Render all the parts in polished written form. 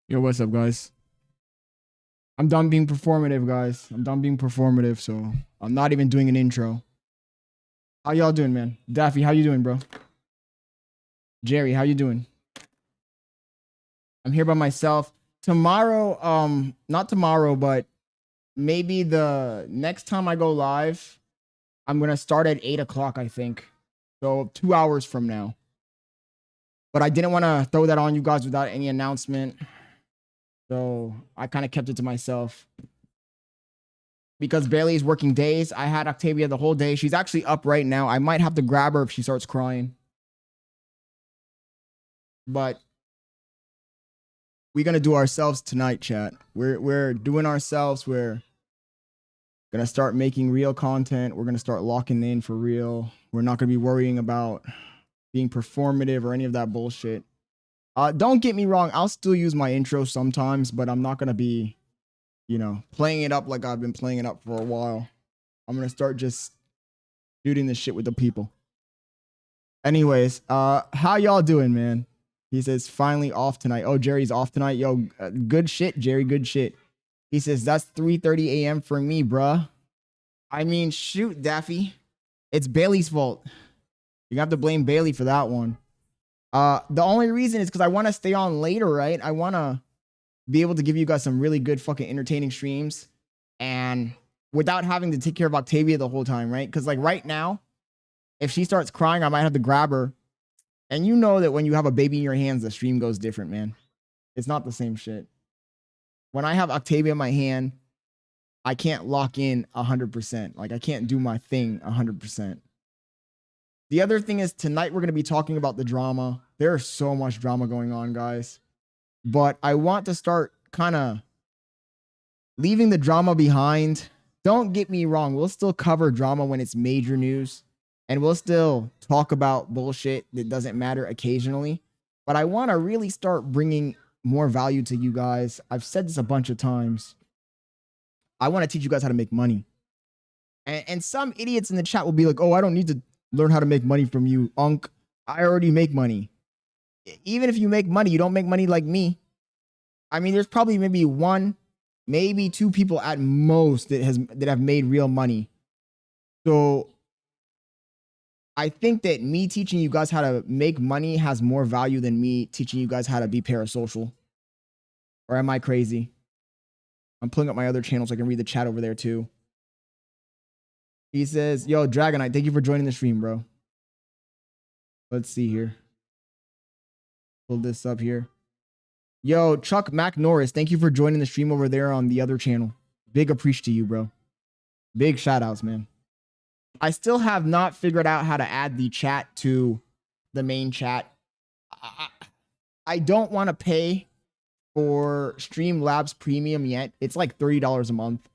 Yo, what's up, guys? I'm done being performative, guys. I'm done being performative, so I'm not even doing an intro. How y'all doing, man? Daffy, how you doing, bro? Jerry, how you doing? I'm here by myself. Tomorrow, not tomorrow, but maybe the next time I go live, I'm gonna start at 8 o'clock, I think. So 2 hours from now. But I didn't want to throw that on you guys without any announcement. So I kind of kept it to myself. Because Bailey's working days. I had Octavia the whole day. She's actually up right now. I might have to grab her if she starts crying. But we're gonna do ourselves tonight, chat. We're doing ourselves. We're gonna start making real content. We're gonna start locking in for real. We're not gonna be worrying about being performative or any of that bullshit. Don't get me wrong. I'll still use my intro sometimes, but I'm not gonna be, you know, playing it up like I've been playing it up for a while. I'm gonna start just shooting this shit with the people. Anyways, how y'all doing, man? He says finally off tonight. Oh, Jerry's off tonight. Yo, good shit, Jerry. Good shit. He says that's 3:30 a.m. for me, bruh. I mean, shoot, Daffy. It's Bailey's fault. You have to blame Bailey for that one. The only reason is because I want to stay on later, right? I want to be able to give you guys some really good fucking entertaining streams and without having to take care of Octavia the whole time, right? Because like right now, if she starts crying, I might have to grab her. And you know that when you have a baby in your hands, the stream goes different, man. It's not the same shit. When I have Octavia in my hand, I can't lock in 100%. Like I can't do my thing 100%. The other thing is tonight we're going to be talking about the drama. There's so much drama going on, guys. But I want to start kind of leaving the drama behind. Don't get me wrong. We'll still cover drama when it's major news. And we'll still talk about bullshit that doesn't matter occasionally. But I want to really start bringing more value to you guys. I've said this a bunch of times. I want to teach you guys how to make money. And some idiots in the chat will be like, oh, I don't need to learn how to make money from you, Unk. I already make money. Even if you make money, you don't make money like me. I mean, there's probably maybe one, maybe two people at most that have made real money. So I think that me teaching you guys how to make money has more value than me teaching you guys how to be parasocial. Or am I crazy? I'm pulling up my other channel so I can read the chat over there too. He says, yo, Dragonite, thank you for joining the stream, bro. Let's see here. Pull this up here. Yo, Chuck Mac Norris, thank you for joining the stream over there on the other channel. Big appreciate to you, bro. Big shout outs, man. I still have not figured out how to add the chat to the main chat. I don't want to pay for Streamlabs Premium yet. It's like $30 a month.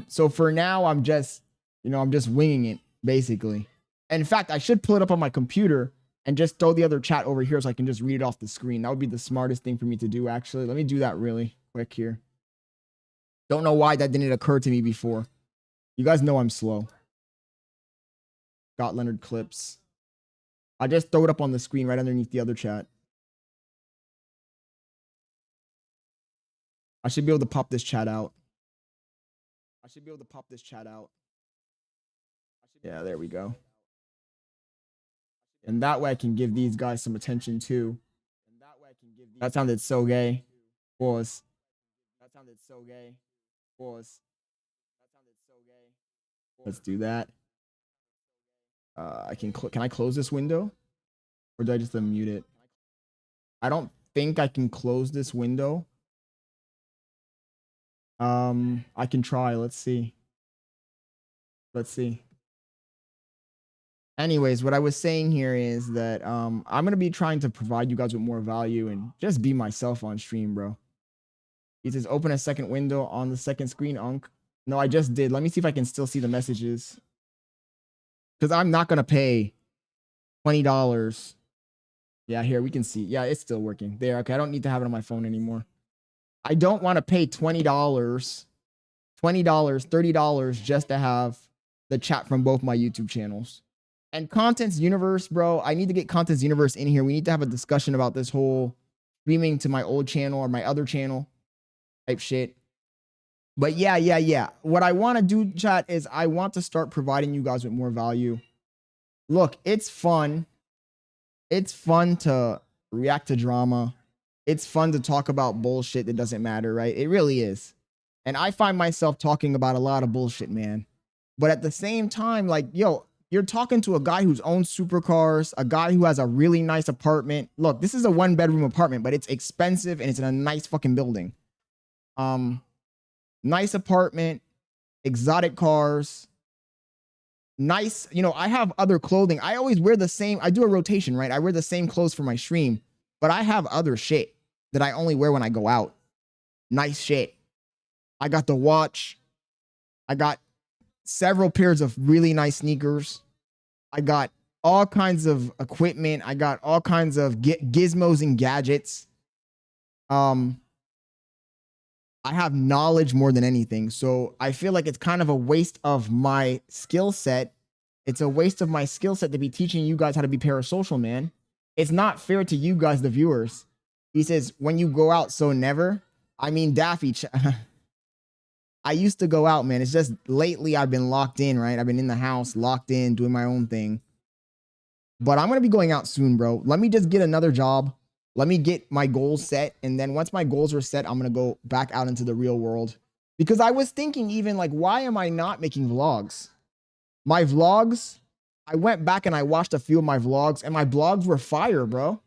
So for now, I'm just winging it, basically. And in fact, I should pull it up on my computer and just throw the other chat over here so I can just read it off the screen. That would be the smartest thing for me to do, actually. Let me do that really quick here. Don't know why that didn't occur to me before. You guys know I'm slow. Scott Leonard clips. I just throw it up on the screen right underneath the other chat. I should be able to pop this chat out. Yeah, there we go. And that way I can give these guys some attention too. That sounded so gay. Pause. Let's do that. Can I close this window? Or do I just unmute it? I don't think I can close this window. I can try. Let's see. Anyways, what I was saying here is that I'm gonna be trying to provide you guys with more value and just be myself on stream, bro. He says open a second window on the second screen, Unk. No, I just did. Let me see if I can still see the messages. Because I'm not gonna pay $20. Yeah, here we can see. Yeah, it's still working. There, okay. I don't need to have it on my phone anymore. I don't want to pay $20, $30 just to have the chat from both my YouTube channels. And Contents Universe, bro, I need to get Contents Universe in here. We need to have a discussion about this whole streaming to my old channel or my other channel type shit. But yeah. What I want to do, chat, is I want to start providing you guys with more value. Look, it's fun. It's fun to react to drama. It's fun to talk about bullshit that doesn't matter, right? It really is. And I find myself talking about a lot of bullshit, man. But at the same time, like, yo, you're talking to a guy who's owned supercars, a guy who has a really nice apartment. Look, this is a 1-bedroom apartment, but it's expensive and it's in a nice fucking building. Nice apartment, exotic cars, nice, you know, I have other clothing. I always wear the same, I do a rotation, right? I wear the same clothes for my stream, but I have other shit that I only wear when I go out. Nice shit. I got the watch. I got several pairs of really nice sneakers. I got all kinds of equipment. I got all kinds of gizmos and gadgets. I have knowledge more than anything. So I feel like it's kind of a waste of my skill set. It's a waste of my skill set to be teaching you guys how to be parasocial, man. It's not fair to you guys, the viewers. He says, when you go out, so never. I mean, Daffy, I used to go out, man. It's just lately I've been locked in, right? I've been in the house, locked in, doing my own thing. But I'm going to be going out soon, bro. Let me just get another job. Let me get my goals set. And then once my goals are set, I'm going to go back out into the real world. Because I was thinking even like, why am I not making vlogs? My vlogs, I went back and I watched a few of my vlogs and my vlogs were fire, bro.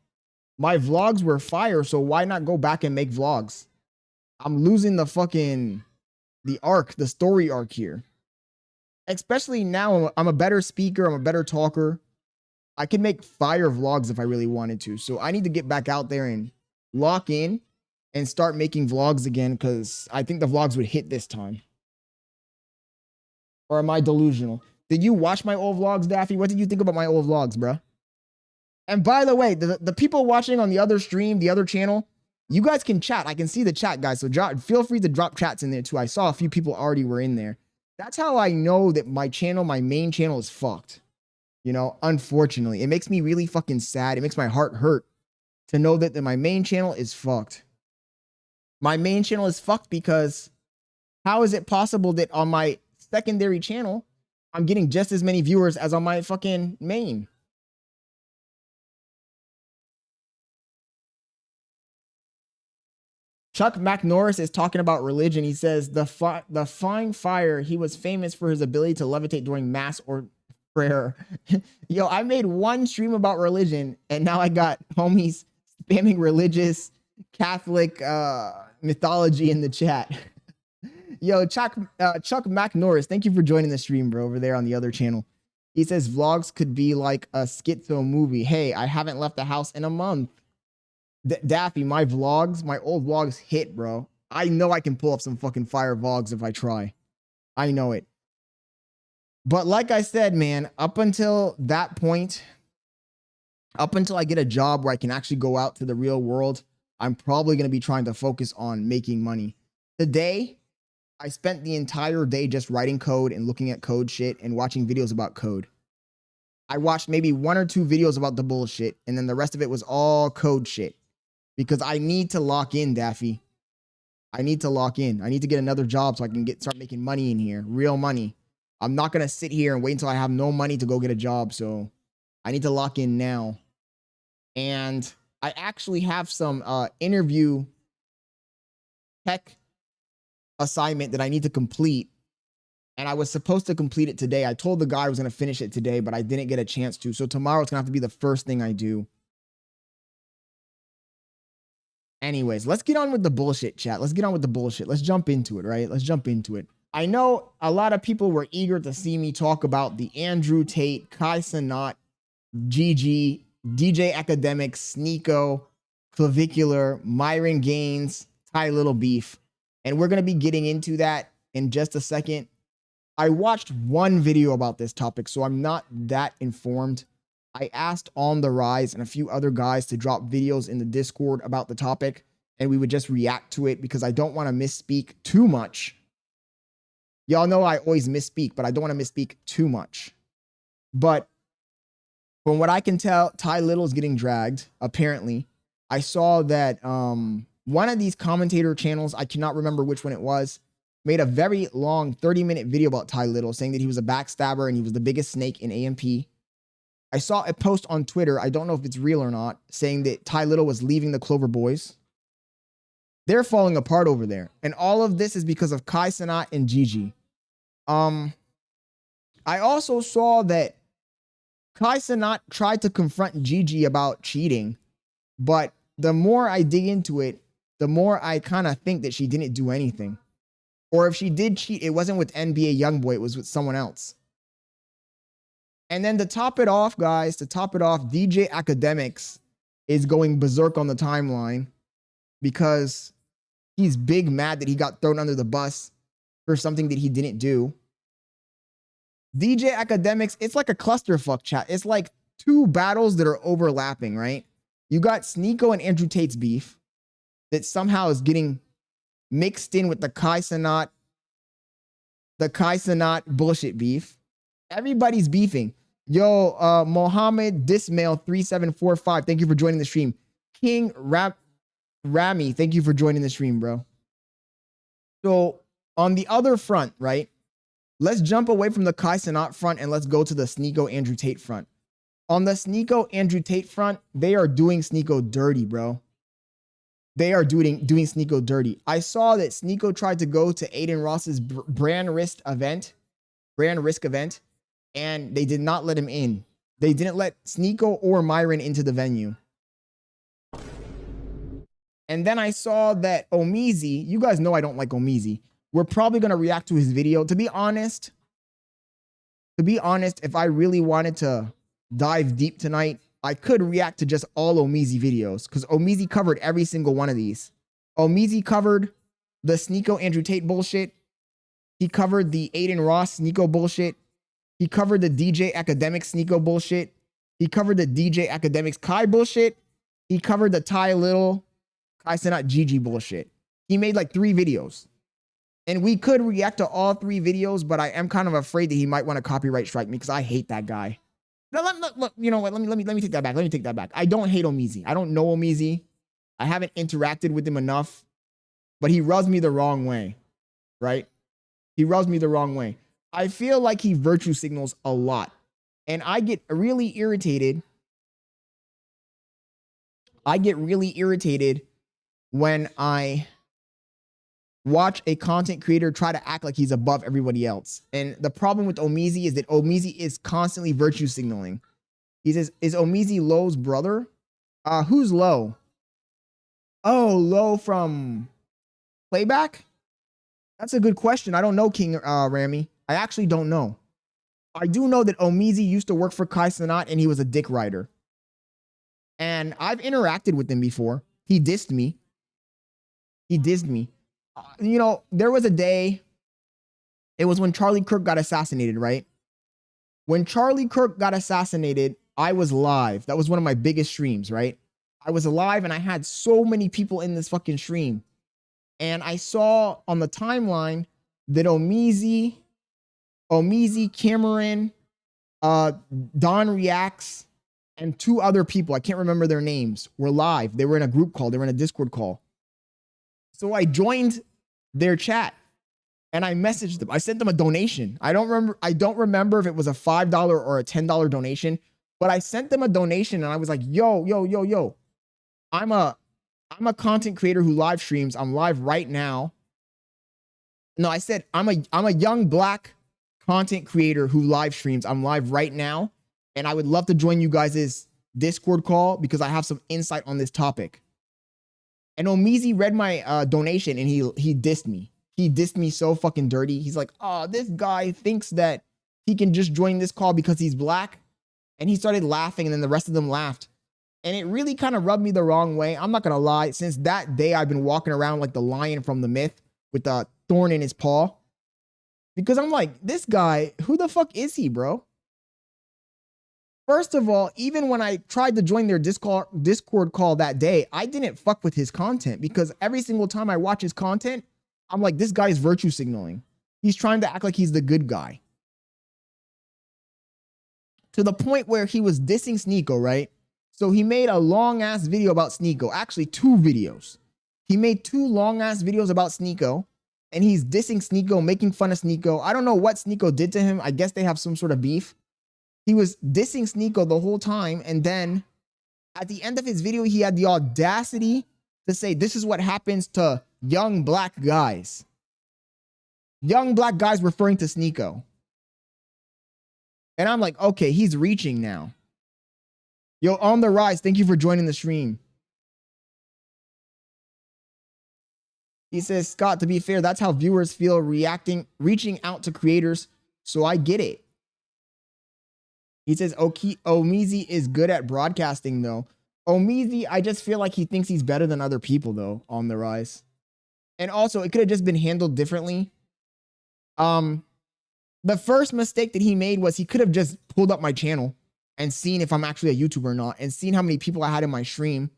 My vlogs were fire. So why not go back and make vlogs? I'm losing the fucking, the story arc here. Especially now, I'm a better speaker. I'm a better talker. I can make fire vlogs if I really wanted to. So I need to get back out there and lock in and start making vlogs again, because I think the vlogs would hit this time. Or am I delusional? Did you watch my old vlogs, Daffy? What did you think about my old vlogs, bro? And by the way, the people watching on the other stream, the other channel, you guys can chat. I can see the chat, guys. So feel free to drop chats in there too. I saw a few people already were in there. That's how I know that my channel, my main channel, is fucked. You know, unfortunately, it makes me really fucking sad. It makes my heart hurt to know that my main channel is fucked. My main channel is fucked because how is it possible that on my secondary channel, I'm getting just as many viewers as on my fucking main? Chuck McNorris is talking about religion. He says the flying fire, he was famous for his ability to levitate during mass or prayer. Yo, I made one stream about religion and now I got homies spamming religious Catholic mythology in the chat. Yo, Chuck McNorris, thank you for joining the stream, bro, over there on the other channel. He says vlogs could be like a schizo movie. Hey, I haven't left the house in a month. Daffy, my vlogs, my old vlogs hit, bro. I know I can pull up some fucking fire vlogs if I try. I know it. But like I said, man, up until that point, up until I get a job where I can actually go out to the real world, I'm probably going to be trying to focus on making money. Today, I spent the entire day just writing code and looking at code shit and watching videos about code. I watched maybe 1 or 2 videos about the bullshit, and then the rest of it was all code shit. Because I need to lock in, Daffy. I need to lock in. I need to get another job so I can start making money in here. Real money. I'm not going to sit here and wait until I have no money to go get a job. So I need to lock in now. And I actually have some interview tech assignment that I need to complete. And I was supposed to complete it today. I told the guy I was going to finish it today, but I didn't get a chance to. So tomorrow it's going to have to be the first thing I do. Anyways, let's get on with the bullshit, chat. Let's get on with the bullshit. Let's jump into it, right? Let's jump into it. I know a lot of people were eager to see me talk about the Andrew Tate, Cenat, GG, DJ Akademiks, Sneako, Clavicular, Myron Gaines, Ty Little Beef. And we're going to be getting into that in just a second. I watched one video about this topic, so I'm not that informed. I asked On The Rise and a few other guys to drop videos in the Discord about the topic, and we would just react to it because I don't want to misspeak too much. Y'all know I always misspeak, but I don't want to misspeak too much. But from what I can tell, Ty Little's getting dragged, apparently. I saw that one of these commentator channels, I cannot remember which one it was, made a very long 30-minute video about Ty Little, saying that he was a backstabber and he was the biggest snake in AMP. I saw a post on Twitter, I don't know if it's real or not, saying that Ty Little was leaving the Clover Boys. They're falling apart over there. And all of this is because of Kai Cenat and Gigi. I also saw that Kai Cenat tried to confront Gigi about cheating, but the more I dig into it, the more I kind of think that she didn't do anything. Or if she did cheat, it wasn't with NBA Youngboy, it was with someone else. And then to top it off, guys, DJ Akademiks is going berserk on the timeline because he's big mad that he got thrown under the bus for something that he didn't do. DJ Akademiks, it's like a clusterfuck, chat. It's like two battles that are overlapping, right? You got Sneako and Andrew Tate's beef that somehow is getting mixed in with the Kai Cenat bullshit beef. Everybody's beefing. Yo, Mohammed Dismail 3745, thank you for joining the stream. King Rami, thank you for joining the stream, bro. So on the other front, right? Let's jump away from the Kai Cenat front and let's go to the Sneako Andrew Tate front. On the Sneako Andrew Tate front, they are doing Sneako dirty, bro. They are doing Sneako dirty. I saw that Sneako tried to go to Aiden Ross's brand risk event, and they did not let him in. They didn't let Sneako or Myron into the venue. And then I saw that Omizi, you guys know I don't like Omizi. We're probably going to react to his video. To be honest, if I really wanted to dive deep tonight, I could react to just all Omizi videos because Omizi covered every single one of these. Omizi covered the Sneako Andrew Tate bullshit. He covered the Aiden Ross Sneako bullshit. He covered the DJ Akademiks Sneako bullshit. He covered the DJ Akademiks Kai bullshit. He covered the Ty Little, Kai Cenat Gigi bullshit. He made like 3 videos. And we could react to all 3 videos, but I am kind of afraid that he might want to copyright strike me because I hate that guy. No, look, you know what? Let me take that back. Let me take that back. I don't hate Omizi. I don't know Omizi. I haven't interacted with him enough, but he rubs me the wrong way, right? He rubs me the wrong way. I feel like he virtue signals a lot, and I get really irritated. When I watch a content creator try to act like he's above everybody else. And the problem with Omizi is that Omizi is constantly virtue signaling. He says, is Omizi Lowe's brother? Who's Lowe? Oh, Lowe from Playback? That's a good question. I don't know, King Rami. I actually don't know. I do know that Omizi used to work for Kai Cenat and he was a dick rider. And I've interacted with him before. He dissed me. You know, there was a day, it was when Charlie Kirk got assassinated, right? When Charlie Kirk got assassinated, I was live. That was one of my biggest streams, right? I was alive and I had so many people in this fucking stream. And I saw on the timeline that Omizi, Cameron, Don Reacts, and 2 other people, I can't remember their names, were live. They were in a group call. They were in a Discord call. So I joined their chat and I messaged them. I sent them a donation. I don't remember if it was a $5 or a $10 donation, but I sent them a donation and I was like, yo. I'm a content creator who live streams. I'm live right now. No, I said I'm a young black content creator who live streams. I'm live right now and I would love to join you guys' Discord call because I have some insight on this topic. And Omizi read my donation and he dissed me. He dissed me so fucking dirty. He's like, oh, this guy thinks that he can just join this call because he's black. And he started laughing and then the rest of them laughed. And it really kind of rubbed me the wrong way. I'm not going to lie. Since that day, I've been walking around like the lion from the myth with a thorn in his paw. Because I'm like, this guy, who the fuck is he, bro? First of all, even when I tried to join their Discord call that day, I didn't fuck with his content because every single time I watch his content, I'm like, this guy's virtue signaling. He's trying to act like he's the good guy. To the point where he was dissing Sneako, right? So he made a long ass video about Sneako. Actually, 2 videos. He made 2 long ass videos about Sneako, and he's dissing Sneako, making fun of Sneako. I don't know what Sneako did to him. I guess they have some sort of beef. He was dissing Sneako the whole time, and then at the end of his video, he had the audacity to say, this is what happens to young black guys. Young black guys referring to Sneako. And I'm like, okay, he's reaching now. Yo, on the rise, thank you for joining the stream. He says, Scott, to be fair, that's how viewers feel reaching out to creators. So I get it. He says, Omizi is good at broadcasting, though. Omizi, I just feel like he thinks he's better than other people, though, on the rise. And also, it could have just been handled differently. The first mistake that he made was he could have just pulled up my channel and seen if I'm actually a YouTuber or not, and seen how many people I had in my stream,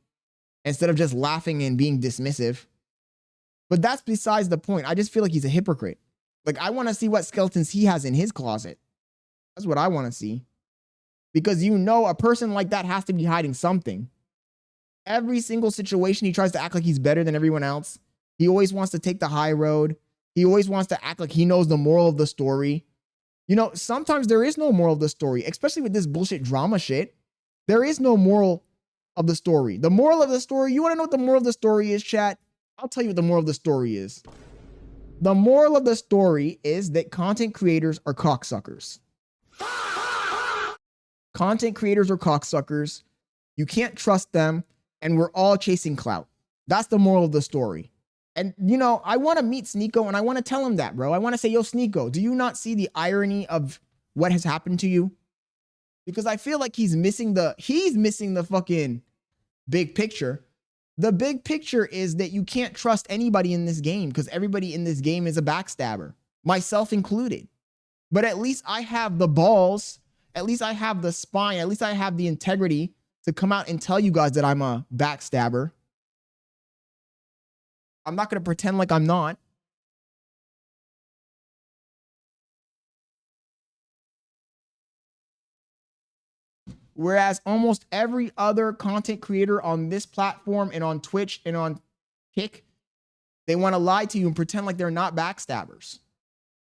instead of just laughing and being dismissive. But that's besides the point. I just feel like he's a hypocrite. Like, I want to see what skeletons he has in his closet. That's what I want to see. Because you know a person like that has to be hiding something. Every single situation, he tries to act like he's better than everyone else. He always wants to take the high road. He always wants to act like he knows the moral of the story. You know, sometimes there is no moral of the story, especially with this bullshit drama shit. There is no moral of the story. The moral of the story, you want to know what the moral of the story is, chat? I'll tell you what the moral of the story is. The moral of the story is that content creators are cocksuckers. Content creators are cocksuckers. You can't trust them, and we're all chasing clout. That's the moral of the story. And, you know, I want to meet Sneako, and I want to tell him that, bro. I want to say, yo, Sneako, do you not see the irony of what has happened to you? Because I feel like he's missing the fucking big picture. The big picture is that you can't trust anybody in this game because everybody in this game is a backstabber, myself included. But at least I have the balls, at least I have the spine, at least I have the integrity to come out and tell you guys that I'm a backstabber. I'm not going to pretend like I'm not. Whereas almost every other content creator on this platform and on Twitch and on Kick, they want to lie to you and pretend like they're not backstabbers.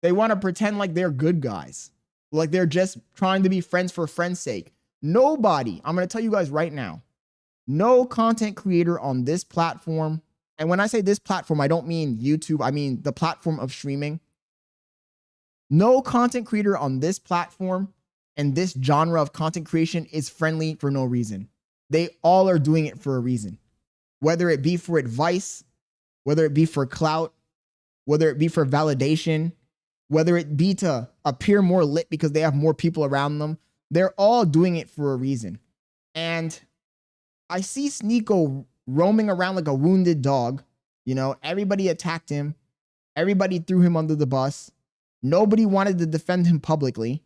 They want to pretend like they're good guys, like they're just trying to be friends for friends' sake. Nobody, I'm going to tell you guys right now, no content creator on this platform, and when I say this platform, I don't mean YouTube, I mean the platform of streaming. No content creator on this platform and this genre of content creation is friendly for no reason. They all are doing it for a reason. Whether it be for advice, whether it be for clout, whether it be for validation, whether it be to appear more lit because they have more people around them, they're all doing it for a reason. And I see Sneako roaming around like a wounded dog. You know, everybody attacked him. Everybody threw him under the bus. Nobody wanted to defend him publicly.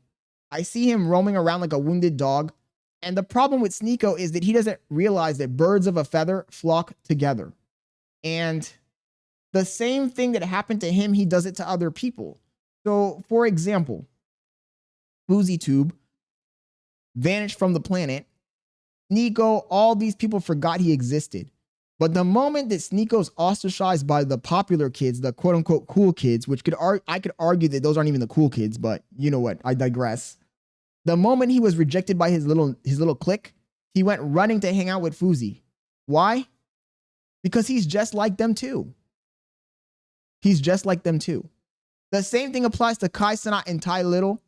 I see him roaming around like a wounded dog. And the problem with Sneako is that he doesn't realize that birds of a feather flock together. And the same thing that happened to him, he does it to other people. So, for example, FouseyTube vanished from the planet. Sneako, all these people forgot he existed. But the moment that Sneako's ostracized by the popular kids, the quote unquote cool kids, which I could argue that those aren't even the cool kids, but you know what? I digress. The moment he was rejected by his little clique, he went running to hang out with Fousey. Why? Because he's just like them too. He's just like them too. The same thing applies to Kai Cenat and Ty Little.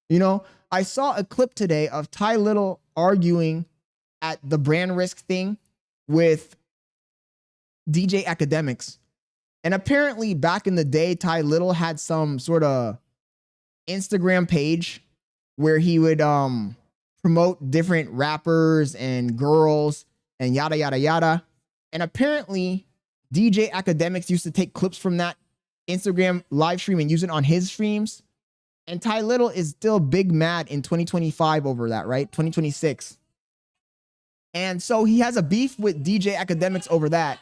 You know, I saw a clip today of Ty Little arguing at the brand risk thing with DJ Akademiks. And apparently back in the day, Ty Little had some sort of Instagram page where he would promote different rappers and girls and yada, yada, yada. And apparently DJ Akademiks used to take clips from that Instagram live stream and use it on his streams. And Ty Little is still big mad in 2025 over that, right? 2026. And so he has a beef with DJ Akademiks over that.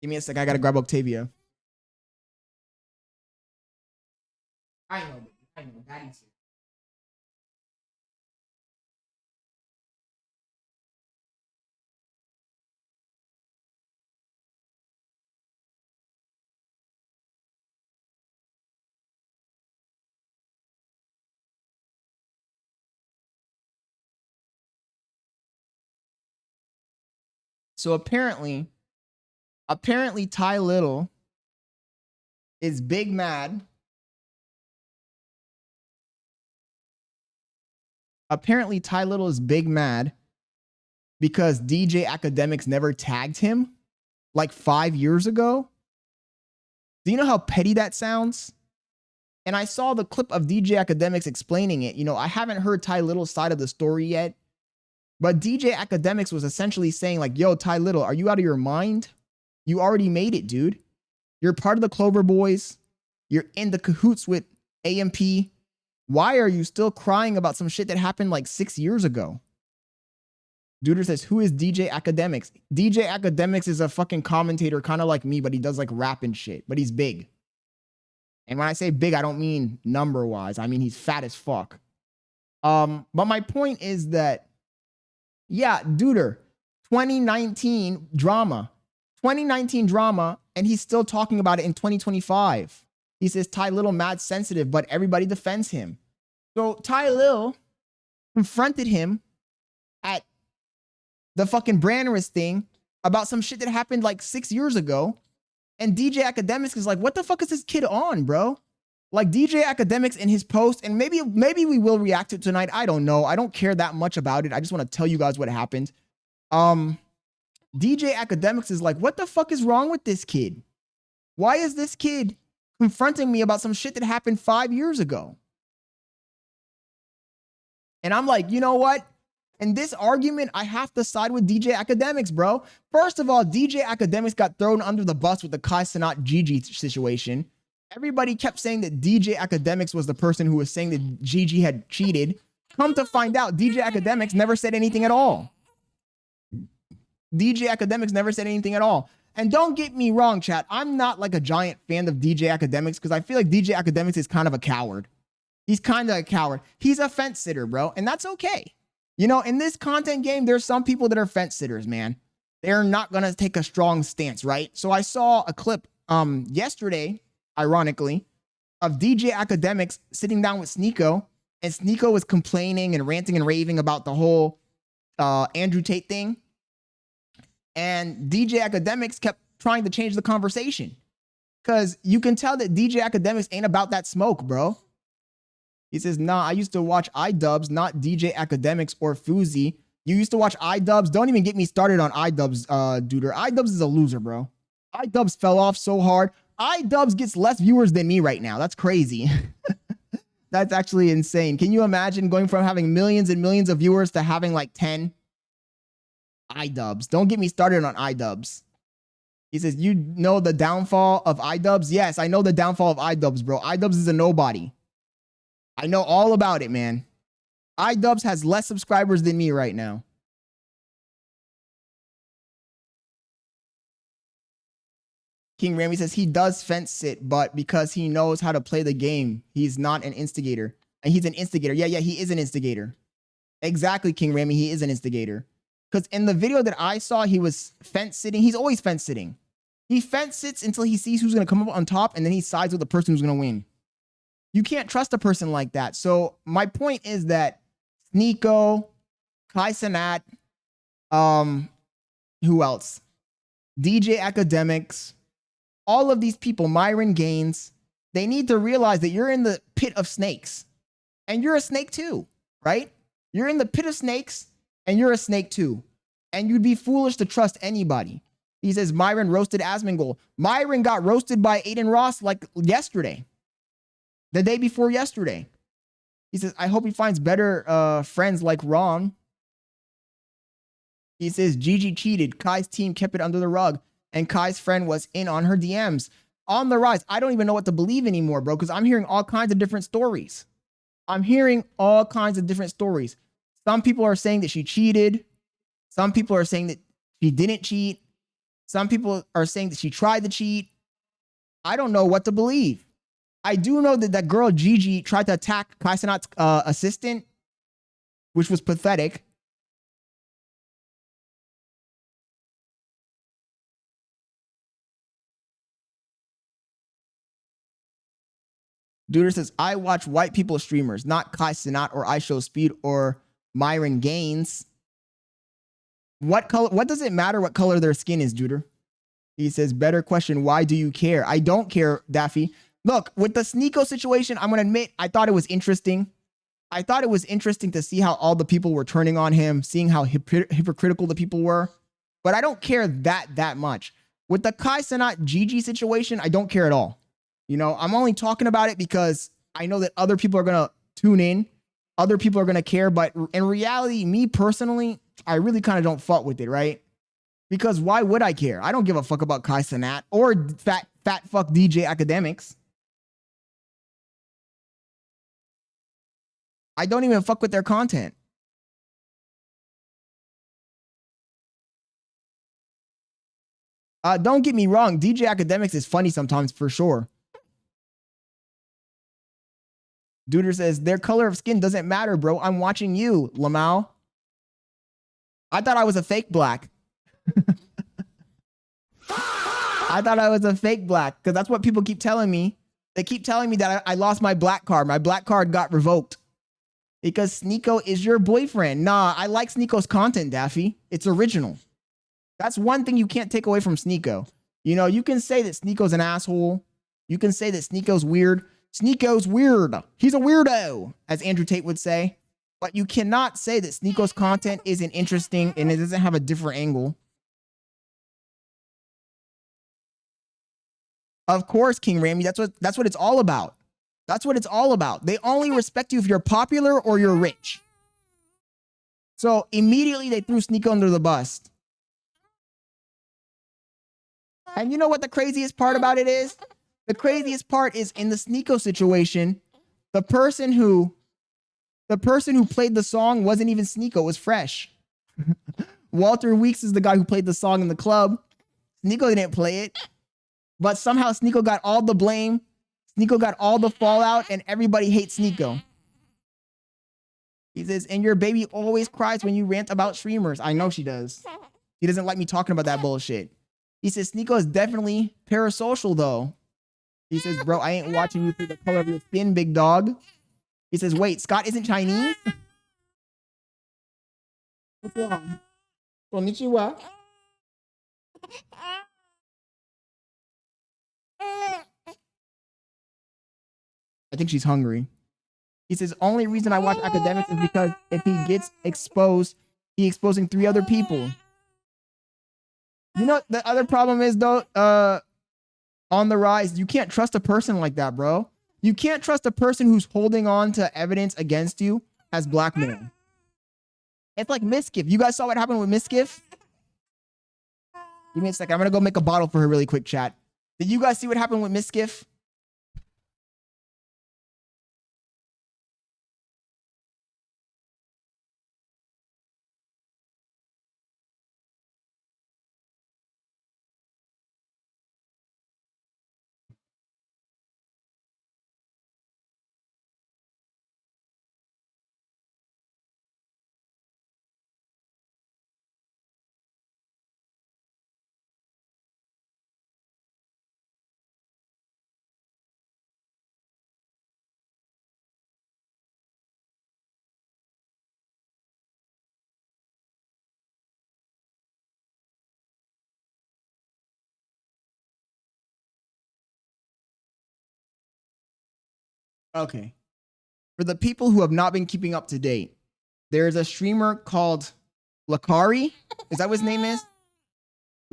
Give me a sec. I got to grab Octavia. I know. Daddy's here. So apparently Ty Little is big mad. Apparently Ty Little is big mad because DJ Akademiks never tagged him like 5 years ago. Do you know how petty that sounds? And I saw the clip of DJ Akademiks explaining it. You know, I haven't heard Ty Little's side of the story yet, but DJ Akademiks was essentially saying like, yo, Ty Little, are you out of your mind? You already made it, dude. You're part of the Clover Boys. You're in the cahoots with AMP. Why are you still crying about some shit that happened like 6 years ago? Duder says, who is DJ Akademiks? DJ Akademiks is a fucking commentator, kind of like me, but he does like rap and shit, but he's big. And when I say big, I don't mean number-wise. I mean, he's fat as fuck. But my point is that, yeah, Duder, 2019 drama, and he's still talking about it in 2025. He says Ty Little mad sensitive, but everybody defends him. So Ty Little confronted him at the fucking Brannerist thing about some shit that happened like 6 years ago. And DJ Akademiks is like, what the fuck is this kid on, bro? Like DJ Akademiks in his post, and maybe we will react to it tonight. I don't know. I don't care that much about it. I just want to tell you guys what happened. DJ Akademiks is like, what the fuck is wrong with this kid? Why is this kid confronting me about some shit that happened 5 years ago? And I'm like, you know what? In this argument, I have to side with DJ Akademiks, bro. First of all, DJ Akademiks got thrown under the bus with the Cenat Gigi situation. Everybody kept saying that DJ Akademiks was the person who was saying that Gigi had cheated. Come to find out, DJ Akademiks never said anything at all. DJ Akademiks never said anything at all. And don't get me wrong, chat. I'm not like a giant fan of DJ Akademiks because I feel like DJ Akademiks is kind of a coward. He's kind of a coward. He's a fence sitter, bro. And that's okay. You know, in this content game, there's some people that are fence sitters, man. They're not going to take a strong stance, right? So I saw a clip yesterday, ironically, of DJ Akademiks sitting down with Sneako, and Sneako was complaining and ranting and raving about the whole Andrew Tate thing. And DJ Akademiks kept trying to change the conversation because you can tell that DJ Akademiks ain't about that smoke, bro. He says, nah, I used to watch iDubbbz, not DJ Akademiks or Fuzi. You used to watch iDubbbz. Don't even get me started on iDubbbz, Duder. iDubbbz is a loser, bro. iDubbbz fell off so hard. iDubbbz gets less viewers than me right now. That's crazy. That's actually insane. Can you imagine going from having millions and millions of viewers to having like 10? iDubbbz. Don't get me started on iDubbbz. He says, you know the downfall of iDubbbz? Yes, I know the downfall of iDubbbz, bro. iDubbbz is a nobody. I know all about it, man. iDubbbz has less subscribers than me right now. King Ramy says he does fence sit, but because he knows how to play the game, he's not an instigator. And he's an instigator. Yeah, he is an instigator. Exactly, King Ramy, he is an instigator. Because in the video that I saw, he was fence sitting. He's always fence sitting. He fence sits until he sees who's going to come up on top, and then he sides with the person who's going to win. You can't trust a person like that. So my point is that Sneako, Cenat, who else? DJ Akademiks, all of these people, Myron Gaines, they need to realize that you're in the pit of snakes. And you're a snake too, right? You're in the pit of snakes, and you're a snake too. And you'd be foolish to trust anybody. He says Myron roasted Asmongold. Myron got roasted by Aiden Ross like yesterday. The day before yesterday. He says, I hope he finds better friends like Ron. He says, Gigi cheated. Kai's team kept it under the rug. And Kai's friend was in on her DMs. On the rise. I don't even know what to believe anymore, bro, because I'm hearing all kinds of different stories. Some people are saying that she cheated. Some people are saying that she didn't cheat. Some people are saying that she tried to cheat. I don't know what to believe. I do know that that girl Gigi tried to attack Cenat's assistant, which was pathetic. Duder says, I watch white people streamers, not Cenat or I Show Speed or Myron Gaines. What color? What does it matter what color their skin is, Juder? He says, better question. Why do you care? I don't care, Daffy. Look, with the Sneako situation, I'm going to admit, I thought it was interesting. I thought it was interesting to see how all the people were turning on him, seeing how hypocritical the people were. But I don't care that much. With the Cenat Gigi situation, I don't care at all. You know, I'm only talking about it because I know that other people are going to tune in. Other people are going to care. But in reality, me personally, I really kind of don't fuck with it, right? Because why would I care? I don't give a fuck about Cenat or fat fuck DJ Akademiks. I don't even fuck with their content. Don't get me wrong. DJ Akademiks is funny sometimes for sure. Duder says, their color of skin doesn't matter, bro. I'm watching you, Lamau. I thought I was a fake black. I thought I was a fake black because that's what people keep telling me. They keep telling me that I lost my black card. My black card got revoked because Sneako is your boyfriend. Nah, I like Sneako's content, Daffy. It's original. That's one thing you can't take away from Sneako. You know, you can say that Sneako's an asshole. You can say that Sneako's weird. Sneako's weird. He's a weirdo, as Andrew Tate would say. But you cannot say that Sneako's content isn't interesting and it doesn't have a different angle. Of course, King Ramy, that's what it's all about. That's what it's all about. They only respect you if you're popular or you're rich. So immediately they threw Sneako under the bus. And you know what the craziest part about it is? The craziest part is in the Sneako situation, the person who played the song wasn't even Sneako, it was Fresh. Walter Weeks is the guy who played the song in the club. Sneako didn't play it. But somehow Sneako got all the blame. Sneako got all the fallout, and everybody hates Sneako. He says, and your baby always cries when you rant about streamers. I know she does. He doesn't like me talking about that bullshit. He says, Sneako is definitely parasocial, though. He says, bro, I ain't watching you through the color of your skin, big dog. He says, wait, Scott isn't Chinese? What's wrong? Konnichiwa. I think she's hungry. He says, only reason I watch Akademiks is because if he gets exposed, he's exposing 3 other people. You know, the other problem is, though, on the rise, you can't trust a person like that, bro. You can't trust a person who's holding on to evidence against you as blackmail. It's like Miskiff. You guys saw what happened with Miskiff? Give me a second. I'm going to go make a bottle for her really quick, chat. Did you guys see what happened with Miskiff? Okay. For the people who have not been keeping up to date, there's a streamer called Lakari. Is that what his name is?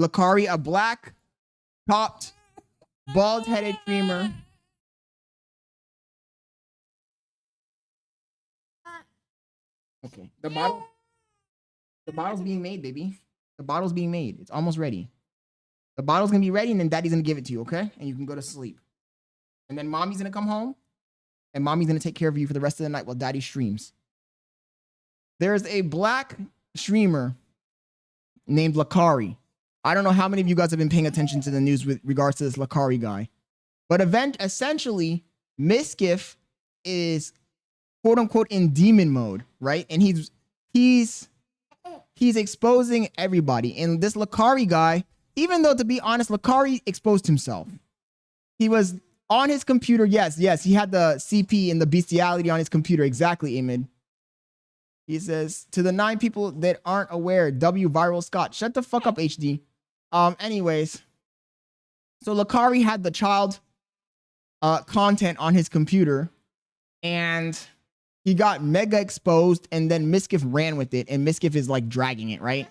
Lakari, a black, topped, bald-headed streamer. Okay. The bottle's being made, baby. The bottle's being made. It's almost ready. The bottle's gonna be ready, and then daddy's gonna give it to you, okay? And you can go to sleep. And then mommy's gonna come home, and mommy's gonna take care of you for the rest of the night while daddy streams. There's a black streamer named Lakari. I don't know how many of you guys have been paying attention to the news with regards to this Lakari guy. But essentially, Miskiff is quote unquote in demon mode, right? And he's exposing everybody. And this Lakari guy, even though to be honest, Lakari exposed himself. He was on his computer. Yes, he had the CP and the bestiality on his computer. Exactly, Ahmed. He says, to the 9 people that aren't aware, W Viral Scott. Shut the fuck up, HD. Anyways. So Lakari had the child content on his computer, and he got mega exposed, and then Miskiff ran with it, and Miskiff is like dragging it, right?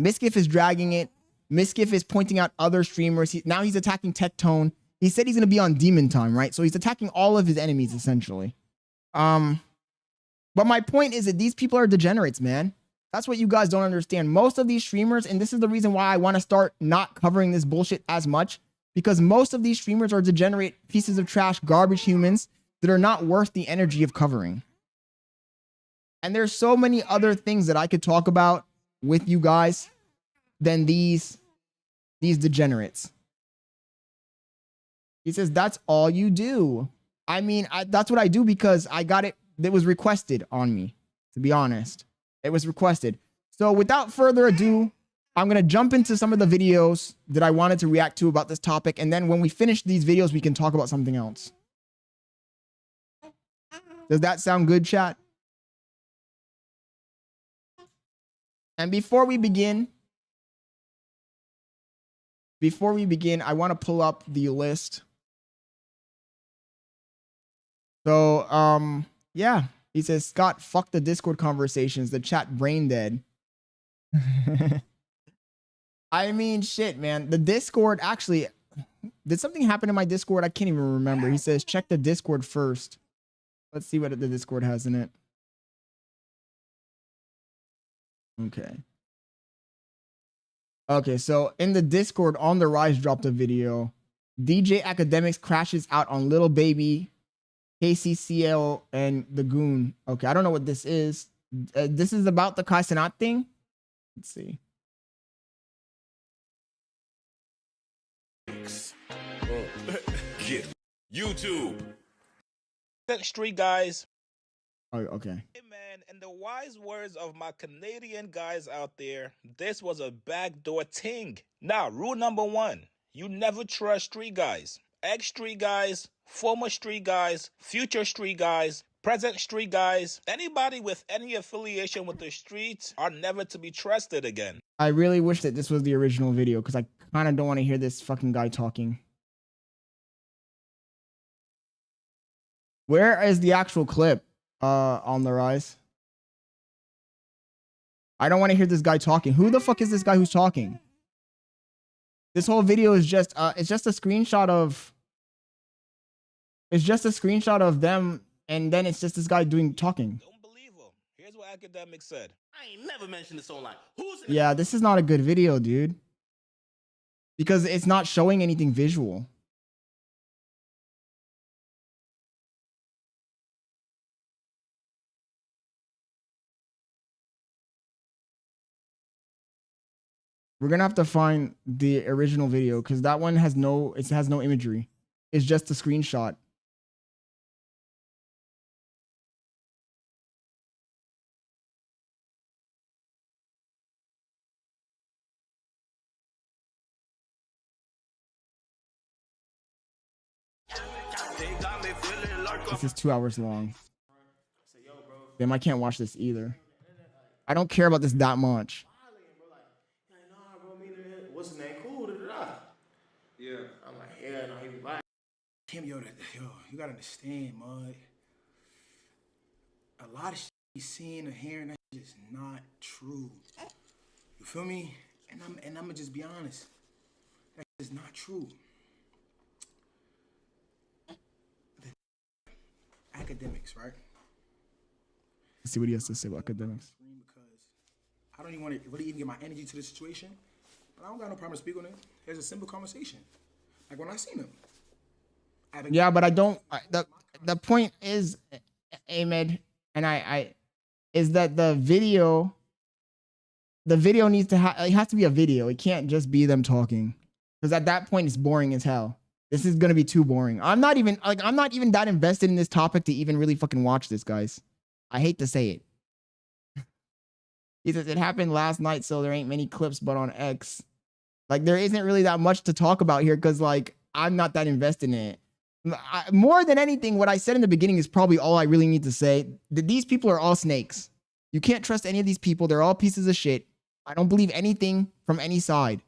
Miskiff is dragging it. Miskiff is pointing out other streamers. Now he's attacking Tectone. He said he's going to be on Demon Time, right? So he's attacking all of his enemies, essentially. But my point is that these people are degenerates, man. That's what you guys don't understand. Most of these streamers, and this is the reason why I want to start not covering this bullshit as much, because most of these streamers are degenerate pieces of trash, garbage humans that are not worth the energy of covering. And there's so many other things that I could talk about with you guys than these degenerates. He says, that's all you do. I mean, that's what I do because I got it. That was requested on me, to be honest. It was requested. So without further ado, I'm going to jump into some of the videos that I wanted to react to about this topic. And then when we finish these videos, we can talk about something else. Does that sound good, chat? And before we begin, I want to pull up the list. So, yeah, he says, Scott, fuck the Discord conversations. The chat brain dead. I mean, shit, man. The Discord, actually, did something happen in my Discord? I can't even remember. He says, check the Discord first. Let's see what the Discord has in it. Okay. Okay, so in the Discord, On the Rise dropped a video. DJ Akademiks crashes out on Little Baby, KCCL, and the Goon. Okay, I don't know what this is. This is about the Cenat thing. Let's see. YouTube. Street guys. Oh, okay. Hey man, in the wise words of my Canadian guys out there, this was a backdoor ting. Now, rule number 1, you never trust street guys. Ex-street guys, former street guys, future street guys, present street guys, anybody with any affiliation with the streets are never to be trusted again. I really wish that this was the original video because I kind of don't want to hear this fucking guy talking. Where is the actual clip? On the Rise. I don't want to hear this guy talking. Who the fuck is this guy who's talking? This whole video is just it's just a screenshot of them, and then it's just this guy talking. Don't believe him. Here's what Akademiks said. I ain't never mentioned this online. Yeah, this is not a good video, dude. Because it's not showing anything visual. We're gonna have to find the original video because that one has no imagery. It's just a screenshot. This is 2 hours long. Damn, I can't watch this either. I don't care about this that much. What's his name? Cool. Yeah. I'm like, yeah, no, he be lying. Him, yo, you gotta understand, mud. A lot of shit he's seeing or hearing that shit is not true. You feel me? And I'm gonna just be honest. That is not true. The Akademiks, right? Let's see what he has to say about Akademiks. Because I don't even want to really even get my energy to the situation. But I don't got no problem speaking on it. It's a simple conversation. Like when I seen him. Yeah, but I don't. The point is, Ahmed, and I is that the video needs to it has to be a video. It can't just be them talking, because at that point it's boring as hell. This is gonna be too boring. I'm not even that invested in this topic to even really fucking watch this, guys. I hate to say it. He says it happened last night, so there ain't many clips, but on X, like there isn't really that much to talk about here because like I'm not that invested in it. More than anything, what I said in the beginning is probably all I really need to say. That these people are all snakes. You can't trust any of these people. They're all pieces of shit. I don't believe anything from any side.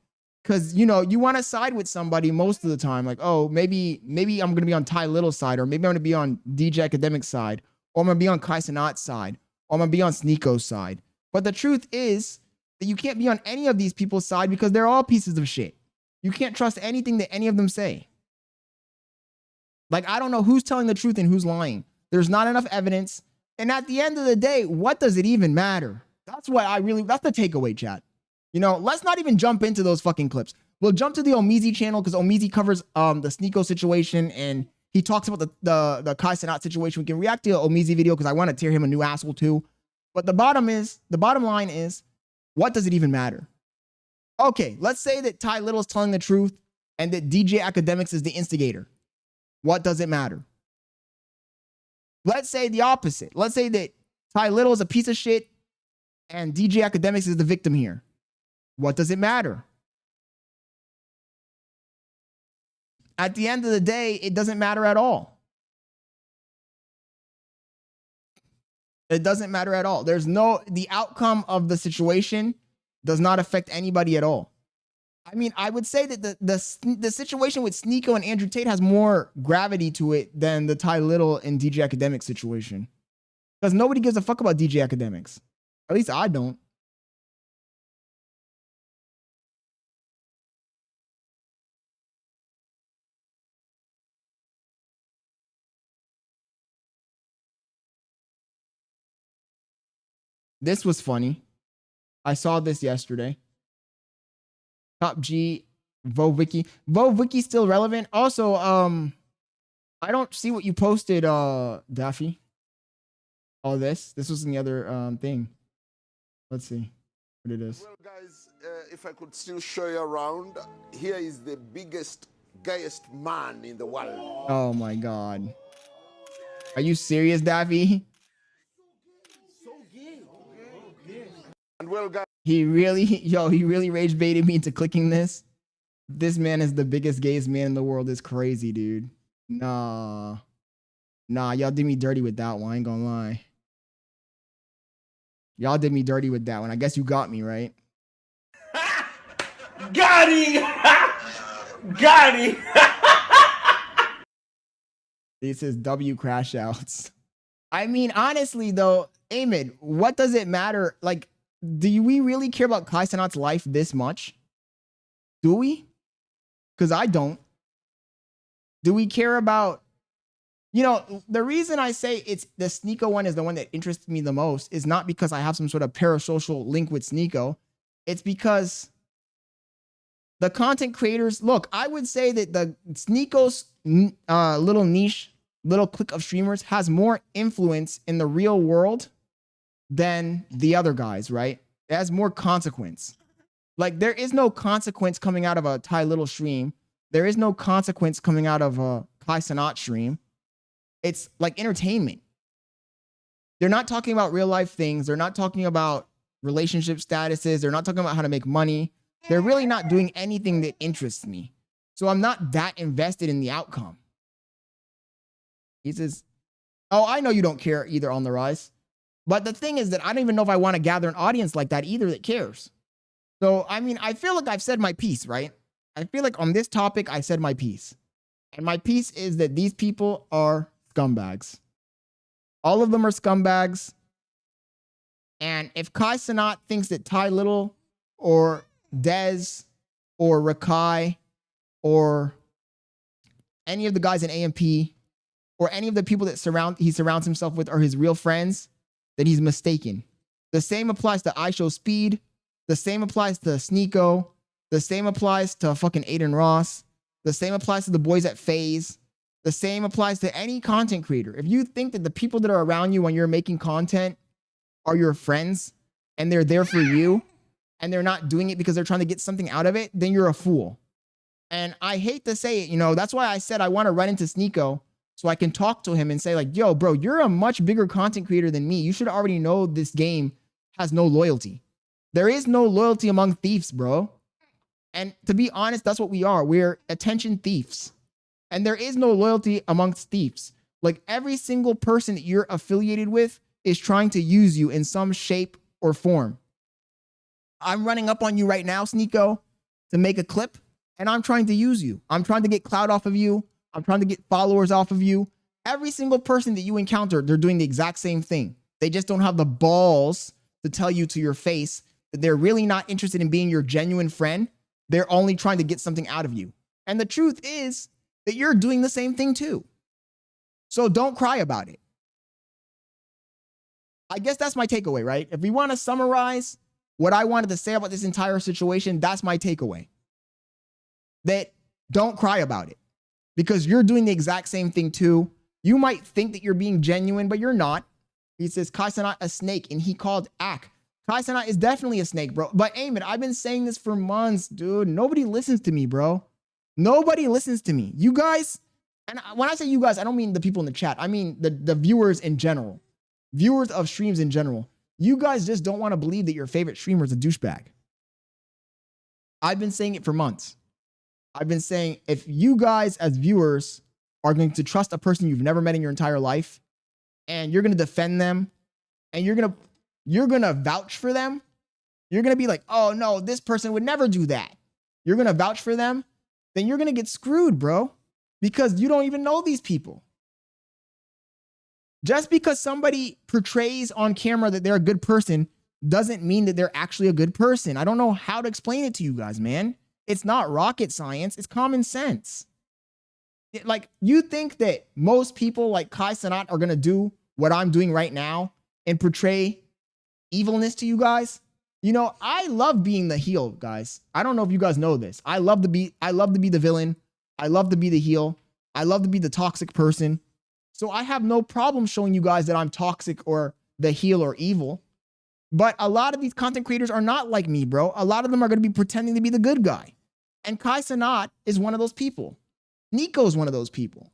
Because, you know, you want to side with somebody most of the time. Like, oh, maybe I'm going to be on Ty Little's side, or maybe I'm going to be on DJ Akademiks' side, or I'm going to be on Cenat's side, or I'm going to be on Sneako's side. But the truth is that you can't be on any of these people's side because they're all pieces of shit. You can't trust anything that any of them say. Like, I don't know who's telling the truth and who's lying. There's not enough evidence. And at the end of the day, what does it even matter? That's the takeaway, chat. You know, let's not even jump into those fucking clips. We'll jump to the Omizi channel because Omizi covers the Sneako situation and he talks about the Cenat situation. We can react to the Omizi video because I want to tear him a new asshole too. But the bottom line is, what does it even matter? Okay, let's say that Ty Little is telling the truth and that DJ Akademiks is the instigator. What does it matter? Let's say the opposite. Let's say that Ty Little is a piece of shit and DJ Akademiks is the victim here. What does it matter? At the end of the day, it doesn't matter at all. It doesn't matter at all. The outcome of the situation does not affect anybody at all. I mean, I would say that the situation with Sneako and Andrew Tate has more gravity to it than the Ty Little and DJ Akademiks situation. Because nobody gives a fuck about DJ Akademiks. At least I don't. This was funny. I saw this yesterday. Top G, VoWiki. VoWiki still relevant. Also, I don't see what you posted, Daffy. Oh, this was in the other thing. Let's see what it is. Well, guys, if I could still show you around, here is the biggest, gayest man in the world. Oh my God. Are you serious, Daffy? And well, guys, He really rage baited me into clicking this. This man is the biggest, gayest man in the world. Is crazy, dude. Nah, y'all did me dirty with that one. I ain't gonna lie. Y'all did me dirty with that one. I guess you got me, right? Got him! Got him! This is W crash outs. I mean, honestly, though, Ahmed, what does it matter? Like, do we really care about Cenat's life this much? Do we? Because I don't. Do we care about, you know, the reason I say it's the Sneako one is the one that interests me the most is not because I have some sort of parasocial link with Sneako. It's because the content creators, look, I would say that the Sneako's little niche, little clique of streamers has more influence in the real world than the other guys, right? It has more consequence. Like, there is no consequence coming out of a Ty Little stream. There is no consequence coming out of a Cenat stream. It's like entertainment. They're not talking about real life things. They're not talking about relationship statuses. They're not talking about how to make money. They're really not doing anything that interests me. So I'm not that invested in the outcome. He says, oh, I know you don't care either on the rise. But the thing is that I don't even know if I want to gather an audience like that either that cares. So, I mean, I feel like I've said my piece, right? I feel like on this topic, I said my piece. And my piece is that these people are scumbags. All of them are scumbags. And if Cenat thinks that Ty Little or Dez or Rakai or any of the guys in AMP or any of the people that he surrounds himself with are his real friends, then he's mistaken. The same applies to iShowSpeed. The same applies to Sneako. The same applies to fucking Aiden Ross. The same applies to the boys at FaZe. The same applies to any content creator. If you think that the people that are around you when you're making content are your friends and they're there for you and they're not doing it because they're trying to get something out of it, then you're a fool. And I hate to say it, you know, that's why I said I want to run into Sneako so I can talk to him and say like, yo, bro, you're a much bigger content creator than me. You should already know this game has no loyalty. There is no loyalty among thieves, bro. And to be honest, that's what we are. We're attention thieves. And there is no loyalty amongst thieves. Like every single person that you're affiliated with is trying to use you in some shape or form. I'm running up on you right now, Sneako, to make a clip, and I'm trying to use you. I'm trying to get clout off of you. I'm trying to get followers off of you. Every single person that you encounter, they're doing the exact same thing. They just don't have the balls to tell you to your face that they're really not interested in being your genuine friend. They're only trying to get something out of you. And the truth is that you're doing the same thing too. So don't cry about it. I guess that's my takeaway, right? If we want to summarize what I wanted to say about this entire situation, that's my takeaway. That don't cry about it because you're doing the exact same thing too. You might think that you're being genuine, but you're not. He says, Cenat a snake, and he called Ak. Cenat is definitely a snake, bro. But Eamon, I've been saying this for months, dude. Nobody listens to me, bro. Nobody listens to me. You guys, and when I say you guys, I don't mean the people in the chat. I mean the viewers in general. Viewers of streams in general. You guys just don't want to believe that your favorite streamer is a douchebag. I've been saying it for months. I've been saying if you guys as viewers are going to trust a person you've never met in your entire life, and you're going to defend them, and you're going to vouch for them, you're going to be like, oh no, this person would never do that. You're going to vouch for them, then you're going to get screwed, bro, because you don't even know these people. Just because somebody portrays on camera that they're a good person doesn't mean that they're actually a good person. I don't know how to explain it to you guys, man. It's not rocket science. It's common sense. Like, you think that most people like Cenat are going to do what I'm doing right now and portray evilness to you guys? You know, I love being the heel, guys. I don't know if you guys know this. I love to be the villain. I love to be the heel. I love to be the toxic person. So I have no problem showing you guys that I'm toxic or the heel or evil. But a lot of these content creators are not like me, bro. A lot of them are going to be pretending to be the good guy. And Cenat is one of those people. Sneako is one of those people.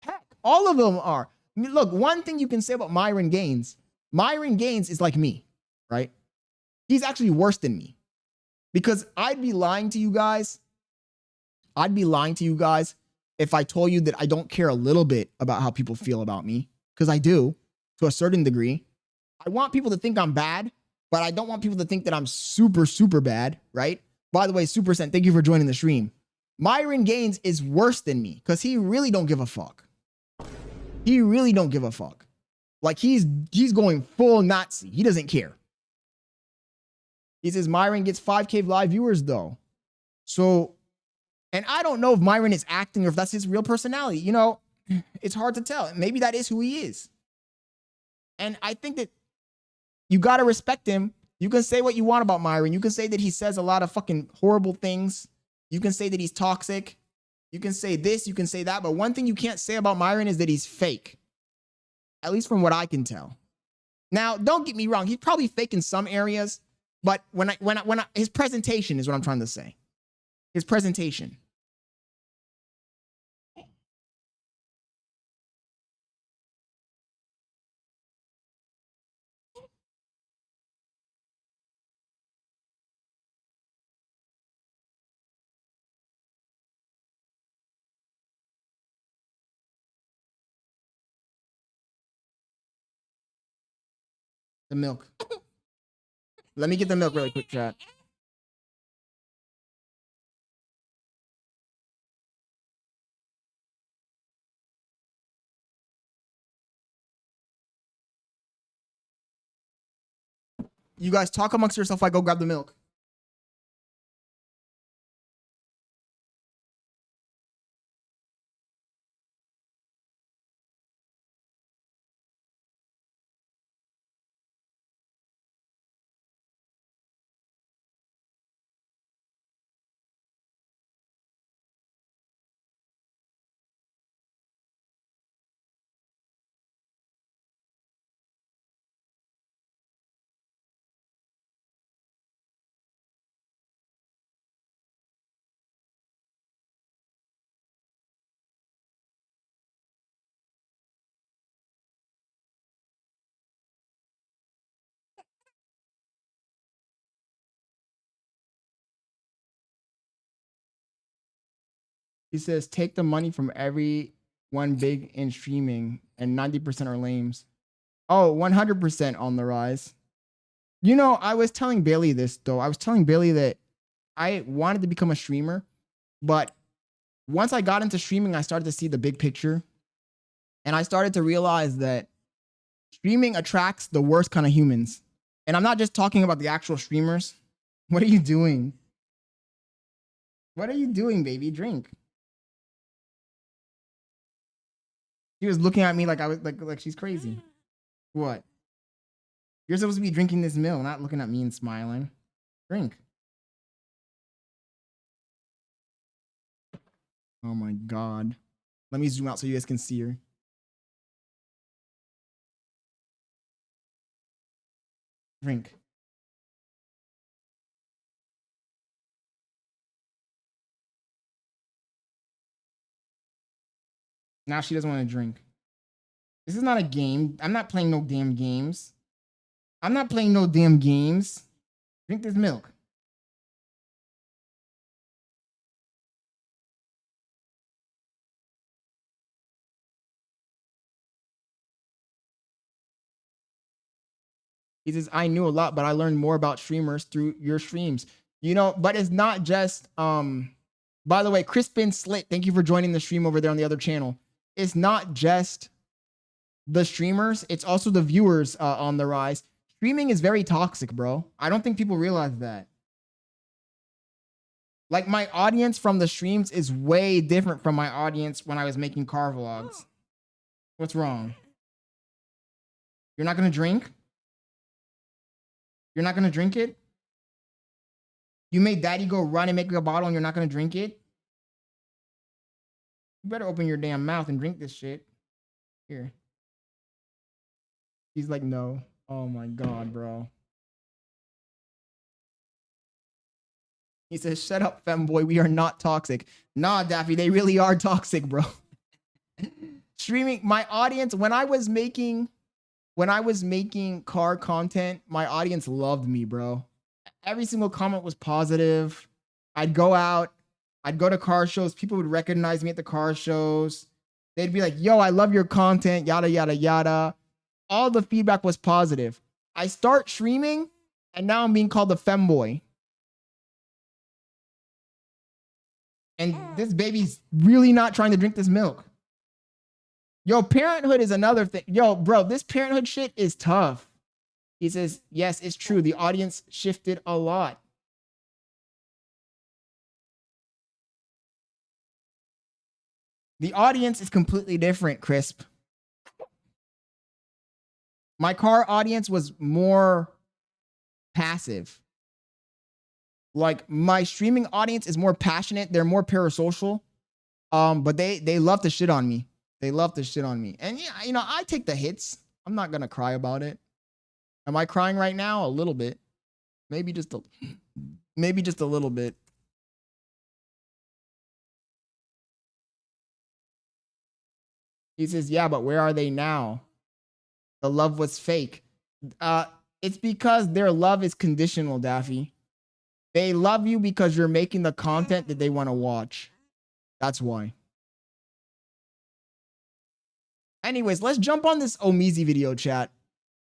Heck, all of them are. I mean, look, one thing you can say about Myron Gaines is like me, right? He's actually worse than me. Because I'd be lying to you guys. I'd be lying to you guys if I told you that I don't care a little bit about how people feel about me, because I do, to a certain degree. I want people to think I'm bad, but I don't want people to think that I'm super, super bad, right? By the way, Super Cent, thank you for joining the stream. Myron Gaines is worse than me, because he really don't give a fuck. He really don't give a fuck. Like, he's going full Nazi. He doesn't care. He says Myron gets 5K live viewers, though. So... and I don't know if Myron is acting or if that's his real personality. You know, it's hard to tell. Maybe that is who he is. And I think that you got to respect him. You can say what you want about Myron. You can say that he says a lot of fucking horrible things. You can say that he's toxic. You can say this, you can say that. But one thing you can't say about Myron is that he's fake. At least from what I can tell. Now, don't get me wrong. He's probably fake in some areas. But his presentation is what I'm trying to say. His presentation. The milk. Let me get the milk really quick, chat. You guys talk amongst yourself. I go grab the milk. He says, take the money from everyone big in streaming and 90% are lames. Oh, 100% on the rise. You know, I was telling Bailey this though. I was telling Bailey that I wanted to become a streamer, but once I got into streaming, I started to see the big picture. And I started to realize that streaming attracts the worst kind of humans. And I'm not just talking about the actual streamers. What are you doing? What are you doing, baby? Drink. She was looking at me like I was like she's crazy. What? You're supposed to be drinking this milk, not looking at me and smiling. Drink. Oh my God. Let me zoom out so you guys can see her. Drink. Now she doesn't want to drink. This is not a game. I'm not playing no damn games. I'm not playing no damn games. Drink this milk. He says, I knew a lot, but I learned more about streamers through your streams. You know, but it's not just, by the way, Crispin Slit, thank you for joining the stream over there on the other channel. It's not just the streamers, it's also the viewers on the rise. Streaming is very toxic, bro. I don't think people realize that. Like, my audience from the streams is way different from my audience when I was making car vlogs. What's wrong? You're not gonna drink? You're not gonna drink it? You made daddy go run and make a bottle and you're not gonna drink it? You better open your damn mouth and drink this shit. Here. He's like, no. Oh my God, bro. He says, shut up, femboy. We are not toxic. Nah, Daffy, they really are toxic, bro. Streaming, my audience, when I was making car content, my audience loved me, bro. Every single comment was positive. I'd go out, I'd go to car shows. People would recognize me at the car shows. They'd be like, yo, I love your content, yada, yada, yada. All the feedback was positive. I start streaming, and now I'm being called a femboy. And this baby's really not trying to drink this milk. Yo, parenthood is another thing. Yo, bro, this parenthood shit is tough. He says, yes, it's true. The audience shifted a lot. The audience is completely different, Crisp. My car audience was more passive. Like, my streaming audience is more passionate. They're more parasocial. But they love to shit on me. They love to shit on me. And yeah, you know, I take the hits. I'm not gonna cry about it. Am I crying right now? A little bit. Maybe just a little bit. He says, yeah, but where are they now? The love was fake. It's because their love is conditional, Daffy. They love you because you're making the content that they want to watch. That's why. Anyways, let's jump on this Omizi video, chat.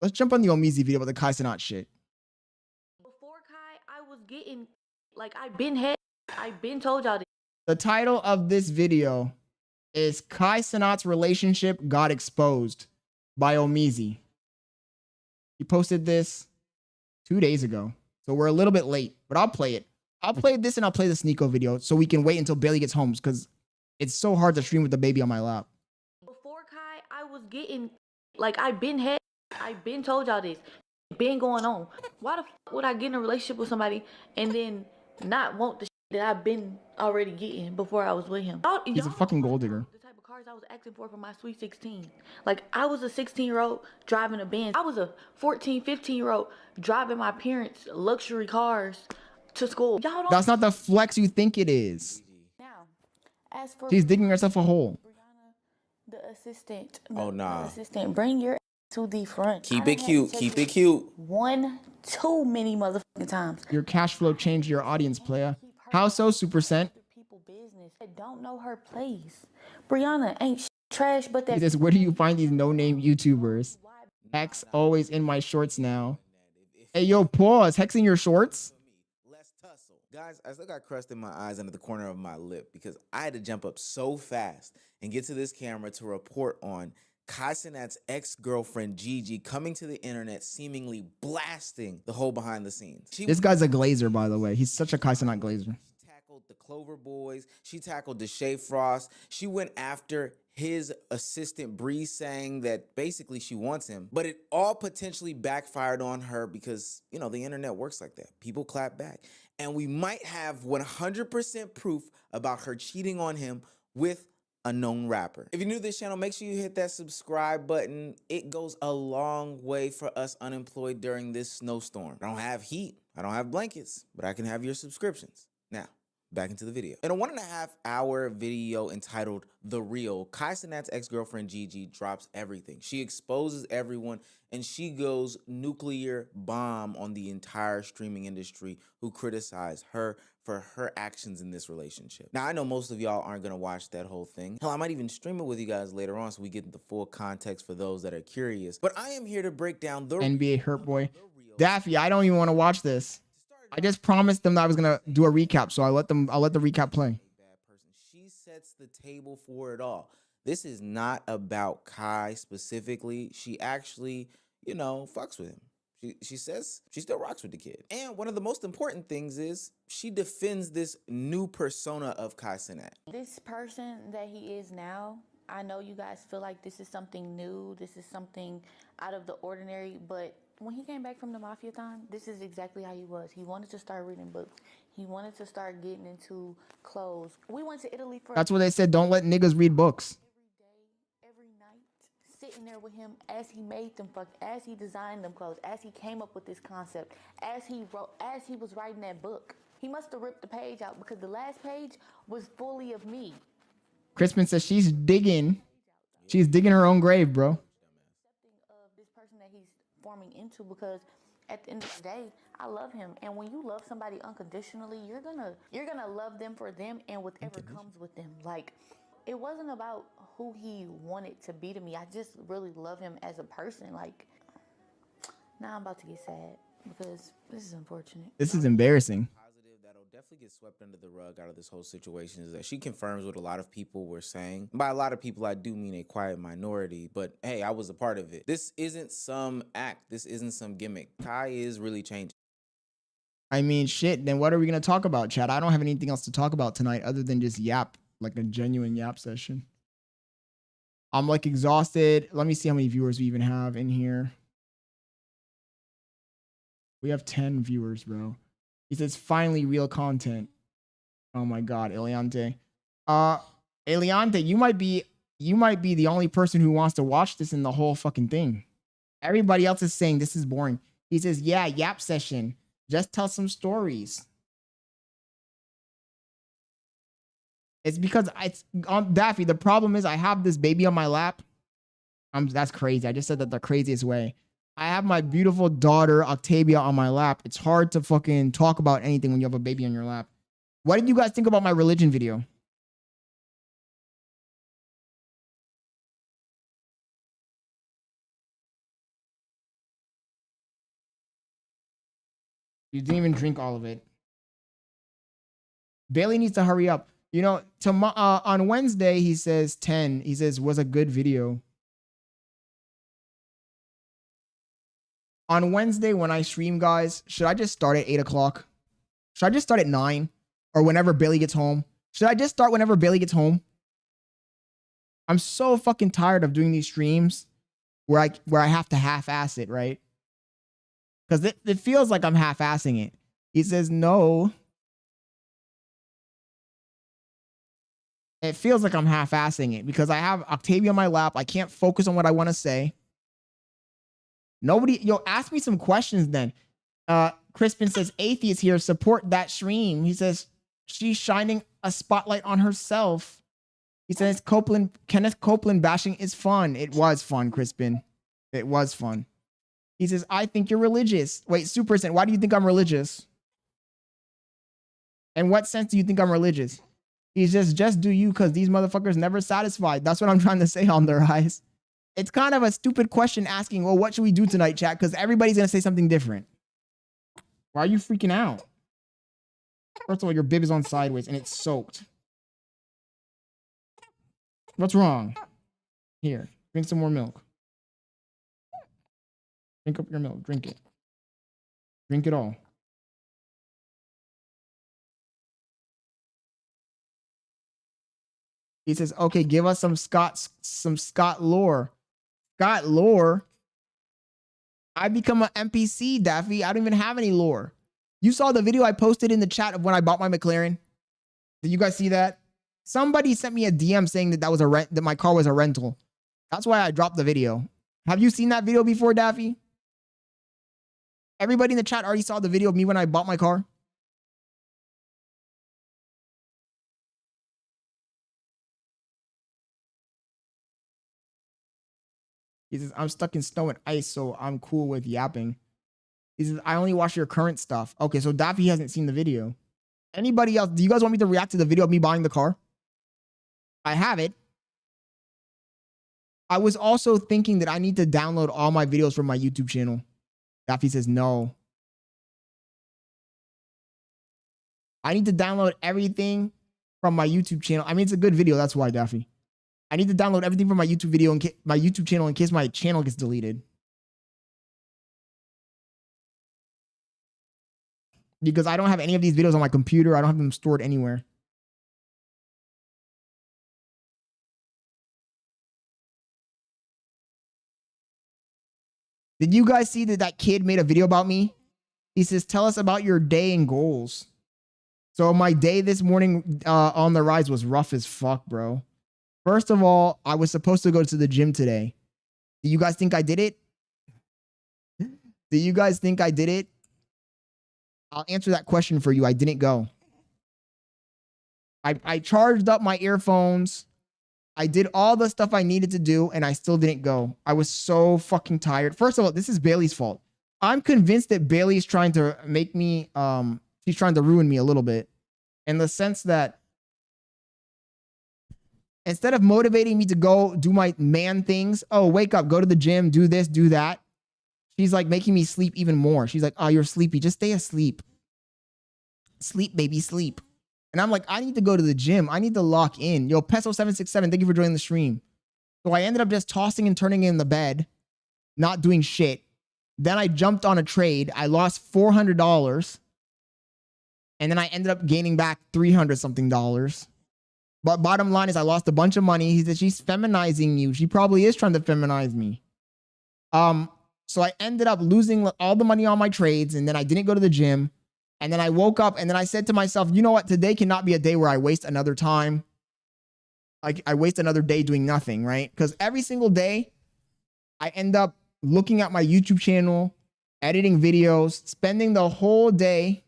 Let's jump on the Omizi video about the Kai Cenat shit. Before Kai, I was getting, like, I've been told y'all this. The title of this video is Kai Cenat's relationship got exposed by Omizi. He posted this 2 days ago. So we're a little bit late, but I'll play it. I'll play this and I'll play the Sneako video so we can wait until Bailey gets home because it's so hard to stream with the baby on my lap. Before Kai, I was getting, like, I've been told y'all this. Been going on. Why the fuck would I get in a relationship with somebody and then not want the shit that I've been already getting before I was with him? He's a fucking gold digger. The type of cars I was asking for my sweet 16. Like, I was a 16-year-old driving a Benz. I was a 14, 15-year-old driving my parents' luxury cars to school. Y'all don't. That's not the flex you think it is. Now, as for She's digging herself a hole. Brianna, the assistant. Oh, nah. The assistant, bring your to the front. Keep it cute. Keep it cute. Too many motherfucking times. Your cash flow changed your audience, player. How so, Supercent? People business. I don't know her place. Brianna ain't trash, but that. He says, where do you find these no-name YouTubers? Hex always in my shorts now. Hey, yo, pause. Hex in your shorts? Less tussle. Guys, I still got crust in my eyes under the corner of my lip because I had to jump up so fast and get to this camera to report on Cenat's ex-girlfriend Gigi coming to the internet, seemingly blasting the whole behind the scenes. This guy's a glazer, by the way. He's such a Cenat glazer. She tackled the Clover Boys. She tackled Deshae Frost. She went after his assistant Bree, saying that basically she wants him, but it all potentially backfired on her because, you know, the internet works like that. People clap back. And we might have 100% proof about her cheating on him with a known rapper. If you're new to this channel, make sure you hit that subscribe button. It goes a long way for us unemployed during this snowstorm. I don't have heat, I don't have blankets, but I can have your subscriptions. Now, back into the video. In a 1.5-hour video entitled The Real, Cenat's ex-girlfriend Gigi drops everything. She exposes everyone and she goes nuclear bomb on the entire streaming industry who criticize her for her actions in this relationship. Now, I know most of y'all aren't gonna watch that whole thing. Hell, I might even stream it with you guys later on so we get the full context for those that are curious. But I am here to break down the NBA Hurt Boy. Daffy, I don't even want to watch this. I just promised them that I was gonna do a recap, so I'll let the recap play. She sets the table for it all. This is not about Kai specifically. She actually, you know, fucks with him. She says she still rocks with the kid. And one of the most important things is she defends this new persona of Cenat. This person that he is now, I know you guys feel like this is something new, this is something out of the ordinary, but when he came back from the mafia time, this is exactly how he was. He wanted to start reading books. He wanted to start getting into clothes. We went to Italy for— That's what they said. Don't let niggas read books. every day, every night, sitting there with him as he made them as he designed them clothes, as he came up with this concept, as he wrote, as he was writing that book. He must have ripped the page out because the last page was fully of me. Crispin says she's digging her own grave, bro. Of this person that he's forming into, because at the end of the day, I love him, and when you love somebody unconditionally, you're gonna love them for them and whatever comes with them. Like, it wasn't about who he wanted to be to me. I just really love him as a person. Like, now I'm about to get sad because this is unfortunate. This is embarrassing. That'll definitely get swept under the rug out of this whole situation is that she confirms what a lot of people were saying. By a lot of people, I do mean a quiet minority, but hey, I was a part of it. This isn't some act. This isn't some gimmick. Kai is really changing. I mean, shit, then what are we going to talk about, Chad? I don't have anything else to talk about tonight other than just yap, like a genuine yap session. I'm like exhausted. Let me see how many viewers we even have in here. We have 10 viewers, bro. He says, finally real content. Oh my God, Eliante. Eliante, you might be the only person who wants to watch this in the whole fucking thing. Everybody else is saying this is boring. He says, yeah, yap session. Just tell some stories. It's because Daffy, the problem is I have this baby on my lap. That's crazy. I just said that the craziest way. I have my beautiful daughter, Octavia, on my lap. It's hard to fucking talk about anything when you have a baby on your lap. What did you guys think about my religion video? You didn't even drink all of it. Bailey needs to hurry up. You know, on Wednesday, he says 10. He says, was a good video. On Wednesday, when I stream, guys, should I just start at 8 o'clock? Should I just start at 9? Or whenever Bailey gets home? Should I just start whenever Bailey gets home? I'm so fucking tired of doing these streams where I have to half-ass it, right? Because it feels like I'm half-assing it. He says, no. It feels like I'm half-assing it because I have Octavia on my lap. I can't focus on what I want to say. Ask me some questions then. Crispin says, atheist here, support that stream. He says, she's shining a spotlight on herself. He says, Kenneth Copeland bashing is fun. It was fun, Crispin. It was fun. He says, I think you're religious. Wait, Super Saint, why do you think I'm religious? In what sense do you think I'm religious? He says, just do you, because these motherfuckers never satisfied. That's what I'm trying to say on their eyes. It's kind of a stupid question asking, well, what should we do tonight, chat? Because everybody's going to say something different. Why are you freaking out? First of all, your bib is on sideways and it's soaked. What's wrong? Here, drink some more milk. Drink up your milk. Drink it. Drink it all. He says, okay, give us some Scott lore. Scott lore? I become an NPC, Daffy. I don't even have any lore. You saw the video I posted in the chat of when I bought my McLaren? Did you guys see that? Somebody sent me a DM saying that that my car was a rental. That's why I dropped the video. Have you seen that video before, Daffy? Everybody in the chat already saw the video of me when I bought my car? He says, I'm stuck in snow and ice, so I'm cool with yapping. He says, I only watch your current stuff. Okay, so Daffy hasn't seen the video. Anybody else? Do you guys want me to react to the video of me buying the car? I have it. I was also thinking that I need to download all my videos from my YouTube channel. Daffy says, no. I need to download everything from my YouTube channel. I mean, it's a good video. That's why, Daffy. I need to download everything from my YouTube video and my YouTube channel in case my channel gets deleted. Because I don't have any of these videos on my computer. I don't have them stored anywhere. Did you guys see that kid made a video about me? He says, tell us about your day and goals. So my day this morning on the rise was rough as fuck, bro. First of all, I was supposed to go to the gym today. Do you guys think I did it? Do you guys think I did it? I'll answer that question for you. I didn't go. I charged up my earphones. I did all the stuff I needed to do, and I still didn't go. I was so fucking tired. First of all, this is Bailey's fault. I'm convinced that Bailey's trying to make me, she's trying to ruin me a little bit. In the sense that instead of motivating me to go do my man things, oh, wake up, go to the gym, do this, do that. She's like making me sleep even more. She's like, oh, you're sleepy. Just stay asleep. Sleep, baby, sleep. And I'm like, I need to go to the gym. I need to lock in. Yo, Peso767, thank you for joining the stream. So I ended up just tossing and turning in the bed, not doing shit. Then I jumped on a trade. I lost $400. And then I ended up gaining back $300 something. But bottom line is I lost a bunch of money. He said, she's feminizing you. She probably is trying to feminize me. So I ended up losing all the money on my trades. And then I didn't go to the gym. And then I woke up and then I said to myself, you know what? Today cannot be a day where I waste another time. I waste another day doing nothing, right? Because every single day I end up looking at my YouTube channel, editing videos, spending the whole day.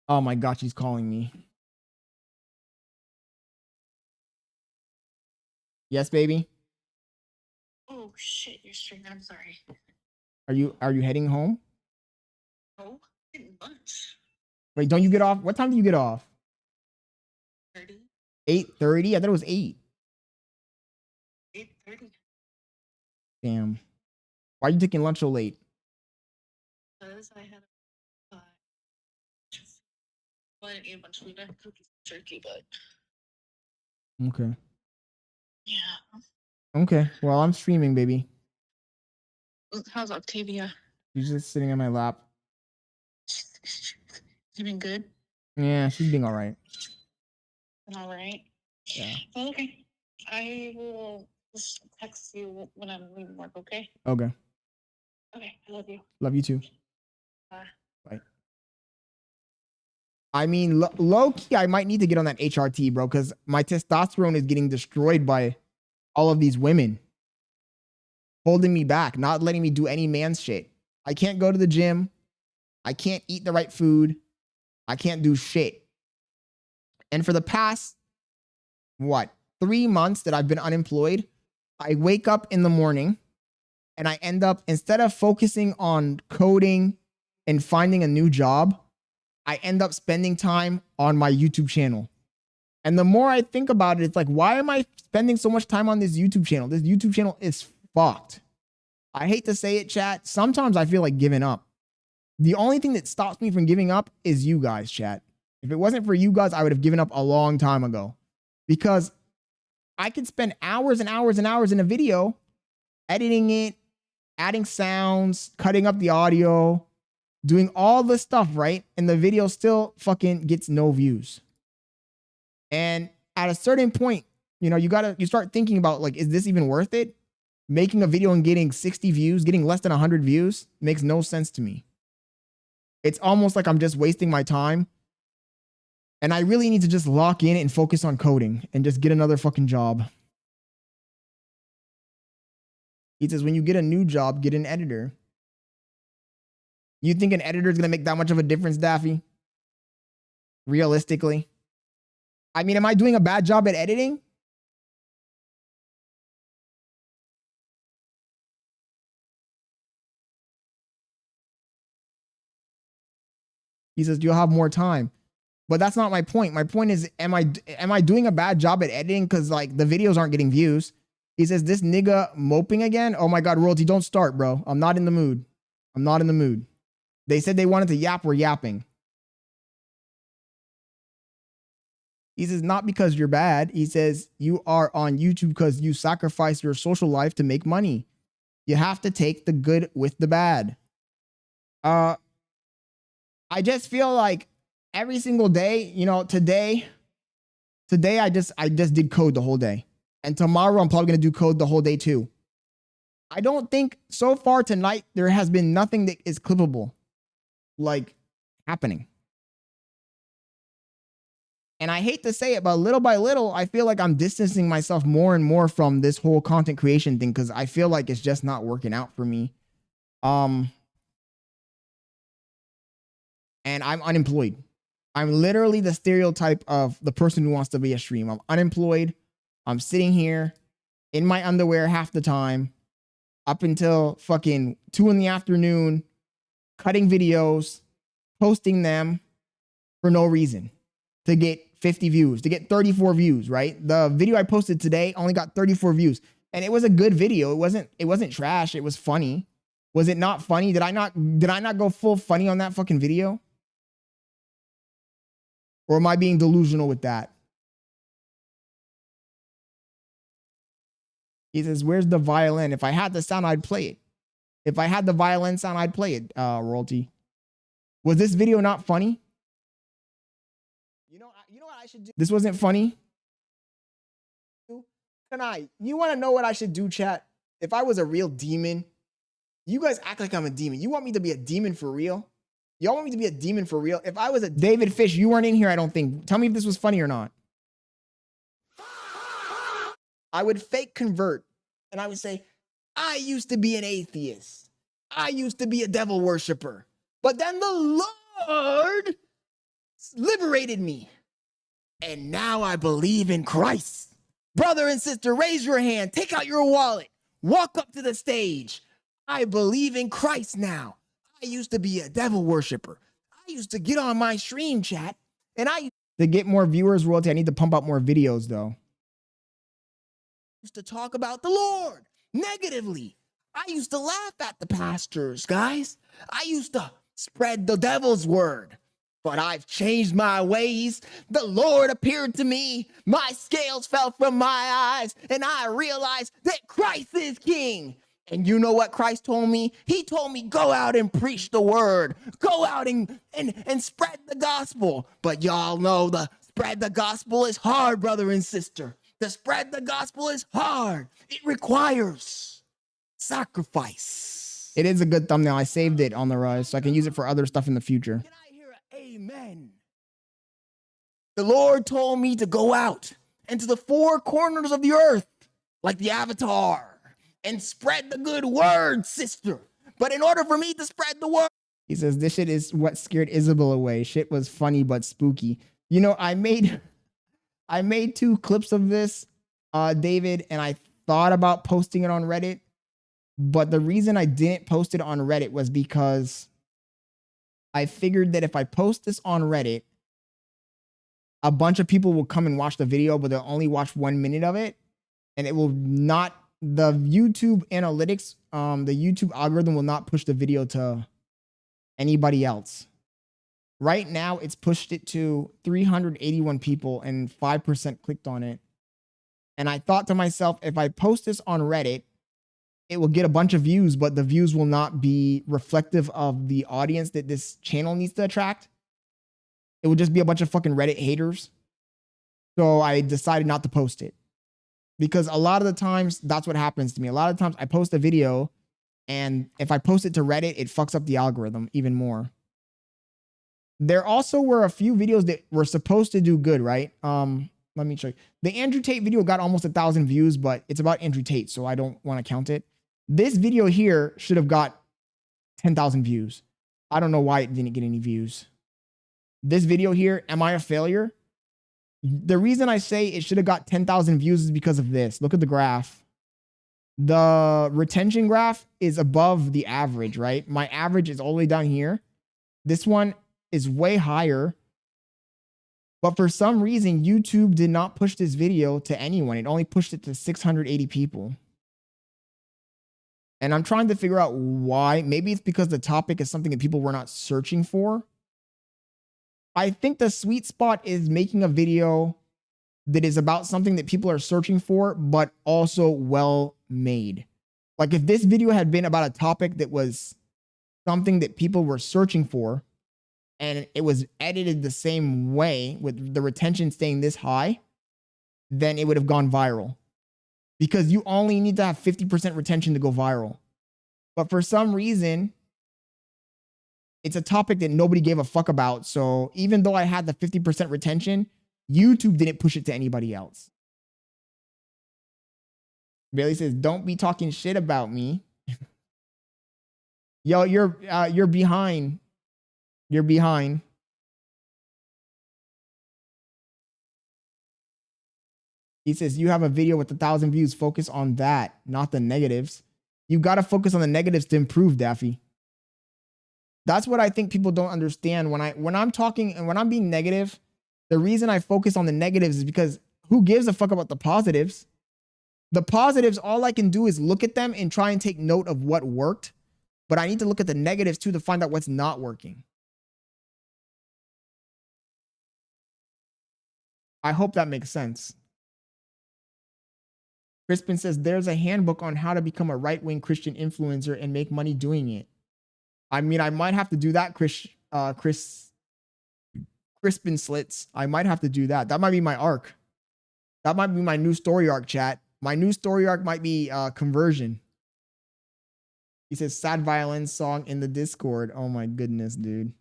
Oh my God, she's calling me. Yes, baby. Oh shit, you're streaming. I'm sorry. Are you heading home? No, getting lunch. Wait, don't you get off? What time do you get off? 30. 8:30? I thought it was 8. 8:30. Damn. Why are you taking lunch so late? Because I had well, I didn't eat a bunch of food. I had cookies and jerky, but Okay. yeah. Okay. Well, I'm streaming, baby. How's Octavia? She's just sitting on my lap. You been good? Yeah, she's being all right. All right. Yeah. Well, okay. I will just text you when I'm leaving work, okay? Okay. Okay, I love you. Love you too. Bye. Bye. I mean, low key, I might need to get on that HRT, bro, because my testosterone is getting destroyed by all of these women holding me back, not letting me do any man's shit. I can't go to the gym. I can't eat the right food. I can't do shit. And for the past, 3 months that I've been unemployed, I wake up in the morning and I end up, instead of focusing on coding and finding a new job, I end up spending time on my YouTube channel. And the more I think about it, it's like, why am I spending so much time on this YouTube channel? This YouTube channel is fucked. I hate to say it, chat. Sometimes I feel like giving up. The only thing that stops me from giving up is you guys, chat. If it wasn't for you guys, I would have given up a long time ago. Because I could spend hours and hours and hours in a video, editing it, adding sounds, cutting up the audio, doing all the stuff, right? And the video still fucking gets no views. And at a certain point, you know, you start thinking about, like, is this even worth it? Making a video and getting 60 views, getting less than 100 views makes no sense to me. It's almost like I'm just wasting my time. And I really need to just lock in and focus on coding and just get another fucking job. He says, when you get a new job, get an editor. You think an editor is going to make that much of a difference, Daffy? Realistically? I mean, am I doing a bad job at editing? He says, you'll have more time. But that's not my point. My point is, am I doing a bad job at editing because, like, the videos aren't getting views? He says, this nigga moping again? Oh my God, Royalty, don't start, bro. I'm not in the mood. I'm not in the mood. They said they wanted to yap, we're yapping. He says, not because you're bad. He says, you are on YouTube because you sacrifice your social life to make money. You have to take the good with the bad. I just feel like every single day, you know, today I just did code the whole day. And tomorrow I'm probably going to do code the whole day too. I don't think so far tonight there has been nothing that is clippable, like, happening. And I hate to say it, but little by little, I feel like I'm distancing myself more and more from this whole content creation thing because I feel like it's just not working out for me. And I'm unemployed. I'm literally the stereotype of the person who wants to be a stream. I'm unemployed. I'm sitting here in my underwear half the time up until fucking 2 in the afternoon, cutting videos, posting them for no reason to get 50 views, to get 34 views, right? The video I posted today only got 34 views and it was a good video. It wasn't trash. It was funny. Was it not funny? Did I not go full funny on that fucking video? Or am I being delusional with that? He says, where's the violin? If I had the sound, I'd play it. If I had the violin sound, I'd play it, Royalty. Was this video not funny? You know what I should do? This wasn't funny. You want to know what I should do, chat? If I was a real demon, you guys act like I'm a demon. You want me to be a demon for real? Y'all want me to be a demon for real? If I was a David Fish, you weren't in here, I don't think. Tell me if this was funny or not. I would fake convert and I would say, I used to be an atheist. I used to be a devil worshiper. But then the Lord liberated me. And now I believe in Christ. Brother and sister, raise your hand. Take out your wallet. Walk up to the stage. I believe in Christ now. I used to be a devil worshiper. I used to get on my stream chat and to get more viewers, Royalty, I need to pump out more videos though. Used to talk about the Lord negatively. I used to laugh at the pastors, guys. I used to spread the devil's word, but I've changed my ways. The Lord appeared to me. My scales fell from my eyes and I realized that Christ is king. And you know what Christ told me? He told me, go out and preach the word. Go out and spread the gospel. But y'all know the spread the gospel is hard, brother and sister. The spread the gospel is hard. It requires sacrifice. It is a good thumbnail. I saved it on the rise so I can use it for other stuff in the future. Can I hear an amen? The Lord told me to go out into the 4 corners of the earth like the Avatar. And spread the good word, sister. But in order for me to spread the word, he says, this shit is what scared Isabel away. Shit was funny but spooky. You know, I made 2 clips of this, David, and I thought about posting it on Reddit. But the reason I didn't post it on Reddit was because I figured that if I post this on Reddit, a bunch of people will come and watch the video, but they'll only watch 1 minute of it. And it will not, the YouTube analytics, the YouTube algorithm will not push the video to anybody else. Right now, it's pushed it to 381 people and 5% clicked on it. And I thought to myself, if I post this on Reddit, it will get a bunch of views, but the views will not be reflective of the audience that this channel needs to attract. It will just be a bunch of fucking Reddit haters. So I decided not to post it. Because a lot of the times, that's what happens to me. A lot of times I post a video, and if I post it to Reddit, it fucks up the algorithm even more. There also were a few videos that were supposed to do good, right? Let me check. The Andrew Tate video got almost 1,000 views, but it's about Andrew Tate, so I don't want to count it. This video here should have got 10,000 views. I don't know why it didn't get any views. This video here, am I a failure? The reason I say it should have got 10,000 views is because of this. Look at the graph. The retention graph is above the average, right? My average is all the way down here. This one is way higher. But for some reason, YouTube did not push this video to anyone. It only pushed it to 680 people. And I'm trying to figure out why. Maybe it's because the topic is something that people were not searching for. I think the sweet spot is making a video that is about something that people are searching for, but also well made. Like if this video had been about a topic that was something that people were searching for, and it was edited the same way with the retention staying this high, then it would have gone viral. Because you only need to have 50% retention to go viral. But for some reason, it's a topic that nobody gave a fuck about. So even though I had the 50% retention, YouTube didn't push it to anybody else. Bailey says, don't be talking shit about me. Yo, you're behind. You're behind. He says, you have a video with 1,000 views. Focus on that, not the negatives. You got to focus on the negatives to improve, Daffy. That's what I think people don't understand. When I'm talking and when I'm being negative, the reason I focus on the negatives is because who gives a fuck about the positives? The positives, all I can do is look at them and try and take note of what worked. But I need to look at the negatives too to find out what's not working. I hope that makes sense. Crispin says there's a handbook on how to become a right-wing Christian influencer and make money doing it. I mean, I might have to do that, Crispin Slits. I might have to do that. That might be my arc. That might be my new story arc, chat. My new story arc might be conversion. He says sad violin song in the Discord. Oh my goodness, dude.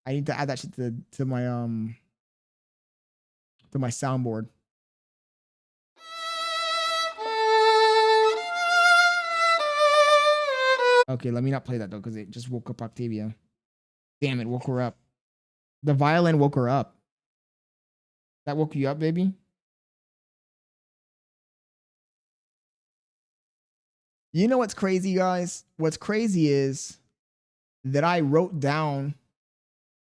I need to add that shit to my soundboard. Okay, let me not play that though, because it just woke up Octavia. Damn, it woke her up. The violin woke her up. That woke you up, baby? You know what's crazy, guys? What's crazy is that I wrote down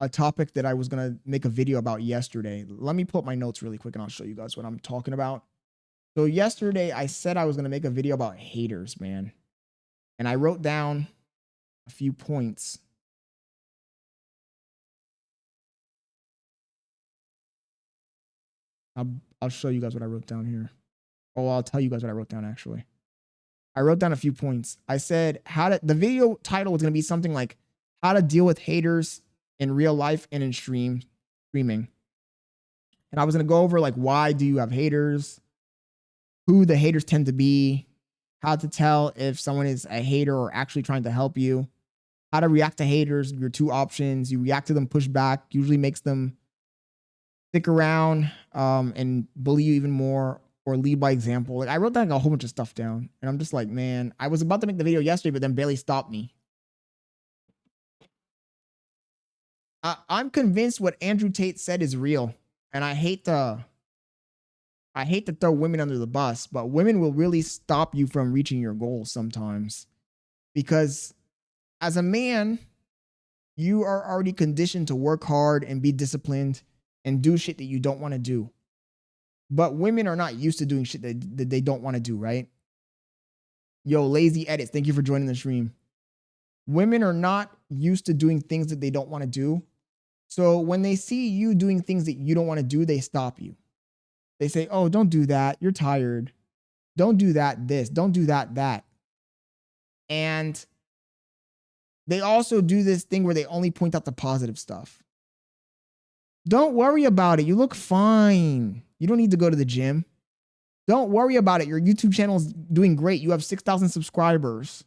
a topic that I was going to make a video about yesterday. Let me pull up my notes really quick and I'll show you guys what I'm talking about. So yesterday I said I was going to make a video about haters, man. And I wrote down a few points. I'll show you guys what I wrote down here. Oh, I'll tell you guys what I wrote down actually. I wrote down a few points. I said the video title was going to be something like how to deal with haters in real life and in streaming. And I was going to go over like, why do you have haters? Who the haters tend to be? How to tell if someone is a hater or actually trying to help you? How to react to haters, your two options. You react to them, push back, usually makes them stick around and bully you even more or lead by example. Like I wrote down a whole bunch of stuff down and I'm just like, man, I was about to make the video yesterday, but then Bailey stopped me. I'm convinced what Andrew Tate said is real. And I hate to throw women under the bus, but women will really stop you from reaching your goals sometimes. Because as a man, You are already conditioned to work hard and be disciplined and do shit that you don't want to do. But women are not used to doing shit that they don't want to do, right? Yo, Lazy Edits, thank you for joining the stream. Women are not used to doing things that they don't want to do. So when they see you doing things that you don't want to do, they stop you. They say, oh, don't do that. You're tired. Don't do that, this. Don't do that, that. And they also do this thing where they only point out the positive stuff. Don't worry about it. You look fine. You don't need to go to the gym. Don't worry about it. Your YouTube channel is doing great. You have 6,000 subscribers.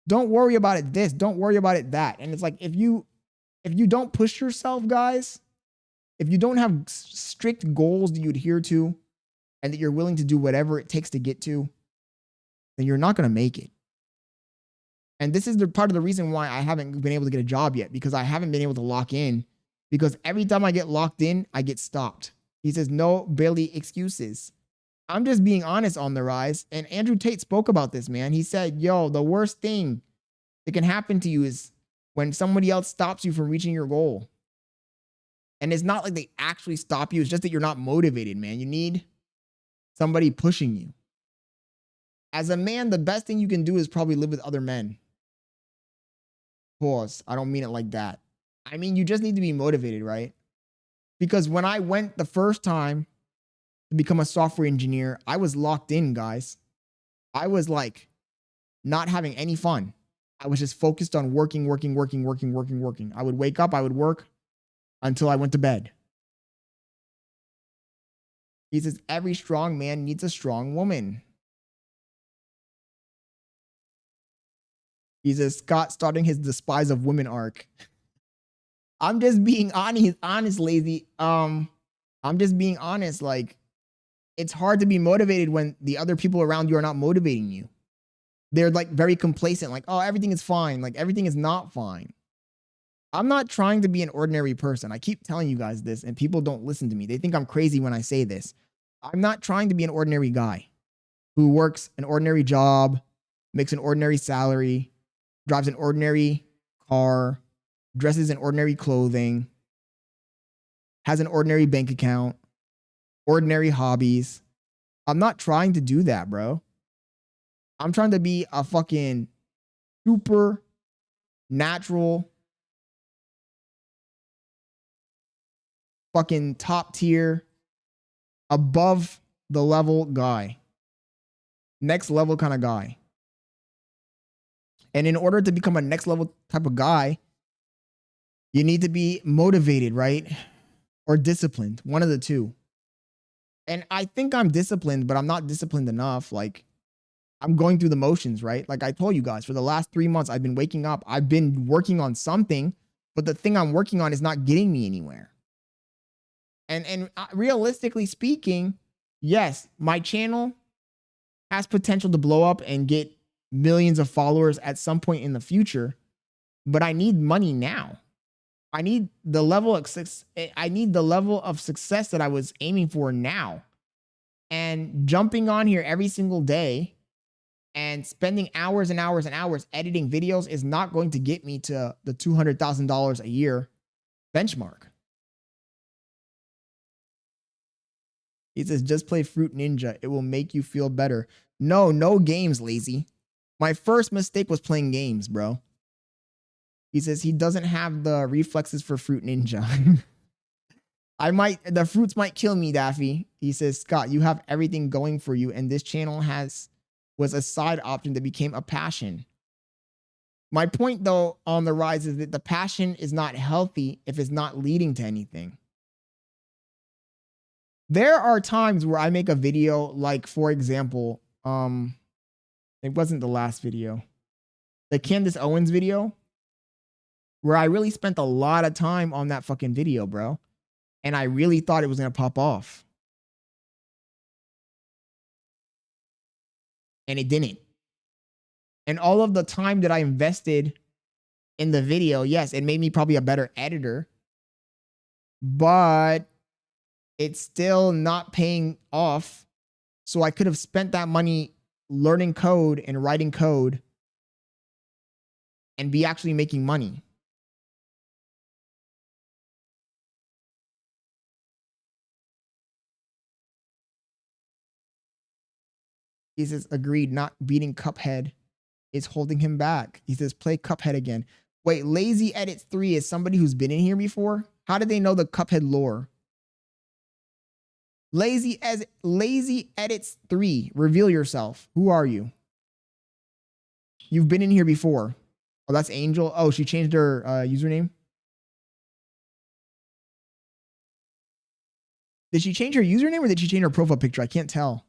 Don't worry about it this. Don't worry about it that. And it's like, if you don't push yourself, guys, if you don't have strict goals that you adhere to and that you're willing to do whatever it takes to get to, then you're not going to make it. And this is the part of the reason why I haven't been able to get a job yet, because I haven't been able to lock in, because every time I get locked in, I get stopped. He says, no, barely excuses. I'm just being honest on the rise. And Andrew Tate spoke about this, man. He said, yo, the worst thing that can happen to you is when somebody else stops you from reaching your goal. And it's not like they actually stop you. It's just that you're not motivated, man. You need somebody pushing you. As a man, the best thing you can do is probably live with other men. Pause. I don't mean it like that. I mean, you just need to be motivated, right? Because when I went the first time to become a software engineer, I was locked in, guys. I was like not having any fun. I was just focused on working. I would wake up, I would work until I went to bed. He says, every strong man needs a strong woman. He says, Scott starting his despise of women arc. I'm just being honest, Lazy. I'm just being honest. Like, it's hard to be motivated when the other people around you are not motivating you. They're like very complacent, like, oh, everything is fine. Like, everything is not fine. I'm not trying to be an ordinary person. I keep telling you guys this, and people don't listen to me. They think I'm crazy when I say this. I'm not trying to be an ordinary guy who works an ordinary job, makes an ordinary salary, drives an ordinary car, dresses in ordinary clothing, has an ordinary bank account, ordinary hobbies. I'm not trying to do that, bro. I'm trying to be a fucking super natural, fucking top tier, above the level guy. Next level kind of guy. And in order to become a next level type of guy, you need to be motivated, right? Or disciplined. One of the two. And I think I'm disciplined, but I'm not disciplined enough. Like, I'm going through the motions, right? Like I told you guys, for the last 3 months, I've been waking up. I've been working on something, but the thing I'm working on is not getting me anywhere. And realistically speaking, yes, my channel has potential to blow up and get millions of followers at some point in the future, but I need money now. I need the level of success that I was aiming for now. And jumping on here every single day and spending hours and hours and hours editing videos is not going to get me to the $200,000 a year benchmark. He says, just play Fruit Ninja. It will make you feel better. No games, Lazy. My first mistake was playing games, bro. He says he doesn't have the reflexes for Fruit Ninja. The fruits might kill me, Daffy. He says, Scott, you have everything going for you, and this channel was a side option that became a passion. My point, though, on the rise is that the passion is not healthy if it's not leading to anything. There are times where I make a video, like, for example, it wasn't the last video, the Candace Owens video, where I really spent a lot of time on that fucking video, bro. And I really thought it was going to pop off. And it didn't. And all of the time that I invested in the video, yes, it made me probably a better editor, but it's still not paying off. So I could have spent that money learning code and writing code and be actually making money. He says, agreed, not beating Cuphead is holding him back. He says, play Cuphead again. Wait, Lazy Edits 3 is somebody who's been in here before? How did they know the Cuphead lore? Lazy Edits 3, reveal yourself. Who are you? You've been in here before. Oh, that's Angel. Oh, she changed her username. Did she change her username or did she change her profile picture? I can't tell.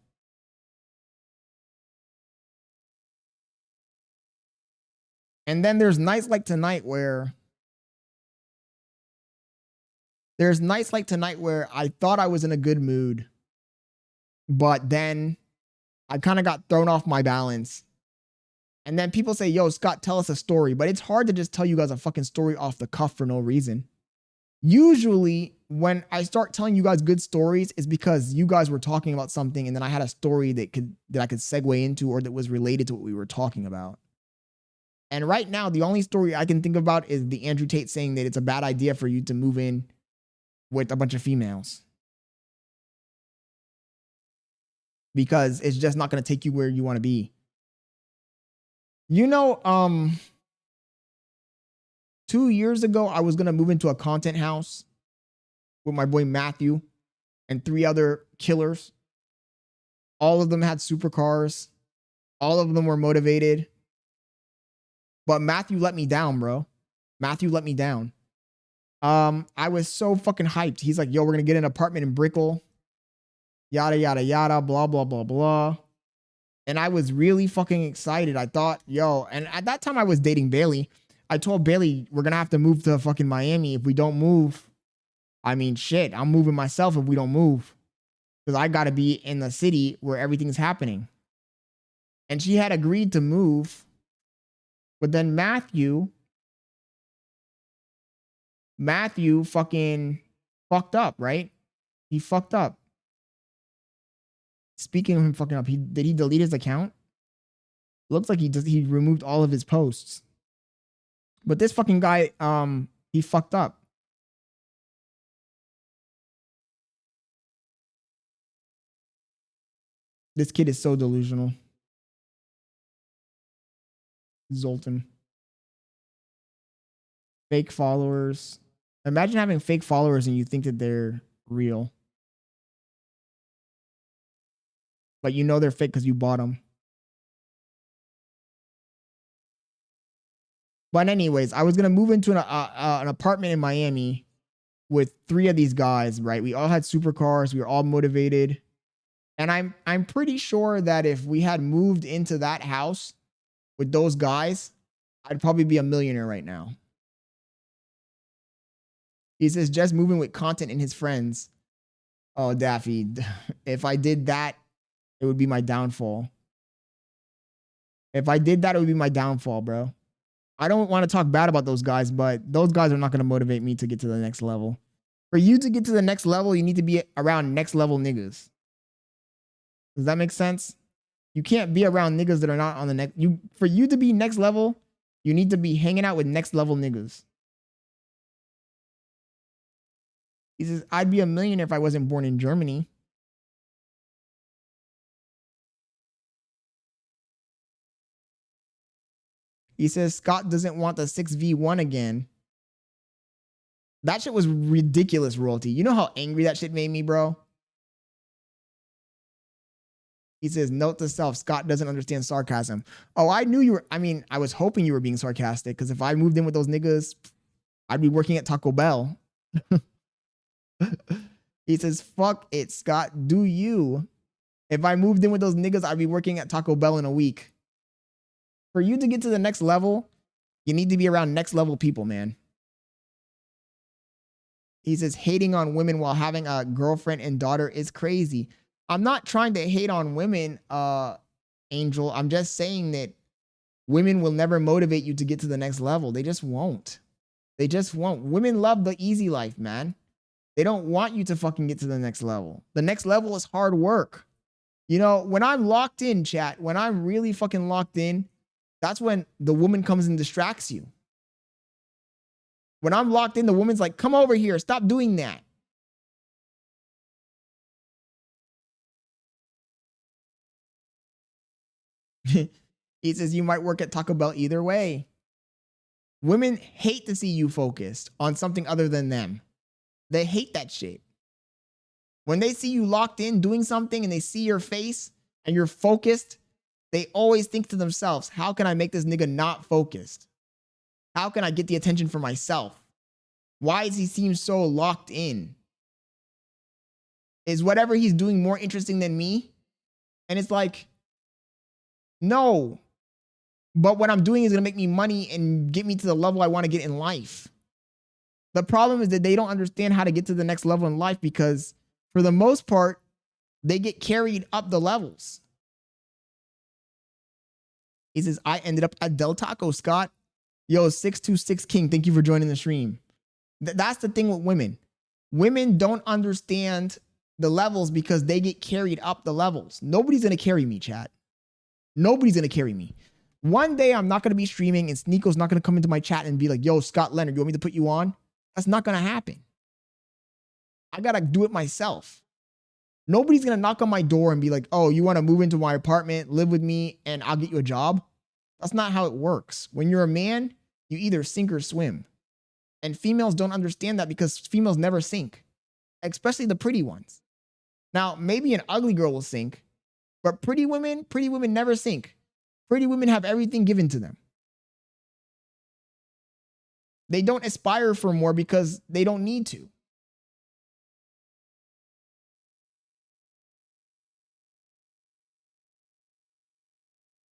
And then there's nights like tonight where I thought I was in a good mood, but then I kind of got thrown off my balance. And then people say, yo, Scott, tell us a story. But it's hard to just tell you guys a fucking story off the cuff for no reason. Usually when I start telling you guys good stories, it's because you guys were talking about something and then I had a story that I could segue into or that was related to what we were talking about. And right now, the only story I can think about is the Andrew Tate saying that it's a bad idea for you to move in with a bunch of females. Because it's just not going to take you where you want to be. You know, 2 years ago, I was going to move into a content house with my boy Matthew and 3 other killers. All of them had supercars. All of them were motivated. But Matthew let me down, bro. Matthew let me down. I was so fucking hyped. He's like, yo, we're going to get an apartment in Brickell. Yada, yada, yada, blah, blah, blah, blah. And I was really fucking excited. I thought, yo, and at that time I was dating Bailey. I told Bailey, we're going to have to move to fucking Miami. If we don't move, I mean, shit, I'm moving myself if we don't move. Because I got to be in the city where everything's happening. And she had agreed to move. But then Matthew fucking fucked up, right? He fucked up. Speaking of him fucking up, did he delete his account? Looks like he removed all of his posts. But this fucking guy, he fucked up. This kid is so delusional. Zoltan. Fake followers. Imagine having fake followers and you think that they're real. But you know they're fake because you bought them. But anyways, I was going to move into an apartment in Miami with 3 of these guys, right? We all had supercars. We were all motivated. And I'm pretty sure that if we had moved into that house with those guys, I'd probably be a millionaire right now. He says, just moving with content and his friends. Oh, Daffy, if I did that, it would be my downfall. If I did that, it would be my downfall, bro. I don't want to talk bad about those guys, but those guys are not going to motivate me to get to the next level. For you to get to the next level, you need to be around next level niggas. Does that make sense? You can't be around niggas that are not on the next. For you to be next level, you need to be hanging out with next level niggas. He says, I'd be a millionaire if I wasn't born in Germany. He says, Scott doesn't want the 6v1 again. That shit was ridiculous, Royalty. You know how angry that shit made me, bro? He says, note to self, Scott doesn't understand sarcasm. Oh, I knew you were, I was hoping you were being sarcastic because if I moved in with those niggas, I'd be working at Taco Bell. He says, fuck it, Scott, do you? If I moved in with those niggas, I'd be working at Taco Bell in a week. For you to get to the next level, you need to be around next level people, man. He says, hating on women while having a girlfriend and daughter is crazy. I'm not trying to hate on women, Angel. I'm just saying that women will never motivate you to get to the next level. They just won't. They just won't. Women love the easy life, man. They don't want you to fucking get to the next level. The next level is hard work. You know, when I'm locked in, chat, when I'm really fucking locked in, that's when the woman comes and distracts you. When I'm locked in, the woman's like, come over here. Stop doing that. He says you might work at Taco Bell either way. Women hate to see you focused on something other than them. They hate that shit. When they see you locked in doing something and they see your face and you're focused, they always think to themselves, how can I make this nigga not focused? How can I get the attention for myself? Why does he seem so locked in? Is whatever he's doing more interesting than me? And it's like, no. But what I'm doing is going to make me money and get me to the level I want to get in life. The problem is that they don't understand how to get to the next level in life because for the most part, they get carried up the levels. He says, I ended up at Del Taco, Scott. Yo, 626 King, thank you for joining the stream. That's the thing with women. Women don't understand the levels because they get carried up the levels. Nobody's going to carry me, chat. Nobody's going to carry me. One day I'm not going to be streaming and Sneako's not going to come into my chat and be like, yo, Scott Leonard, you want me to put you on? That's not going to happen. I got to do it myself. Nobody's going to knock on my door and be like, oh, you want to move into my apartment, live with me, and I'll get you a job? That's not how it works. When you're a man, you either sink or swim. And females don't understand that because females never sink, especially the pretty ones. Now, maybe an ugly girl will sink, but pretty women never sink. Pretty women have everything given to them. They don't aspire for more because they don't need to.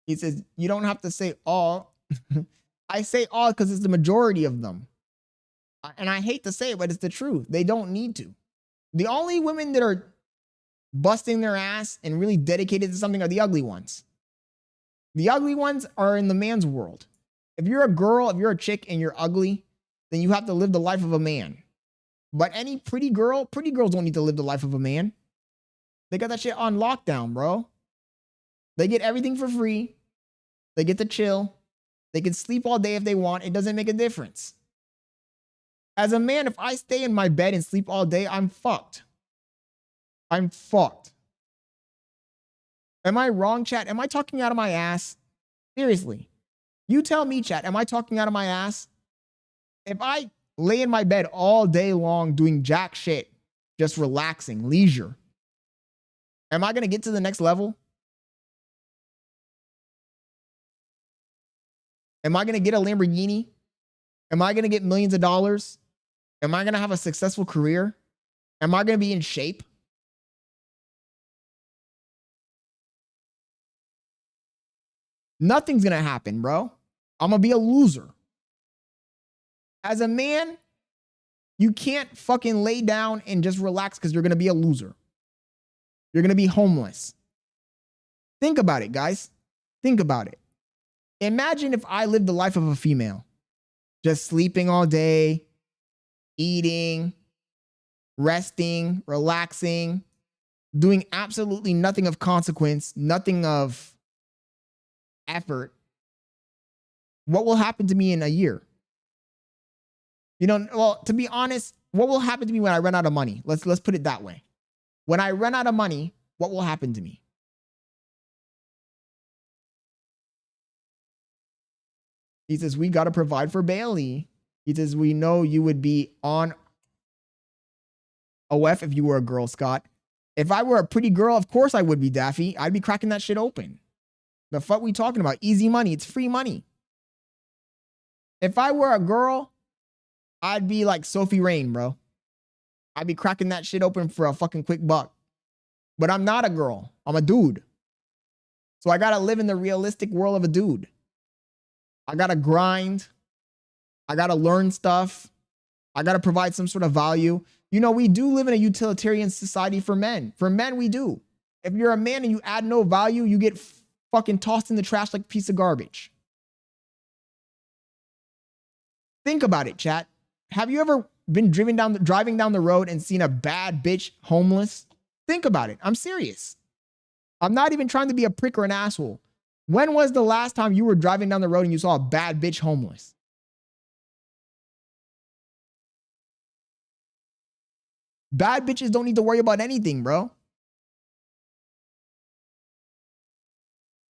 He says, you don't have to say all. I say all because it's the majority of them. And I hate to say it, but it's the truth. They don't need to. The only women that are busting their ass and really dedicated to something are the ugly ones. The ugly ones are in the man's world. If you're a girl, if you're a chick and you're ugly, then you have to live the life of a man. But any pretty girls don't need to live the life of a man. They got that shit on lockdown, bro. They get everything for free. They get to chill. They can sleep all day if they want. It doesn't make a difference. As a man, if I stay in my bed and sleep all day, I'm fucked. I'm fucked. Am I wrong, chat? Am I talking out of my ass? Seriously. You tell me, chat. Am I talking out of my ass? If I lay in my bed all day long doing jack shit, just relaxing, leisure, am I going to get to the next level? Am I going to get a Lamborghini? Am I going to get millions of dollars? Am I going to have a successful career? Am I going to be in shape? Nothing's going to happen, bro. I'm going to be a loser. As a man, you can't fucking lay down and just relax because you're going to be a loser. You're going to be homeless. Think about it, guys. Think about it. Imagine if I lived the life of a female. Just sleeping all day, eating, resting, relaxing, doing absolutely nothing of consequence, nothing of effort. What will happen to me in a year? You know, well, to be honest, what will happen to me when I run out of money? Let's put it that way. When I run out of money, what will happen to me? He says, we got to provide for Bailey. He says, we know you would be on OF if you were a girl, Scott. If I were a pretty girl, of course I would be, Daffy. I'd be cracking that shit open. The fuck we talking about? Easy money. It's free money. If I were a girl, I'd be like Sophie Rain, bro. I'd be cracking that shit open for a fucking quick buck. But I'm not a girl. I'm a dude. So I got to live in the realistic world of a dude. I got to grind. I got to learn stuff. I got to provide some sort of value. You know, we do live in a utilitarian society for men. For men, we do. If you're a man and you add no value, you get fucking tossed in the trash like a piece of garbage. Think about it, chat. Have you ever been driving down the road and seen a bad bitch homeless? Think about it. I'm serious. I'm not even trying to be a prick or an asshole. When was the last time you were driving down the road and you saw a bad bitch homeless? Bad bitches don't need to worry about anything, bro.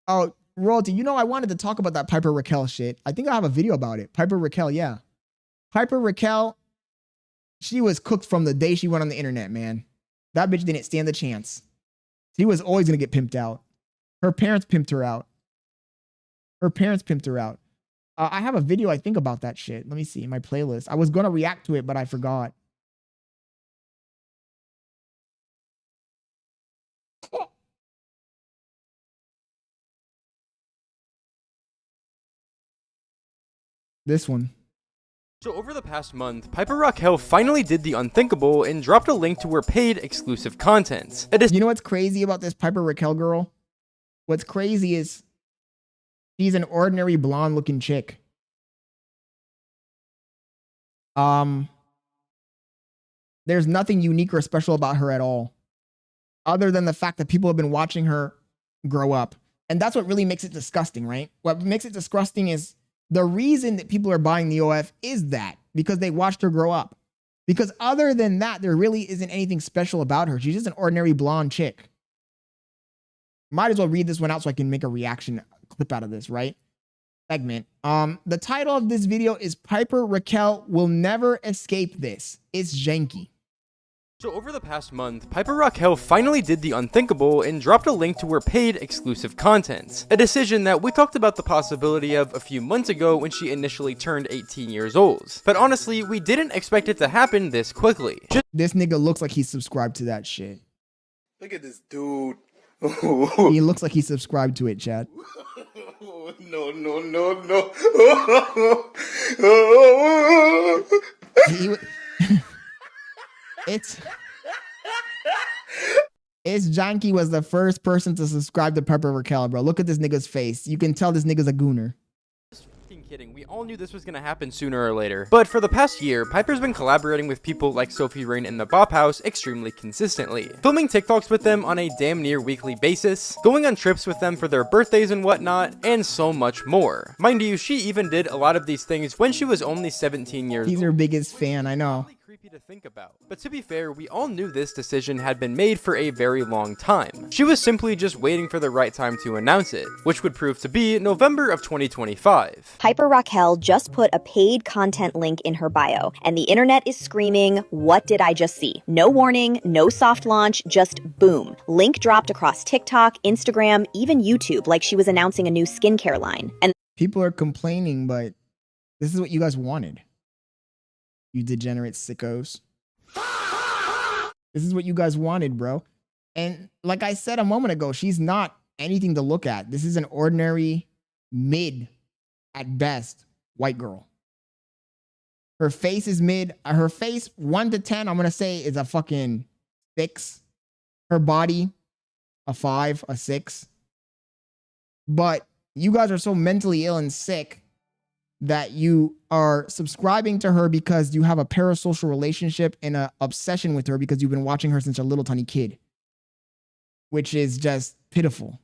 Oh, Royalty, you know, I wanted to talk about that Piper Raquel shit. I think I have a video about it. Piper Raquel, yeah. Piper Raquel, she was cooked from the day she went on the internet, man. That bitch didn't stand a chance. She was always going to get pimped out. Her parents pimped her out. I have a video, I think, about that shit. Let me see, my playlist. I was going to react to it, but I forgot. This one. So over the past month, Piper Raquel finally did the unthinkable and dropped a link to her paid exclusive content. You know what's crazy about this Piper Raquel girl? What's crazy is she's an ordinary blonde looking chick. There's nothing unique or special about her at all, other than the fact that people have been watching her grow up. And that's what really makes it disgusting, right? What makes it disgusting is the reason that people are buying the OF is that because they watched her grow up. Because other than that, there really isn't anything special about her. She's just an ordinary blonde chick. Might as well read this one out so I can make a reaction clip out of this, right? Segment. The title of this video is Piper Raquel Will Never Escape This. It's janky. So over the past month, Piper Raquel finally did the unthinkable and dropped a link to her paid exclusive content. A decision that we talked about the possibility of a few months ago when she initially turned 18 years old. But honestly, we didn't expect it to happen this quickly. This nigga looks like he's subscribed to that shit. Look at this dude. He looks like he's subscribed to it, chat. No. It's Janky was the first person to subscribe to Piper Raquel, bro. Look at this nigga's face. You can tell this nigga's a gooner. Kidding, we all knew this was gonna happen sooner or later. But for the past year, Piper's been collaborating with people like Sophie Rain and the Bop House extremely consistently, filming TikToks with them on a damn near weekly basis, going on trips with them for their birthdays and whatnot, and so much more. Mind you, she even did a lot of these things when she was only 17 years old. He's her biggest fan, I know. Creepy to think about. But to be fair, we all knew this decision had been made for a very long time. She was simply just waiting for the right time to announce it, which would prove to be November of 2025. Piper Raquel just put a paid content link in her bio, and the internet is screaming, what did I just see? No warning, no soft launch, just boom. Link dropped across TikTok, Instagram, even YouTube, like she was announcing a new skincare line. And people are complaining, but this is what you guys wanted. You degenerate sickos. This is what you guys wanted, bro. And like I said a moment ago, she's not anything to look at. This is an ordinary, mid, at best, white girl. Her face is mid. Her face, 1 to 10, I'm going to say is a fucking 6. Her body, a 5, a 6. But you guys are so mentally ill and sick that you are subscribing to her because you have a parasocial relationship and an obsession with her because you've been watching her since a little tiny kid, which is just pitiful.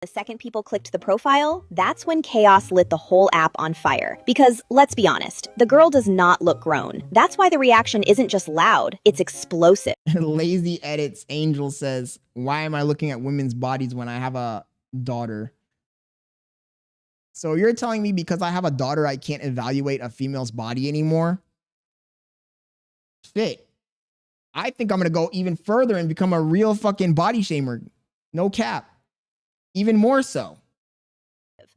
the second people clicked the profile, that's when chaos lit the whole app on fire. Because, let's be honest, the girl does not look grown. That's why the reaction isn't just loud, it's explosive. Lazy Edits Angel says, why am I looking at women's bodies when I have a daughter? So you're telling me because I have a daughter, I can't evaluate a female's body anymore? Shit. I think I'm going to go even further and become a real fucking body shamer. No cap. Even more so.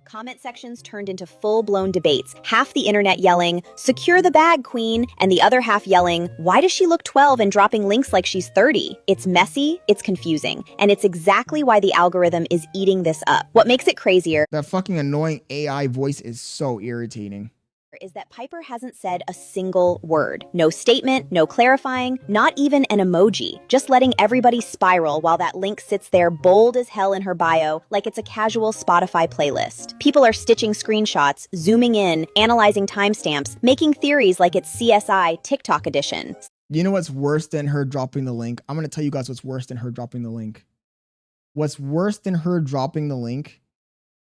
Comment sections turned into full-blown debates. Half the internet yelling, secure the bag, queen, and the other half yelling, why does she look 12 and dropping links like she's 30? It's messy, it's confusing, and it's exactly why the algorithm is eating this up. What makes it crazier, that fucking annoying AI voice is so irritating, is that Piper hasn't said a single word. No statement, no clarifying, not even an emoji. Just letting everybody spiral while that link sits there bold as hell in her bio like it's a casual Spotify playlist. People are stitching screenshots, zooming in, analyzing timestamps, making theories like it's CSI TikTok edition. You know what's worse than her dropping the link? I'm going to tell you guys what's worse than her dropping the link. What's worse than her dropping the link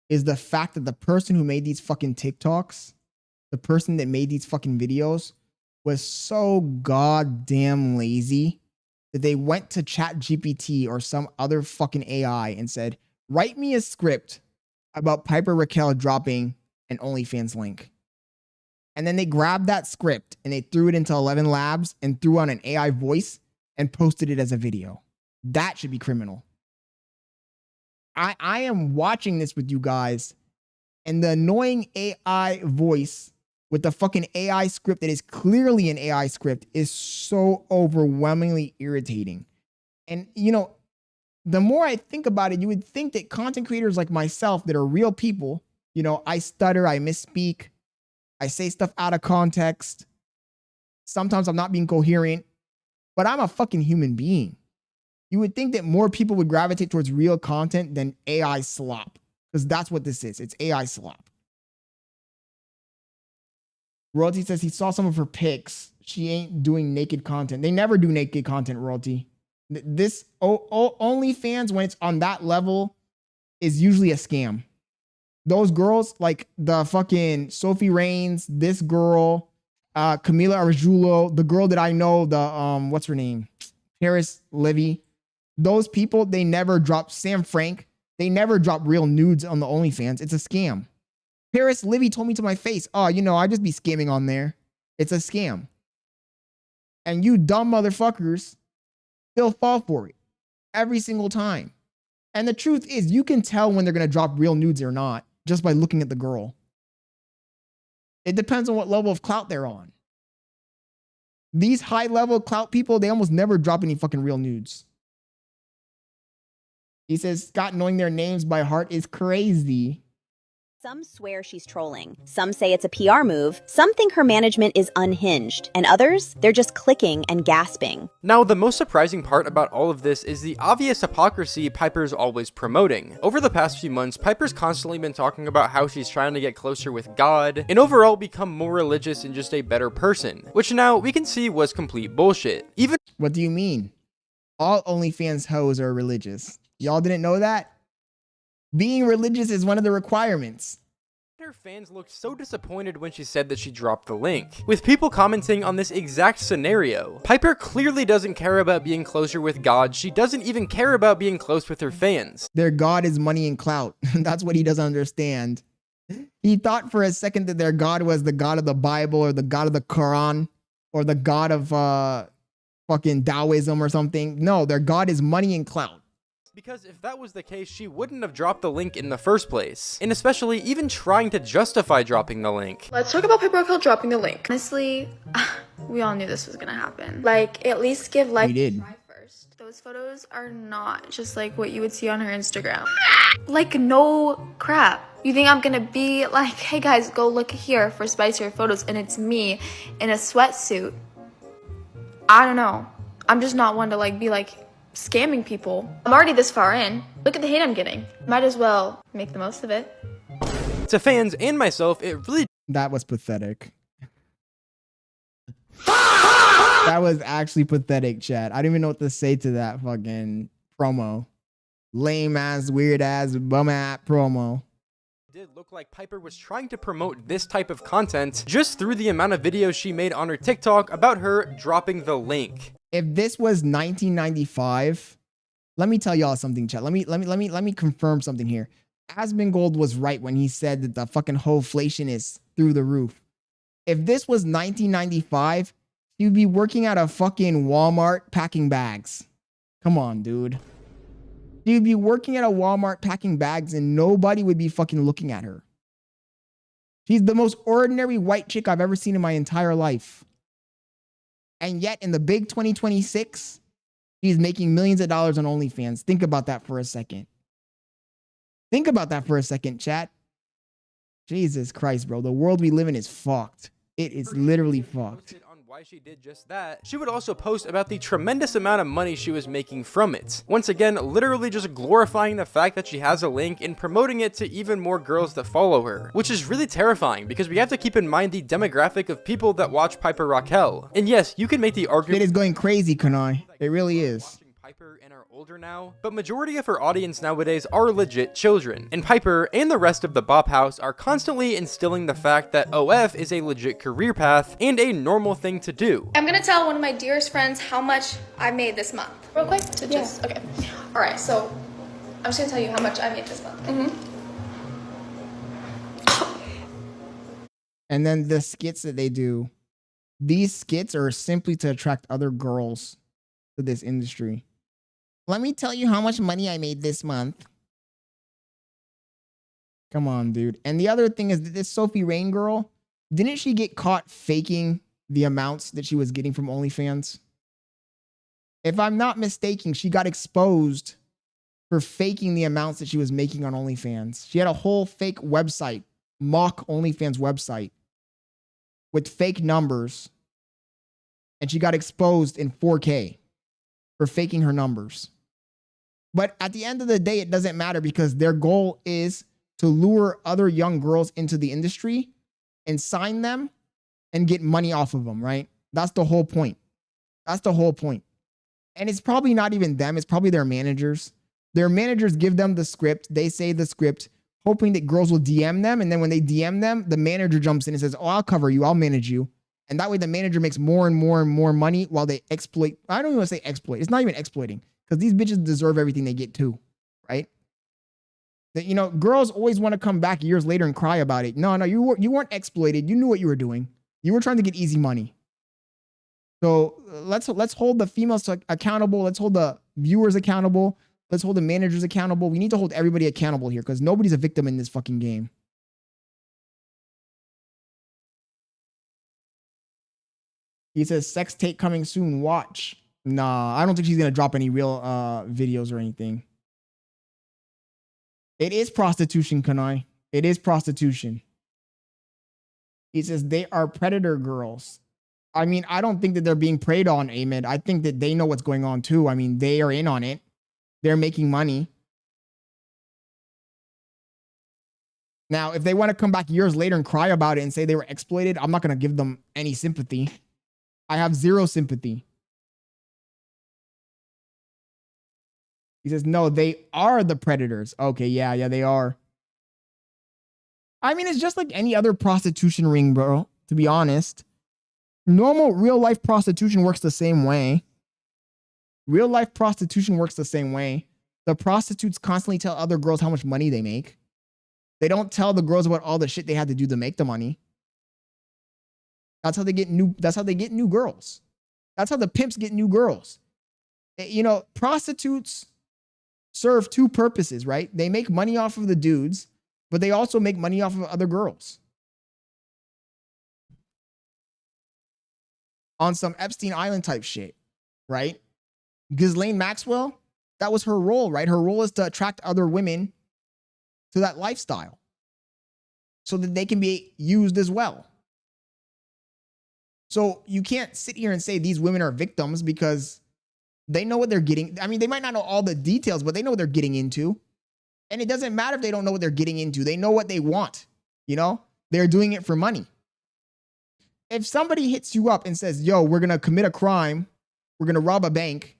is the fact that the person who made these fucking TikToks, the person that made these fucking videos, was so goddamn lazy that they went to ChatGPT or some other fucking AI and said, write me a script about Piper Raquel dropping an OnlyFans link. And then they grabbed that script and they threw it into 11 Labs and threw on an AI voice and posted it as a video. That should be criminal. I am watching this with you guys, and the annoying AI voice with the fucking AI script that is clearly an AI script is so overwhelmingly irritating. And, you know, the more I think about it, you would think that content creators like myself that are real people, you know, I stutter, I misspeak, I say stuff out of context. Sometimes I'm not being coherent, but I'm a fucking human being. You would think that more people would gravitate towards real content than AI slop, because that's what this is. It's AI slop. Royalty says he saw some of her pics. She ain't doing naked content. They never do naked content, Royalty. This OnlyFans, when it's on that level, is usually a scam. Those girls, like the fucking Sophie Raines, this girl, Camila Arjulo, the girl that I know, the what's her name? Paris Levy. Those people, they never drop Sam Frank. They never drop real nudes on the OnlyFans. It's a scam. Paris Livy told me to my face, oh, you know, I just be scamming on there. It's a scam. And you dumb motherfuckers still fall for it every single time. And the truth is, you can tell when they're going to drop real nudes or not just by looking at the girl. It depends on what level of clout they're on. These high level clout people, they almost never drop any fucking real nudes. He says, Scott knowing their names by heart is crazy. Some swear she's trolling. Some say it's a PR move. Some think her management is unhinged. And others, they're just clicking and gasping. Now, the most surprising part about all of this is the obvious hypocrisy Piper's always promoting. Over the past few months, Piper's constantly been talking about how she's trying to get closer with God, and overall become more religious and just a better person, which now we can see was complete bullshit. Even— What do you mean? All OnlyFans hoes are religious. Y'all didn't know that? Being religious is one of the requirements. her fans looked so disappointed when she said that she dropped the link, with people commenting on this exact scenario. Piper clearly doesn't care about being closer with God. She doesn't even care about being close with her fans. Their God is money and clout. That's what he doesn't understand. He thought for a second that their God was the God of the Bible or the God of the Quran or the God of fucking Taoism or something. No, their God is money and clout. Because if that was the case, she wouldn't have dropped the link in the first place. And especially even trying to justify dropping the link. Let's talk about Piper Raquel dropping the link. Honestly, we all knew this was gonna happen. Like, at least give life a try first. Those photos are not just like what you would see on her Instagram. Like, no crap. You think I'm gonna be like, hey guys, go look here for spicier photos, and it's me in a sweatsuit? I don't know. I'm just not one to like be like scamming people. I'm already this far in. Look at the hate I'm getting. Might as well make the most of it. To fans and myself, it really— That was pathetic. That was actually pathetic, chat. I don't even know what to say to that fucking promo. Lame ass, weird ass, bum ass promo. Did look like Piper was trying to promote this type of content just through the amount of videos she made on her TikTok about her dropping the link. If this was 1995, let me tell y'all something, chat. Let me confirm something here. Asmongold was right when he said that the fucking inflation is through the roof. If this was 1995, he would be working at a fucking Walmart packing bags. Come on, dude. She'd be working at a Walmart packing bags and nobody would be fucking looking at her. She's the most ordinary white chick I've ever seen in my entire life. And yet in the big 2026, she's making millions of dollars on OnlyFans. Think about that for a second. Think about that for a second, chat. Jesus Christ, bro. The world we live in is fucked. It is literally fucked. Why she did just that. She would also post about the tremendous amount of money she was making from it. Once again, literally just glorifying the fact that she has a link and promoting it to even more girls that follow her, which is really terrifying because we have to keep in mind the demographic of people that watch Piper Raquel. And yes, you can make the argument— It is going crazy, Kanai. It really is. Piper and are older now, but majority of her audience nowadays are legit children, and Piper and the rest of the Bop House are constantly instilling the fact that OF is a legit career path and a normal thing to do. I'm gonna tell one of my dearest friends how much I made this month. Real quick to just, okay. All right, so I'm just gonna tell you how much I made this month. And then the skits that they do, these skits are simply to attract other girls to this industry. Let me tell you how much money I made this month. Come on, dude. And the other thing is that this Sophie Rain girl, didn't she get caught faking the amounts that she was getting from OnlyFans? If I'm not mistaken, she got exposed for faking the amounts that she was making on OnlyFans. She had a whole fake website, mock OnlyFans website with fake numbers. And she got exposed in 4K for faking her numbers. But at the end of the day, it doesn't matter because their goal is to lure other young girls into the industry and sign them and get money off of them, right? That's the whole point. That's the whole point. And it's probably not even them. It's probably their managers. Their managers give them the script. They say the script, hoping that girls will DM them. And then when they DM them, the manager jumps in and says, oh, I'll cover you. I'll manage you. And that way the manager makes more and more and more money while they exploit. I don't even want to say exploit. It's not even exploiting because these bitches deserve everything they get too, right? That, you know, girls always want to come back years later and cry about it. No, you weren't exploited. You knew what you were doing. You were trying to get easy money. So let's hold the females accountable. Let's hold the viewers accountable. Let's hold the managers accountable. We need to hold everybody accountable here because nobody's a victim in this fucking game. He says, sex tape coming soon. Watch. Nah, I don't think she's going to drop any real videos or anything. It is prostitution, Kanai. It is prostitution. He says, they are predator girls. I mean, I don't think that they're being preyed on, Ahmed. I think that they know what's going on too. I mean, they are in on it. They're making money. Now, if they want to come back years later and cry about it and say they were exploited, I'm not going to give them any sympathy. I have zero sympathy. He says, no, they are the predators. Okay, yeah, they are. I mean, it's just like any other prostitution ring, bro, to be honest. Normal real life prostitution works the same way. Real life prostitution works the same way. The prostitutes constantly tell other girls how much money they make. They don't tell the girls about all the shit they had to do to make the money. That's how they get new girls. That's how the pimps get new girls. You know, prostitutes serve two purposes, right? They make money off of the dudes, but they also make money off of other girls. On some Epstein Island type shit, right? Ghislaine Maxwell, that was her role, right? Her role is to attract other women to that lifestyle so that they can be used as well. So you can't sit here and say these women are victims because they know what they're getting. I mean, they might not know all the details, but they know what they're getting into. And it doesn't matter if they don't know what they're getting into. They know what they want, you know? They're doing it for money. If somebody hits you up and says, yo, we're going to commit a crime, we're going to rob a bank,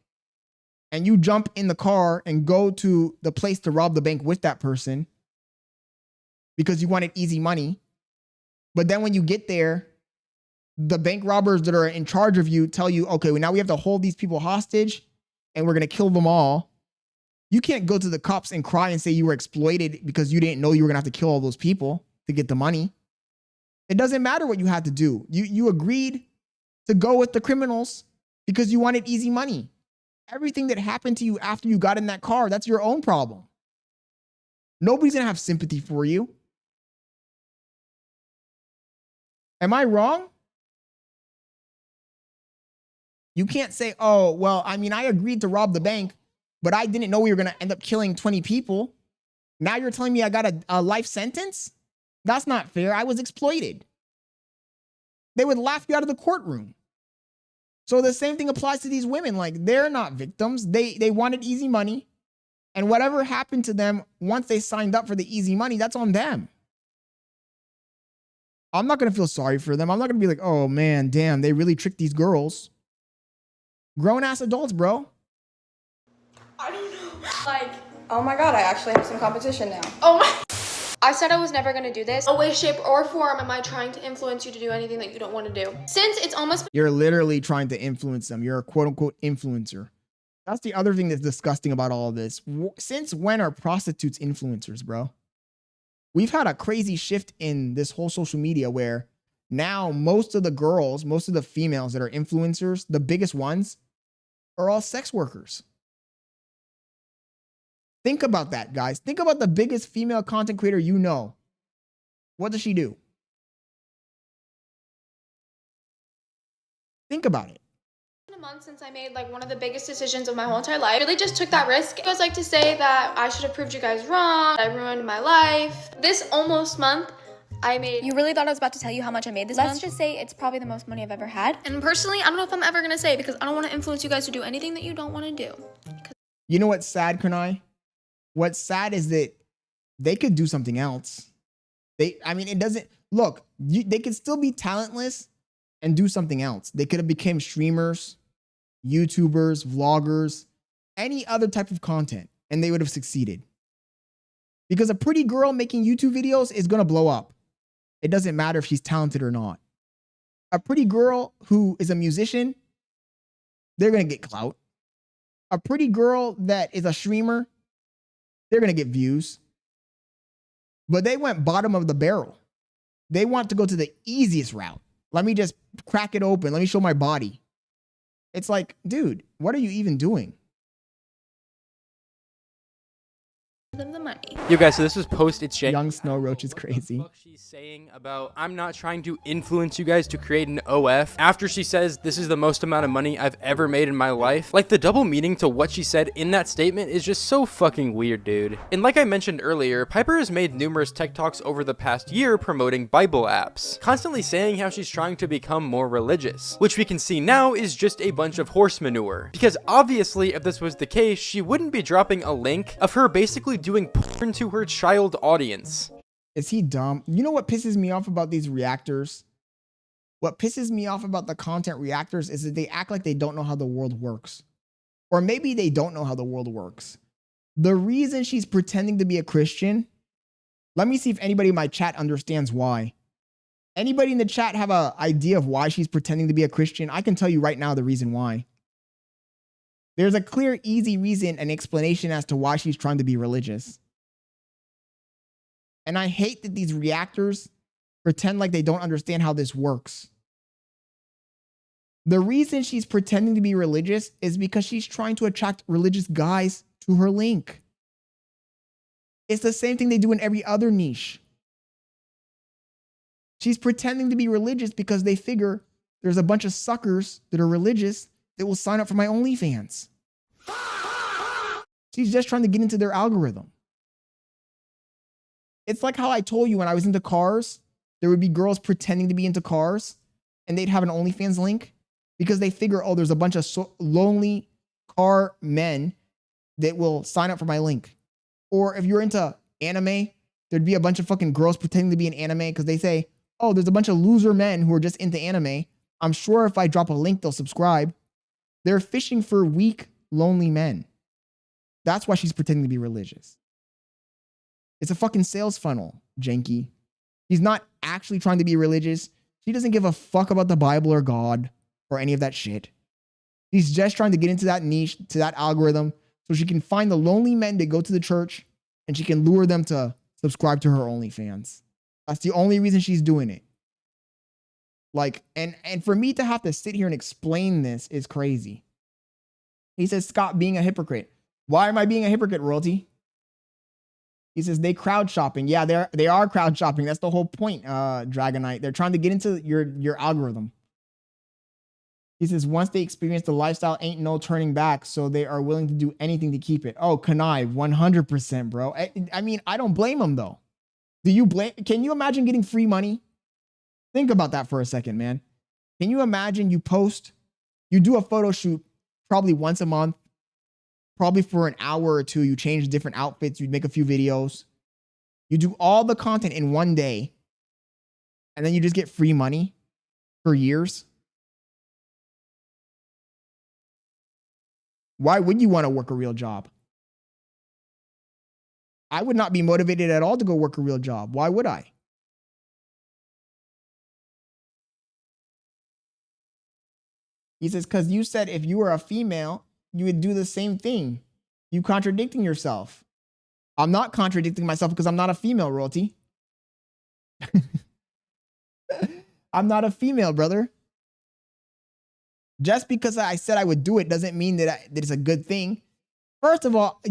and you jump in the car and go to the place to rob the bank with that person because you wanted easy money, but then when you get there, the bank robbers that are in charge of you tell you, okay, well, now we have to hold these people hostage and we're going to kill them all. You can't go to the cops and cry and say you were exploited because you didn't know you were going to have to kill all those people to get the money. It doesn't matter what you had to do. You agreed to go with the criminals because you wanted easy money. Everything that happened to you after you got in that car, that's your own problem. Nobody's going to have sympathy for you. Am I wrong? You can't say, oh, well, I mean, I agreed to rob the bank, but I didn't know we were going to end up killing 20 people. Now you're telling me I got a life sentence? That's not fair. I was exploited. They would laugh you out of the courtroom. So the same thing applies to these women. Like, they're not victims. They wanted easy money. And whatever happened to them once they signed up for the easy money, that's on them. I'm not going to feel sorry for them. I'm not going to be like, oh, man, damn, they really tricked these girls. Grown-ass adults, bro. I don't know. Like, oh my god, I actually have some competition now. Oh my... I said I was never gonna do this. No way, shape, or form am I trying to influence you to do anything that you don't want to do. Since it's almost... You're literally trying to influence them. You're a quote-unquote influencer. That's the other thing that's disgusting about all of this. Since when are prostitutes influencers, bro? We've had a crazy shift in this whole social media where Now, most of the girls, most of the females that are influencers, the biggest ones, are all sex workers. Think about that, guys. Think about the biggest female content creator you know. What does she do? Think about it. A month since I made like one of the biggest decisions of my whole entire life. I really just took that risk. I always like to say that I should have proved you guys wrong. I ruined my life. This almost month, I made... You really thought I was about to tell you how much I made this month? Let's just say it's probably the most money I've ever had. And personally, I don't know if I'm ever gonna say, because I don't want to influence you guys to do anything that you don't want to do. You know what's sad, Kunai? What's sad is that they could do something else. It doesn't... Look, they could still be talentless and do something else. They could have become streamers, YouTubers, vloggers, any other type of content, and they would have succeeded. Because a pretty girl making YouTube videos is going to blow up. It doesn't matter if she's talented or not. A pretty girl who is a musician, they're going to get clout. A pretty girl that is a streamer, they're going to get views. But they went bottom of the barrel. They want to go to the easiest route. Let me just crack it open. Let me show my body. It's like, dude, what are you even doing? The money. Yo guys, so this was post exchange. Young Snow Roach is crazy. What she's saying about, I'm not trying to influence you guys to create an OF after she says this is the most amount of money I've ever made in my life. Like, the double meaning to what she said in that statement is just so fucking weird, dude. And like I mentioned earlier, Piper has made numerous tech talks over the past year promoting Bible apps, constantly saying how she's trying to become more religious, which we can see now is just a bunch of horse manure. Because obviously, if this was the case, she wouldn't be dropping a link of her basically doing porn to her child audience. Is he dumb? You know what pisses me off about these reactors? What pisses me off about the content reactors is that they act like they don't know how the world works. Or maybe they don't know how the world works. The reason she's pretending to be a Christian, let me see if anybody in my chat understands why. Anybody in the chat have an idea of why she's pretending to be a Christian? I can tell you right now the reason why. There's a clear, easy reason and explanation as to why she's trying to be religious. And I hate that these reactors pretend like they don't understand how this works. The reason she's pretending to be religious is because she's trying to attract religious guys to her link. It's the same thing they do in every other niche. She's pretending to be religious because they figure there's a bunch of suckers that are religious that will sign up for my OnlyFans. She's just trying to get into their algorithm. It's like how I told you when I was into cars, there would be girls pretending to be into cars and they'd have an OnlyFans link because they figure, oh, there's a bunch of lonely car men that will sign up for my link. Or if you're into anime, there'd be a bunch of fucking girls pretending to be in anime because they say, oh, there's a bunch of loser men who are just into anime. I'm sure if I drop a link, they'll subscribe. They're fishing for weak, lonely men. That's why she's pretending to be religious. It's a fucking sales funnel, Janky. She's not actually trying to be religious. She doesn't give a fuck about the Bible or God or any of that shit. She's just trying to get into that niche, to that algorithm, so she can find the lonely men that go to the church and she can lure them to subscribe to her OnlyFans. That's the only reason she's doing it. Like, and for me to have to sit here and explain this is crazy. He says, Scott being a hypocrite. Why am I being a hypocrite, Royalty? He says, they crowd shopping. Yeah, they are crowd shopping. That's the whole point, Dragonite. They're trying to get into your algorithm. He says, once they experience the lifestyle, ain't no turning back, so they are willing to do anything to keep it. Oh, Kanai, 100%, bro. I mean, I don't blame him, though. Can you imagine getting free money? Think about that for a second, man. Can you imagine you do a photo shoot probably once a month, probably for an hour or two, you change different outfits, you make a few videos, you do all the content in one day, and then you just get free money for years? Why would you want to work a real job? I would not be motivated at all to go work a real job. Why would I? He says, because you said if you were a female, you would do the same thing. You contradicting yourself. I'm not contradicting myself because I'm not a female, Royalty. I'm not a female, brother. Just because I said I would do it doesn't mean that it's a good thing. First of all,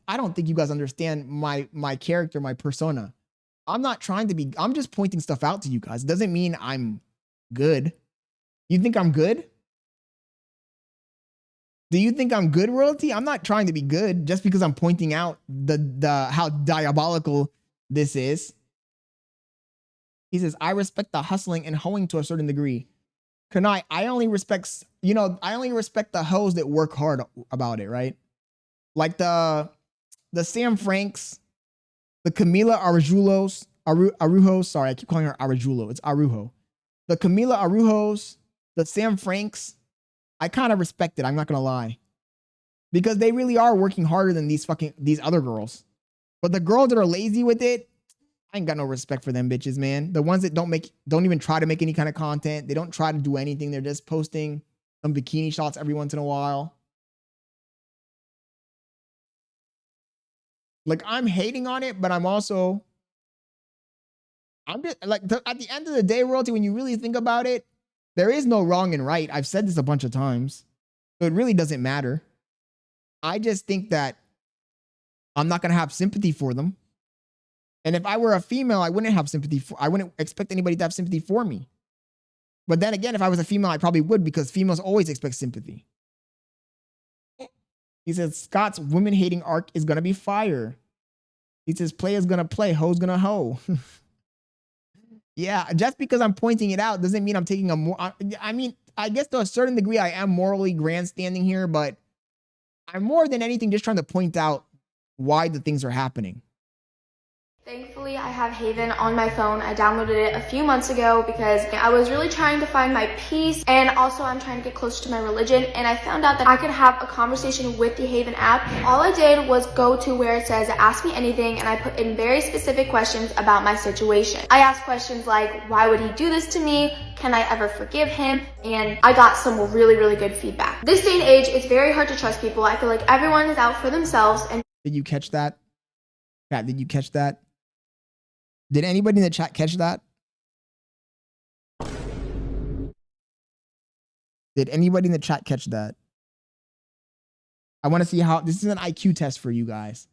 I don't think you guys understand my character, my persona. I'm not trying to be, I'm just pointing stuff out to you guys. It doesn't mean I'm good. You think I'm good? Do you think I'm good, royalty? I'm not trying to be good just because I'm pointing out the how diabolical this is. He says, I respect the hustling and hoeing to a certain degree. Kunai, I only respect, I only respect the hoes that work hard about it, right? Like the Sam Franks, the Camila Arujos, sorry, I keep calling her Arajulo. It's Arujo. The Camila Arujos, the Sam Franks, I kind of respect it. I'm not going to lie. Because they really are working harder than these other girls. But the girls that are lazy with it, I ain't got no respect for them bitches, man. The ones that don't even try to make any kind of content. They don't try to do anything. They're just posting some bikini shots every once in a while. Like, I'm hating on it, but I'm just like, at the end of the day, royalty, when you really think about it, there is no wrong and right. I've said this a bunch of times. So it really doesn't matter. I just think that I'm not going to have sympathy for them. And if I were a female, I wouldn't have sympathy I wouldn't expect anybody to have sympathy for me. But then again, if I was a female, I probably would, because females always expect sympathy. He says, Scott's women hating arc is going to be fire. He says, play is going to play, hoe's going to hoe. Yeah, just because I'm pointing it out doesn't mean I'm taking I mean, I guess to a certain degree, I am morally grandstanding here, but I'm more than anything just trying to point out why the things are happening. Thankfully, I have Haven on my phone. I downloaded it a few months ago because I was really trying to find my peace, and also I'm trying to get closer to my religion, and I found out that I could have a conversation with the Haven app. All I did was go to where it says ask me anything, and I put in very specific questions about my situation. I asked questions like, why would he do this to me? Can I ever forgive him? And I got some really, really good feedback. This day and age, it's very hard to trust people. I feel like everyone is out for themselves. And did you catch that? Chat, did you catch that? Did anybody in the chat catch that? Did anybody in the chat catch that? I want to see how, this is an IQ test for you guys.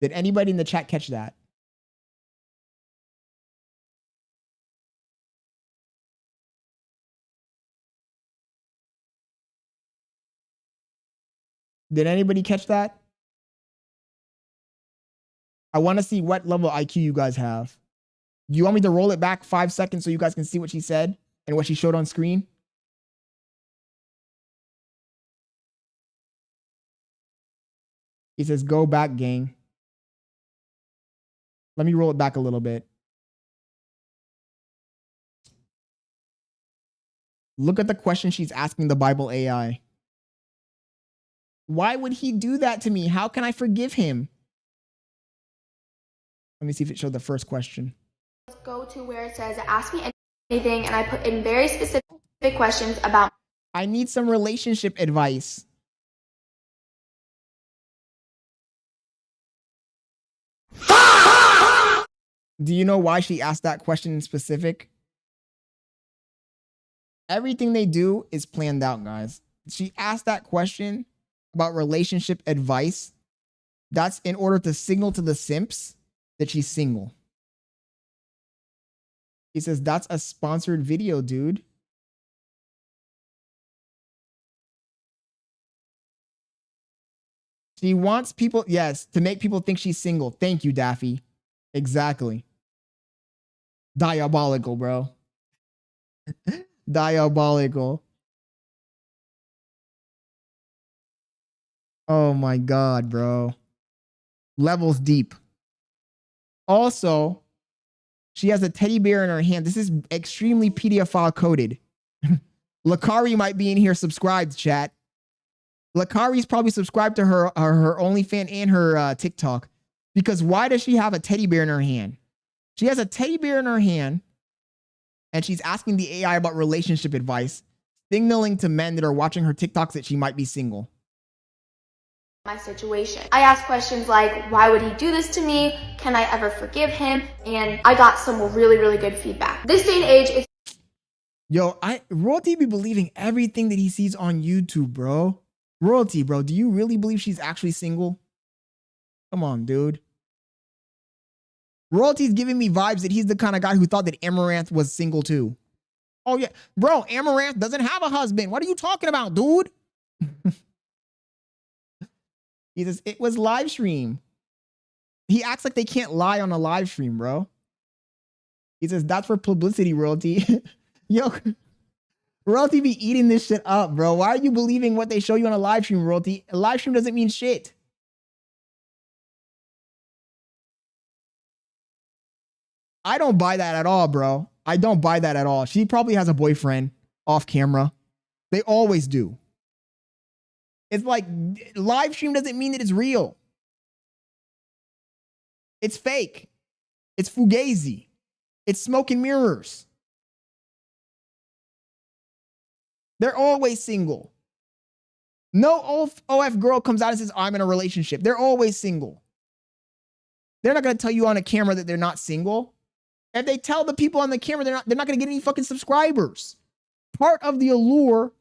Did anybody in the chat catch that? Did anybody catch that? I want to see what level of IQ you guys have. Do you want me to roll it back 5 seconds so you guys can see what she said and what she showed on screen? He says, go back, gang. Let me roll it back a little bit. Look at the question she's asking the Bible AI. Why would he do that to me? How can I forgive him? Let me see if it showed the first question. let's go to where it says ask me anything, and I put in very specific questions about. I need some relationship advice. Do you know why she asked that question in specific? Everything they do is planned out, guys. She asked that question about relationship advice. That's in order to signal to the simps that she's single. He says, that's a sponsored video, dude. She wants people, yes, to make people think she's single. Thank you, Daffy. Exactly. Diabolical, bro. Diabolical. Oh my God, bro. Levels deep. Also, she has a teddy bear in her hand. This is extremely pedophile coded. Lakari might be in here subscribed, chat. Lakari's probably subscribed to her OnlyFans and her TikTok. Because why does she have a teddy bear in her hand? She has a teddy bear in her hand, and she's asking the AI about relationship advice, signaling to men that are watching her TikToks that she might be single. My situation. I asked questions like, why would he do this to me? Can I ever forgive him? And I got some really, really good feedback. This day and age, it's Yo, Royalty be believing everything that he sees on YouTube, bro. Royalty, bro, do you really believe she's actually single? Come on, dude. Royalty's giving me vibes that he's the kind of guy who thought that Amaranth was single too. Oh yeah, bro, Amaranth doesn't have a husband. What are you talking about, dude? He says, it was live stream. He acts like they can't lie on a live stream, bro. He says, that's for publicity, Royalty. Yo, Royalty be eating this shit up, bro. Why are you believing what they show you on a live stream, Royalty? A live stream doesn't mean shit. I don't buy that at all, bro. I don't buy that at all. She probably has a boyfriend off camera. They always do. It's like live stream doesn't mean that it's real. It's fake. It's fugazi. It's smoke and mirrors. They're always single. No OF girl comes out and says, I'm in a relationship. They're always single. They're not going to tell you on a camera that they're not single. If they tell the people on the camera, they're not going to get any fucking subscribers. Part of the allure,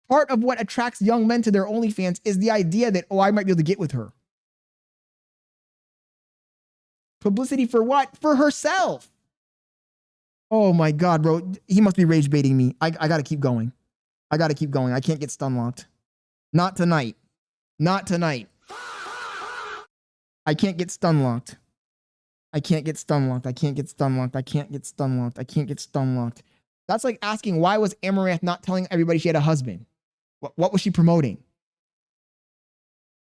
part of what attracts young men to their OnlyFans is the idea that, oh, I might be able to get with her. Publicity for what? For herself. Oh my God, bro. He must be rage baiting me. I got to keep going. I got to keep going. I can't get stun locked. Not tonight. Not tonight. I can't get stun locked. I can't get stun locked. I can't get stun locked. I can't get stun locked. I can't get stun locked. That's like asking, why was Amaranth not telling everybody she had a husband? What was she promoting?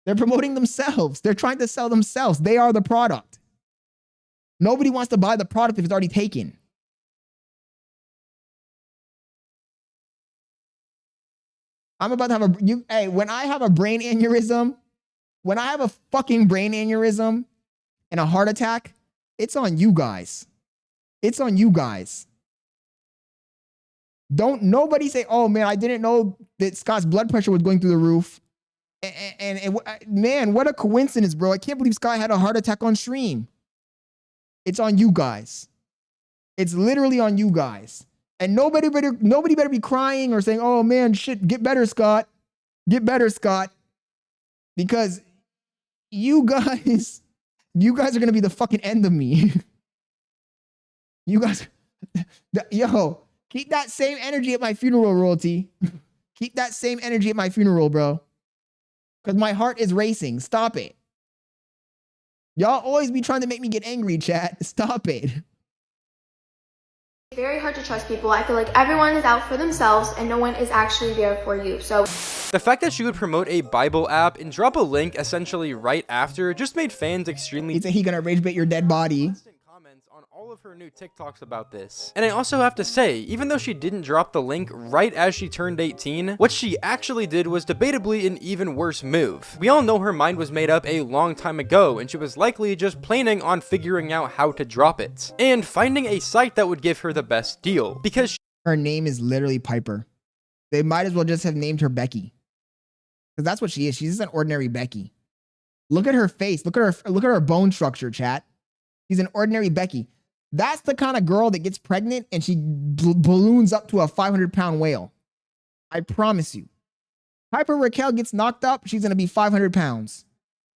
They're promoting themselves. They're trying to sell themselves. They are the product. Nobody wants to buy the product if it's already taken. I'm about to have hey, when I have a brain aneurysm, when I have a fucking brain aneurysm and a heart attack, it's on you guys. It's on you guys. Don't nobody say, oh man, I didn't know that Scott's blood pressure was going through the roof. And man, what a coincidence, bro. I can't believe Scott had a heart attack on stream. It's on you guys. It's literally on you guys. And nobody better be crying or saying, oh man, shit, get better, Scott. Get better, Scott. Because you guys are going to be the fucking end of me. You guys, yo, keep that same energy at my funeral, Royalty. Keep that same energy at my funeral, bro. Because my heart is racing. Stop it. Y'all always be trying to make me get angry, chat. Stop it. It's very hard to trust people. I feel like everyone is out for themselves and no one is actually there for you. So the fact that she would promote a Bible app and drop a link essentially right after just made fans extremely... He said he gonna rage bait your dead body. Comments on all of her new TikToks about this. And I also have to say, even though she didn't drop the link right as she turned 18, what she actually did was debatably an even worse move. We all know her mind was made up a long time ago, and she was likely just planning on figuring out how to drop it, and finding a site that would give her the best deal, because her name is literally Piper. They might as well just have named her Becky. Because that's what she is. She's just an ordinary Becky. Look at her face. Look at her bone structure, chat. She's an ordinary Becky. That's the kind of girl that gets pregnant and she balloons up to a 500-pound whale. I promise you. Piper Raquel gets knocked up, she's going to be 500 pounds.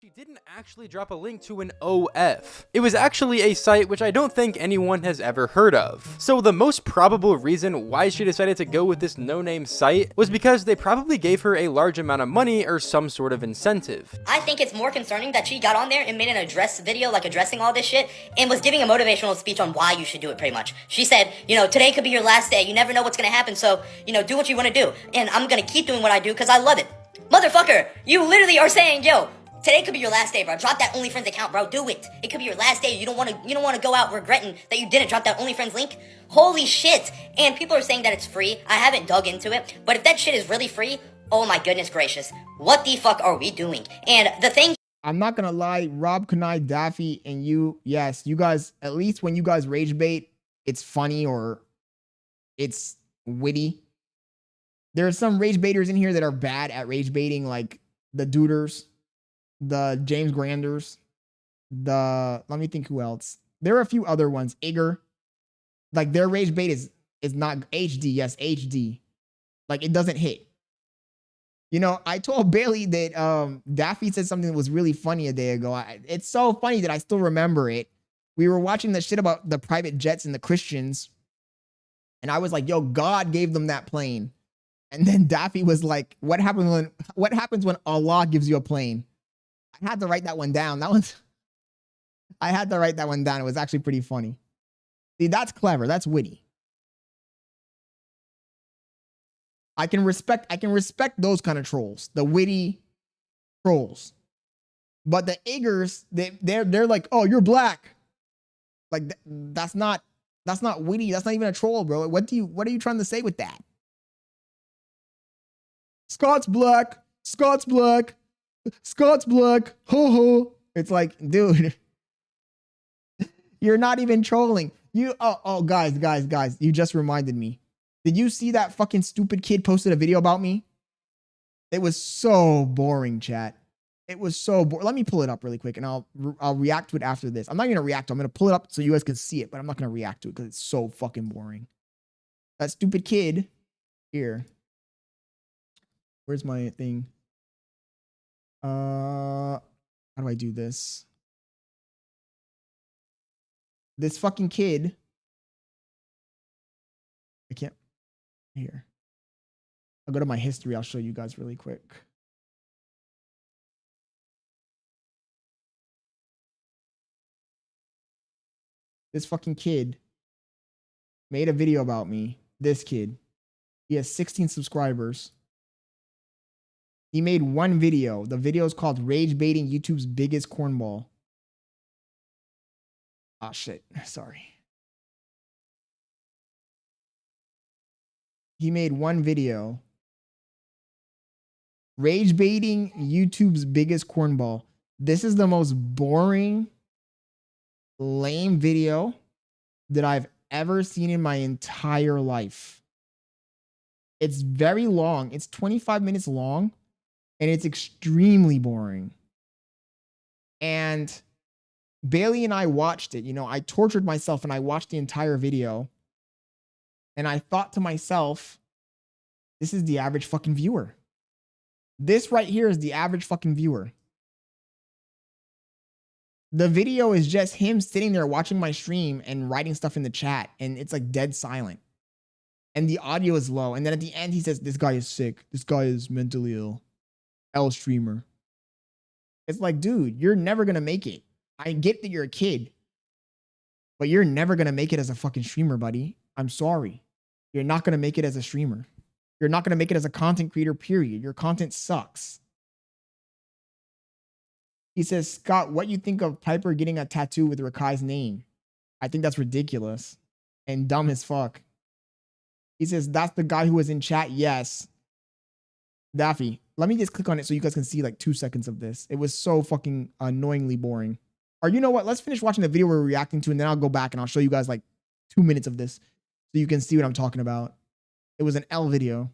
She didn't actually drop a link to an OF. It was actually a site which I don't think anyone has ever heard of. So the most probable reason why she decided to go with this no-name site was because they probably gave her a large amount of money or some sort of incentive. I think it's more concerning that she got on there and made an address video, like addressing all this shit, and was giving a motivational speech on why you should do it, pretty much. She said, you know, today could be your last day. You never know what's gonna happen, so, you know, do what you wanna do. And I'm gonna keep doing what I do because I love it. Motherfucker, you literally are saying, yo, today could be your last day, bro. Drop that OnlyFriends account, bro. Do it. It could be your last day. You don't want to go out regretting that you didn't drop that OnlyFriends link. Holy shit. And people are saying that it's free. I haven't dug into it, but if that shit is really free, oh my goodness gracious. What the fuck are we doing? And the thing, I'm not gonna lie, Rob, Kanai, Daffy, and you, yes, you guys, at least when you guys rage bait, it's funny or it's witty. There are some rage baiters in here that are bad at rage baiting, like the Duders, the James Granders, let me think who else. There are a few other ones. Igor. Like their rage bait is is not HD. Yes, HD. Like it doesn't hit. You know, I told Bailey that Daffy said something that was really funny a day ago. It's so funny that I still remember it. We were watching the shit about the private jets and the Christians. And I was like, yo, God gave them that plane. And then Daffy was like, what happens when Allah gives you a plane? I had to write that one down. I had to write that one down. It was actually pretty funny. See, that's clever. That's witty. I can respect those kind of trolls, the witty trolls. But the Iggers, they're like, oh, you're black. Like that's not witty. That's not even a troll, bro. What are you trying to say with that? Scott's black. Scott's black. Scott's black. Ho ho. It's like, dude, you're not even trolling. Guys, you just reminded me. Did you see that fucking stupid kid posted a video about me? It was so boring, chat. It was so boring. Let me pull it up really quick and I'll react to it after this. I'm not going to react to it. I'm going to pull it up so you guys can see it, but I'm not going to react to it because it's so fucking boring. That stupid kid here. Where's my thing? How do I do this? This fucking kid. I can't. Here. I'll go to my history. I'll show you guys really quick. This fucking kid made a video about me. This kid. He has 16 subscribers. He made one video. The video is called Rage Baiting YouTube's Biggest Cornball. Ah, shit. Sorry. He made one video. Rage Baiting YouTube's Biggest Cornball. This is the most boring, lame video that I've ever seen in my entire life. It's very long. It's 25 minutes long. And it's extremely boring. And Bailey and I watched it. You know, I tortured myself and I watched the entire video. And I thought to myself, this is the average fucking viewer. This right here is the average fucking viewer. The video is just him sitting there watching my stream and writing stuff in the chat. And it's like dead silent. And the audio is low. And then at the end, he says, this guy is sick. This guy is mentally ill. L streamer. It's like, dude, you're never going to make it. I get that you're a kid. But you're never going to make it as a fucking streamer, buddy. I'm sorry. You're not going to make it as a streamer. You're not going to make it as a content creator, period. Your content sucks. He says, Scott, what you think of Piper getting a tattoo with Rakai's name? I think that's ridiculous and dumb as fuck. He says, that's the guy who was in chat. Yes. Daffy, let me just click on it so you guys can see like 2 seconds of this. It was so fucking annoyingly boring. Or you know what? Let's finish watching the video we're reacting to and then I'll go back and I'll show you guys like 2 minutes of this so you can see what I'm talking about. It was an L video.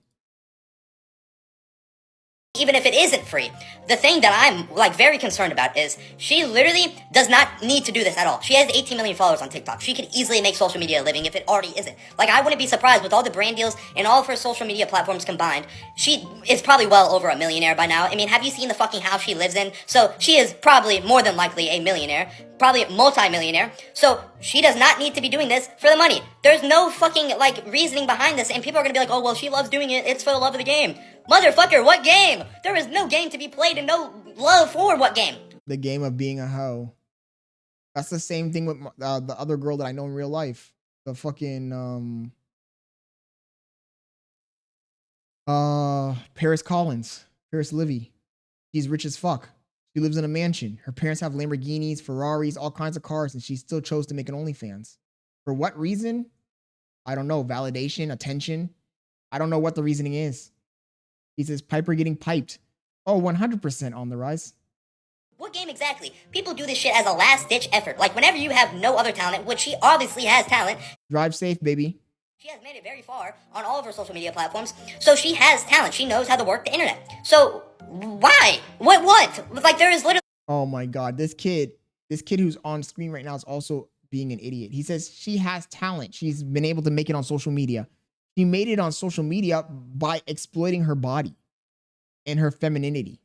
Even if it isn't free, the thing that I'm like very concerned about is she literally does not need to do this at all. She has 18 million followers on TikTok. She could easily make social media a living if it already isn't. Like, I wouldn't be surprised with all the brand deals and all of her social media platforms combined. She is probably well over a millionaire by now. I mean, have you seen the fucking house she lives in? So she is probably more than likely a millionaire, probably a multi-millionaire. So she does not need to be doing this for the money. There's no fucking like reasoning behind this, and people are gonna be like, oh well, she loves doing it. It's for the love of the game. Motherfucker, what game? There is no game to be played and no love for what game? The game of being a hoe. That's the same thing with the other girl that I know in real life. The fucking Paris Collins. Paris Livy. She's rich as fuck. She lives in a mansion. Her parents have Lamborghinis, Ferraris, all kinds of cars, and she still chose to make an OnlyFans. For what reason? I don't know. Validation, attention. I don't know what the reasoning is. He says, Piper getting piped. Oh, 100% on the rise. What game exactly? People do this shit as a last-ditch effort. Like, whenever you have no other talent, which she obviously has talent. Drive safe, baby. She has made it very far on all of her social media platforms. So she has talent. She knows how to work the internet. So, why? What? Like, there is literally... Oh my God. This kid who's on screen right now is also being an idiot. He says she has talent. She's been able to make it on social media. She made it on social media by exploiting her body and her femininity.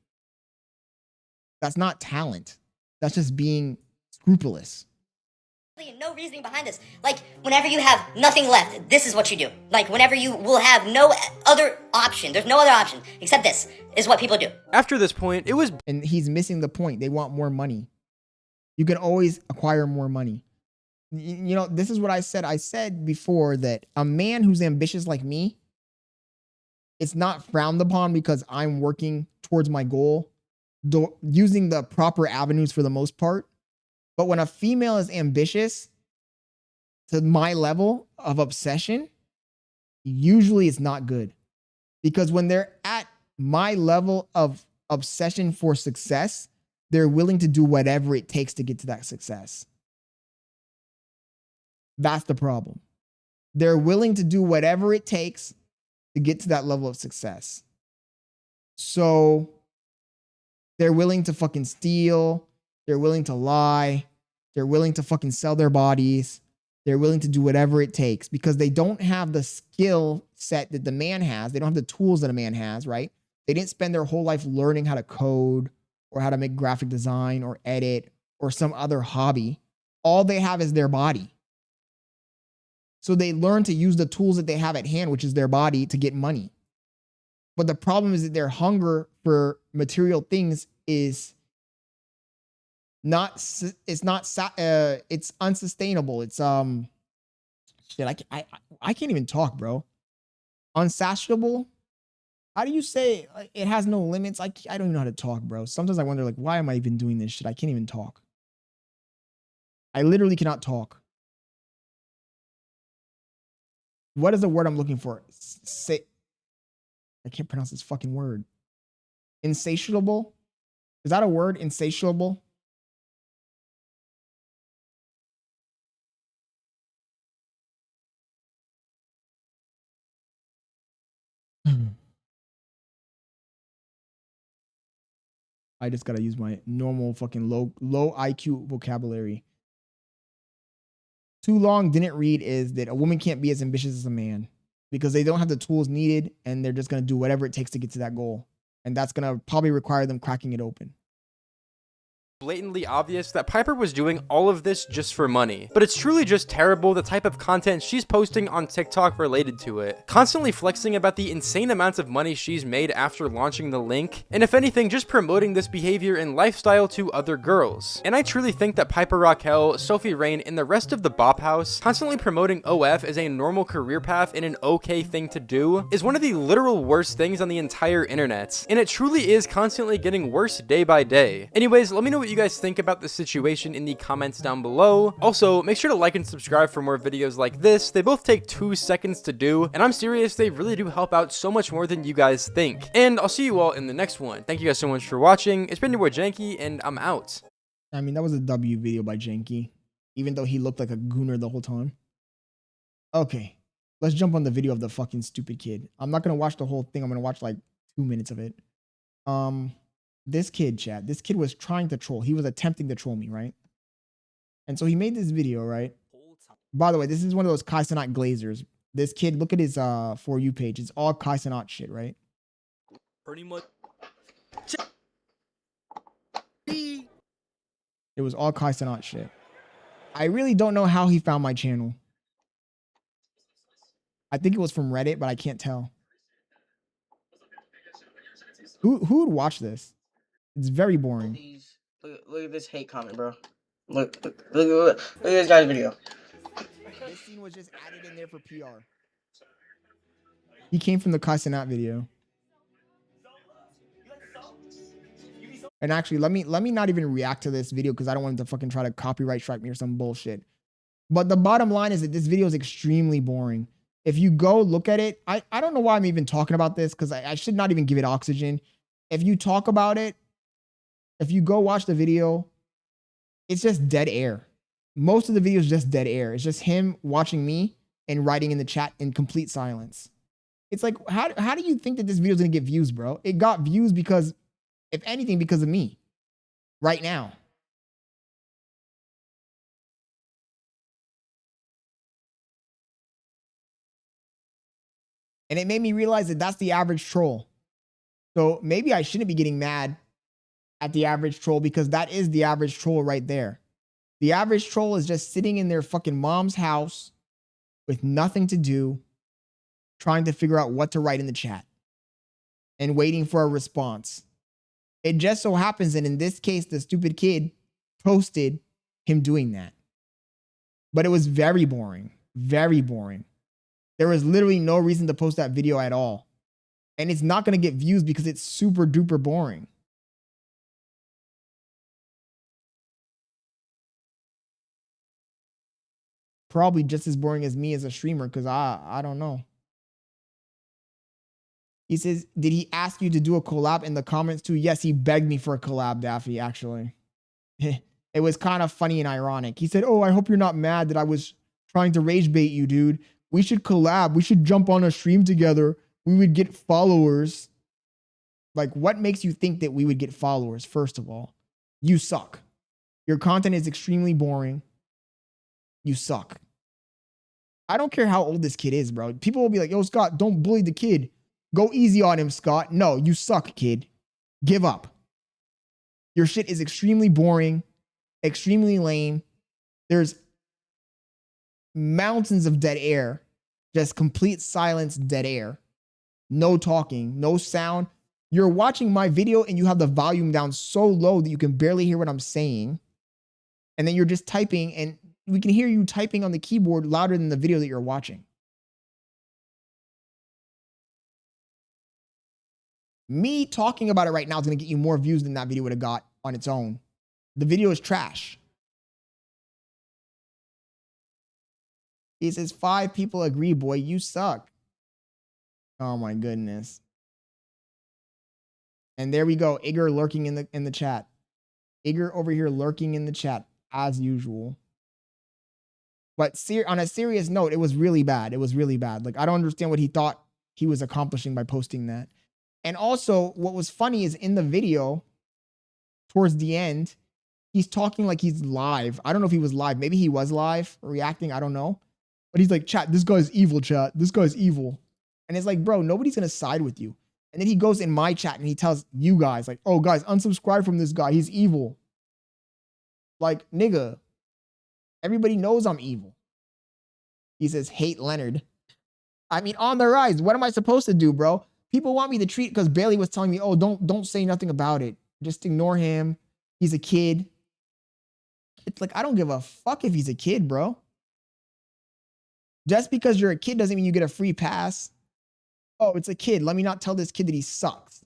That's not talent. That's just being scrupulous. No reasoning behind this. Like, whenever you have nothing left, this is what you do. Like, whenever you will have no other option, there's no other option except this, is what people do. After this point, it was... And he's missing the point. They want more money. You can always acquire more money. You know, this is what I said. I said before that a man who's ambitious like me, it's not frowned upon because I'm working towards my goal, using the proper avenues for the most part. But when a female is ambitious to my level of obsession, usually it's not good. Because when they're at my level of obsession for success, they're willing to do whatever it takes to get to that success. That's the problem. They're willing to do whatever it takes to get to that level of success. So they're willing to fucking steal. They're willing to lie. They're willing to fucking sell their bodies. They're willing to do whatever it takes because they don't have the skill set that the man has. They don't have the tools that a man has, right? They didn't spend their whole life learning how to code or how to make graphic design or edit or some other hobby. All they have is their body. So they learn to use the tools that they have at hand, which is their body, to get money. But the problem is that their hunger for material things is it's unsustainable. It's shit. I can't even talk, bro. Unsatiable. How do you say it has no limits? I don't even know how to talk, bro. Sometimes I wonder, like, why am I even doing this shit? I can't even talk. I literally cannot talk. What is the word I'm looking for? I can't pronounce this fucking word. Insatiable? Is that a word? Insatiable? I just gotta use my normal fucking low IQ vocabulary. Too long didn't read is that a woman can't be as ambitious as a man because they don't have the tools needed and they're just gonna do whatever it takes to get to that goal. And that's gonna probably require them cracking it open. Blatantly obvious that Piper was doing all of this just for money. But it's truly just terrible the type of content she's posting on TikTok related to it. Constantly flexing about the insane amounts of money she's made after launching the link, and if anything, just promoting this behavior and lifestyle to other girls. And I truly think that Piper Raquel, Sophie Rain, and the rest of the Bop House constantly promoting OF as a normal career path and an okay thing to do is one of the literal worst things on the entire internet. And it truly is constantly getting worse day by day. Anyways, let me know what you guys think about the situation in the comments down below. Also, make sure to like and subscribe for more videos like this. They both take 2 seconds to do, and I'm serious, they really do help out so much more than you guys think. And I'll see you all in the next one. Thank you guys so much for watching. It's been your boy Janky, and I'm out. I mean, that was a W video by Janky, even though he looked like a gooner the whole time. Okay, let's jump on the video of the fucking stupid kid. I'm not gonna watch the whole thing. I'm gonna watch like 2 minutes of it. This kid, chat, this kid was trying to troll. He was attempting to troll me, right? And so he made this video, right? By the way, this is one of those Cenat glazers. This kid, look at his For You page. It's all Cenat shit, right? Pretty much. It was all Cenat shit. I really don't know how he found my channel. I think it was from Reddit, but I can't tell. Who would watch this? It's very boring. Please, look at this hate comment, bro. Look at this guy's video. This scene was just added in there for PR. He came from the Cenat video. And actually, let me not even react to this video because I don't want him to fucking try to copyright strike me or some bullshit. But the bottom line is that this video is extremely boring. If you go look at it, I don't know why I'm even talking about this because I should not even give it oxygen. If you talk about it, if you go watch the video, it's just dead air. Most of the video is just dead air. It's just him watching me and writing in the chat in complete silence. It's like, how do you think that this video is going to get views, bro? It got views because, if anything, because of me right now. And it made me realize that that's the average troll. So maybe I shouldn't be getting mad at the average troll, because that is the average troll right there. The average troll is just sitting in their fucking mom's house with nothing to do, trying to figure out what to write in the chat and waiting for a response. It just so happens that in this case, the stupid kid posted him doing that. But it was very boring. Very boring. There was literally no reason to post that video at all. And it's not going to get views because it's super duper boring. Probably just as boring as me as a streamer, because I don't know. He says, did he ask you to do a collab in the comments too? Yes, he begged me for a collab, Daffy, actually. It was kind of funny and ironic. He said, oh, I hope you're not mad that I was trying to rage bait you, dude. We should collab. We should jump on a stream together. We would get followers. Like, what makes you think that we would get followers, first of all? You suck. Your content is extremely boring. You suck. I don't care how old this kid is, bro. People will be like, yo, Scott, don't bully the kid. Go easy on him, Scott. No, you suck, kid. Give up. Your shit is extremely boring, extremely lame. There's mountains of dead air, just complete silence, dead air. No talking, no sound. You're watching my video and you have the volume down so low that you can barely hear what I'm saying. And then you're just typing, and we can hear you typing on the keyboard louder than the video that you're watching. Me talking about it right now is going to get you more views than that video would have got on its own. The video is trash. He says, 5 people agree, boy, you suck. Oh my goodness. And there we go. Igor lurking in the chat. Igor over here lurking in the chat as usual. But on a serious note, it was really bad. It was really bad. Like, I don't understand what he thought he was accomplishing by posting that. And also, what was funny is in the video, towards the end, he's talking like he's live. I don't know if he was live. Maybe he was live reacting. I don't know. But he's like, chat, this guy's evil, chat. This guy's evil. And it's like, bro, nobody's going to side with you. And then he goes in my chat and he tells you guys, like, oh, guys, unsubscribe from this guy. He's evil. Like, nigga, everybody knows I'm evil. He says, hate Leonard. I mean, on the rise. What am I supposed to do, bro? People want me to treat, because Bailey was telling me, oh, don't say nothing about it. Just ignore him. He's a kid. It's like, I don't give a fuck if he's a kid, bro. Just because you're a kid doesn't mean you get a free pass. Oh, it's a kid. Let me not tell this kid that he sucks.